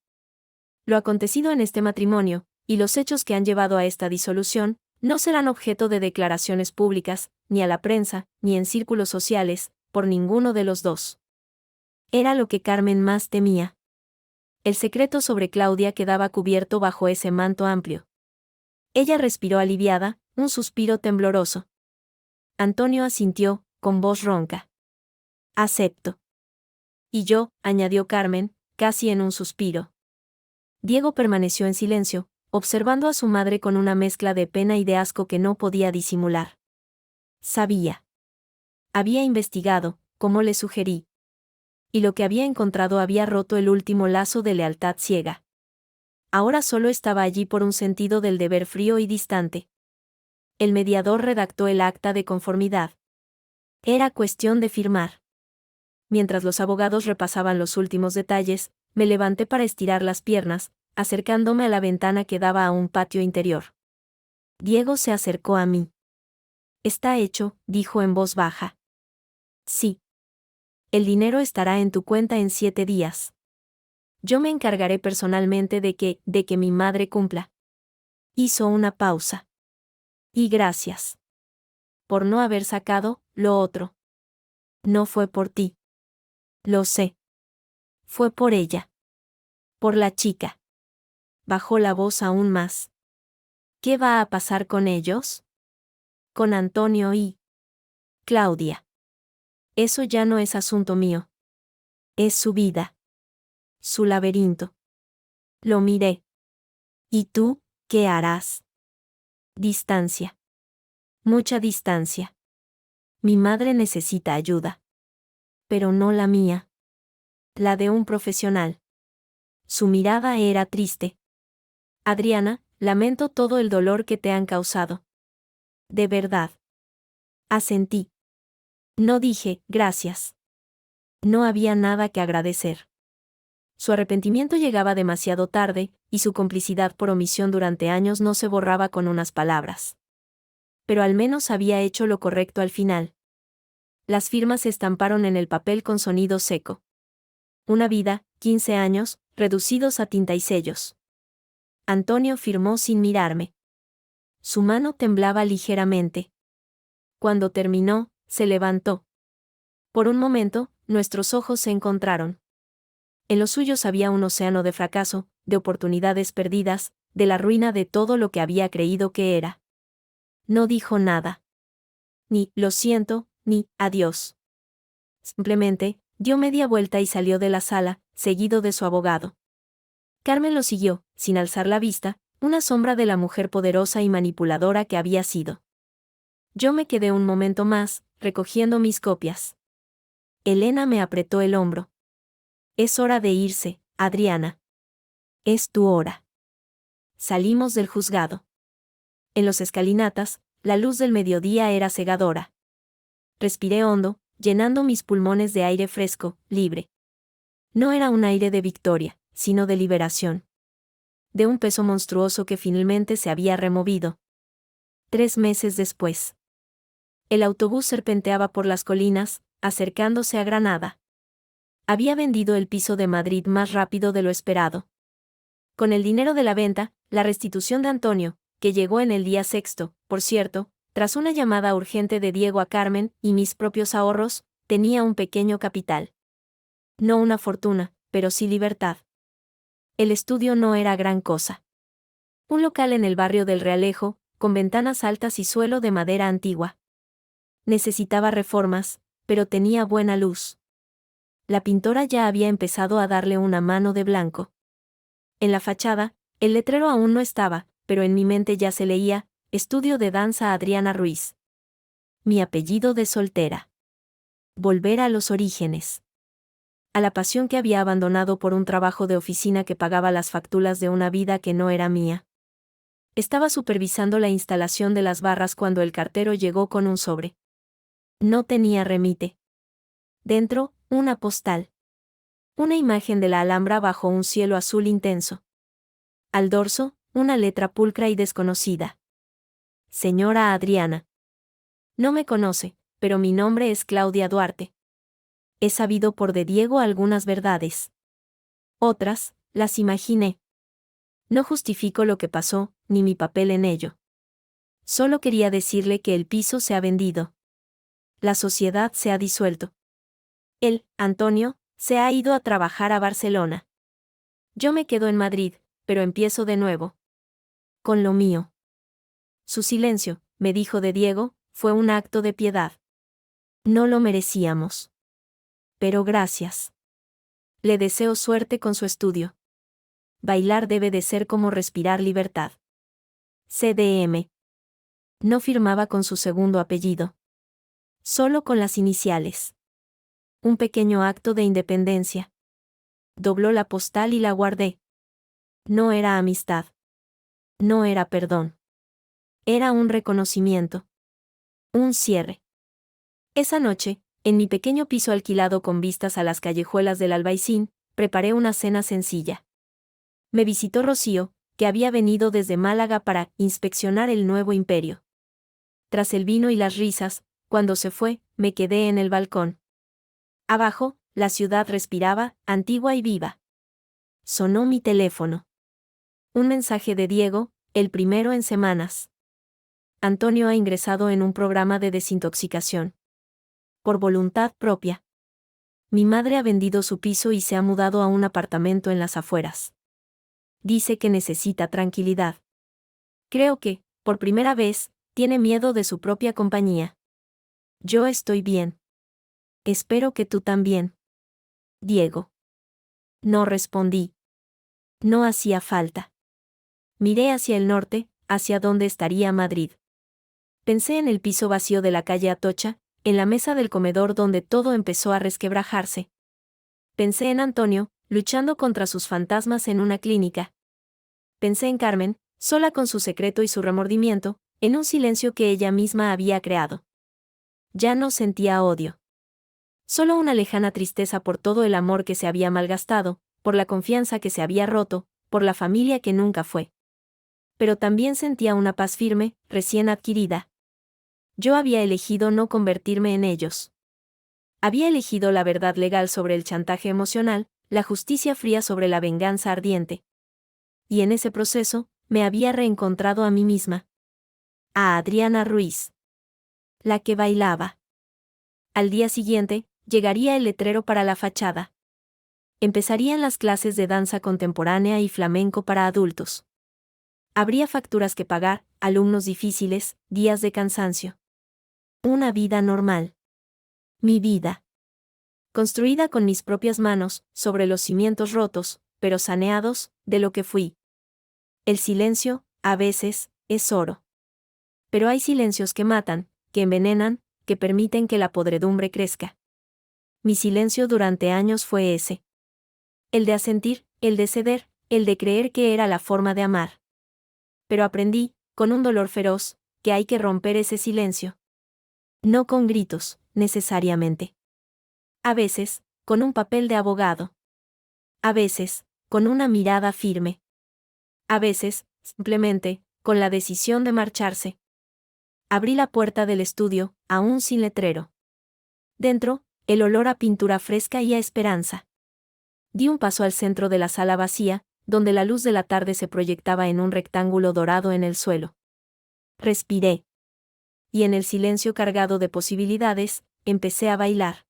Lo acontecido en este matrimonio, y los hechos que han llevado a esta disolución, no serán objeto de declaraciones públicas, ni a la prensa, ni en círculos sociales, por ninguno de los dos. Era lo que Carmen más temía. El secreto sobre Claudia quedaba cubierto bajo ese manto amplio. Ella respiró aliviada, un suspiro tembloroso. Antonio asintió, con voz ronca. Acepto. Y yo, añadió Carmen, casi en un suspiro. Diego permaneció en silencio, observando a su madre con una mezcla de pena y de asco que no podía disimular. Sabía. Había investigado, como le sugerí. Y lo que había encontrado había roto el último lazo de lealtad ciega. Ahora solo estaba allí por un sentido del deber frío y distante. El mediador redactó el acta de conformidad. Era cuestión de firmar. Mientras los abogados repasaban los últimos detalles, me levanté para estirar las piernas, acercándome a la ventana que daba a un patio interior. Diego se acercó a mí. Está hecho, dijo en voz baja. Sí. El dinero estará en tu cuenta en 7 días. Yo me encargaré personalmente de que mi madre cumpla. Hizo una pausa. Y gracias. Por no haber sacado lo otro. No fue por ti. Lo sé. Fue por ella. Por la chica. Bajó la voz aún más. ¿Qué va a pasar con ellos? Con Antonio y Claudia. Eso ya no es asunto mío. Es su vida. Su laberinto. Lo miré. ¿Y tú, qué harás? Distancia. Mucha distancia. Mi madre necesita ayuda. Pero no la mía. La de un profesional. Su mirada era triste. Adriana, lamento todo el dolor que te han causado. De verdad. Asentí. No dije, gracias. No había nada que agradecer. Su arrepentimiento llegaba demasiado tarde, y su complicidad por omisión durante años no se borraba con unas palabras. Pero al menos había hecho lo correcto al final. Las firmas se estamparon en el papel con sonido seco. Una vida, 15 años, reducidos a tinta y sellos. Antonio firmó sin mirarme. Su mano temblaba ligeramente. Cuando terminó, se levantó. Por un momento, nuestros ojos se encontraron. En los suyos había un océano de fracaso, de oportunidades perdidas, de la ruina de todo lo que había creído que era. No dijo nada. Ni, lo siento, ni, adiós. Simplemente, dio media vuelta y salió de la sala, seguido de su abogado. Carmen lo siguió, sin alzar la vista, una sombra de la mujer poderosa y manipuladora que había sido. Yo me quedé un momento más, recogiendo mis copias. Elena me apretó el hombro. Es hora de irse, Adriana. Es tu hora. Salimos del juzgado. En los escalinatas, la luz del mediodía era cegadora. Respiré hondo, llenando mis pulmones de aire fresco, libre. No era un aire de victoria, sino de liberación. De un peso monstruoso que finalmente se había removido. 3 meses después. El autobús serpenteaba por las colinas, acercándose a Granada. Había vendido el piso de Madrid más rápido de lo esperado. Con el dinero de la venta, la restitución de Antonio, que llegó en el día sexto, por cierto, tras una llamada urgente de Diego a Carmen, y mis propios ahorros, tenía un pequeño capital. No una fortuna, pero sí libertad. El estudio no era gran cosa. Un local en el barrio del Realejo, con ventanas altas y suelo de madera antigua. Necesitaba reformas, pero tenía buena luz. La pintora ya había empezado a darle una mano de blanco. En la fachada, el letrero aún no estaba, pero en mi mente ya se leía, Estudio de Danza Adriana Ruiz. Mi apellido de soltera. Volver a los orígenes. A la pasión que había abandonado por un trabajo de oficina que pagaba las facturas de una vida que no era mía. Estaba supervisando la instalación de las barras cuando el cartero llegó con un sobre. No tenía remite. Dentro, una postal. Una imagen de la Alhambra bajo un cielo azul intenso. Al dorso, Una letra pulcra y desconocida. Señora Adriana. No me conoce, pero mi nombre es Claudia Duarte. He sabido por de Diego algunas verdades. Otras, las imaginé. No justifico lo que pasó, ni mi papel en ello. Solo quería decirle que el piso se ha vendido. La sociedad se ha disuelto. Él, Antonio, se ha ido a trabajar a Barcelona. Yo me quedo en Madrid, pero empiezo de nuevo. Con lo mío. Su silencio, me dijo de Diego, fue un acto de piedad. No lo merecíamos. Pero gracias. Le deseo suerte con su estudio. Bailar debe de ser como respirar libertad. CDM. No firmaba con su segundo apellido. Solo con las iniciales. Un pequeño acto de independencia. Dobló la postal y la guardé. No era amistad. No era perdón. Era un reconocimiento. Un cierre. Esa noche, en mi pequeño piso alquilado con vistas a las callejuelas del Albaicín, preparé una cena sencilla. Me visitó Rocío, que había venido desde Málaga para inspeccionar el nuevo imperio. Tras el vino y las risas, cuando se fue, me quedé en el balcón. Abajo, la ciudad respiraba, antigua y viva. Sonó mi teléfono. Un mensaje de Diego, el primero en semanas. Antonio ha ingresado en un programa de desintoxicación. Por voluntad propia. Mi madre ha vendido su piso y se ha mudado a un apartamento en las afueras. Dice que necesita tranquilidad. Creo que, por primera vez, tiene miedo de su propia compañía. Yo estoy bien. Espero que tú también. Diego. No respondí. No hacía falta. Miré hacia el norte, hacia donde estaría Madrid. Pensé en el piso vacío de la calle Atocha, en la mesa del comedor donde todo empezó a resquebrajarse. Pensé en Antonio, luchando contra sus fantasmas en una clínica. Pensé en Carmen, sola con su secreto y su remordimiento, en un silencio que ella misma había creado. Ya no sentía odio. Solo una lejana tristeza por todo el amor que se había malgastado, por la confianza que se había roto, por la familia que nunca fue. Pero también sentía una paz firme, recién adquirida. Yo había elegido no convertirme en ellos. Había elegido la verdad legal sobre el chantaje emocional, la justicia fría sobre la venganza ardiente. Y en ese proceso, me había reencontrado a mí misma. A Adriana Ruiz. La que bailaba. Al día siguiente, llegaría el letrero para la fachada. Empezarían las clases de danza contemporánea y flamenco para adultos. Habría facturas que pagar, alumnos difíciles, días de cansancio. Una vida normal. Mi vida. Construida con mis propias manos, sobre los cimientos rotos, pero saneados, de lo que fui. El silencio, a veces, es oro. Pero hay silencios que matan, que envenenan, que permiten que la podredumbre crezca. Mi silencio durante años fue ese. El de asentir, el de ceder, el de creer que era la forma de amar. Pero aprendí, con un dolor feroz, que hay que romper ese silencio. No con gritos, necesariamente. A veces, con un papel de abogado. A veces, con una mirada firme. A veces, simplemente, con la decisión de marcharse. Abrí la puerta del estudio, aún sin letrero. Dentro, el olor a pintura fresca y a esperanza. Di un paso al centro de la sala vacía, donde la luz de la tarde se proyectaba en un rectángulo dorado en el suelo. Respiré. Y en el silencio cargado de posibilidades, empecé a bailar.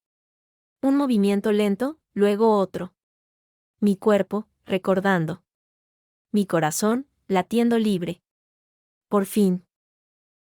Un movimiento lento, luego otro. Mi cuerpo, recordando. Mi corazón, latiendo libre. Por fin.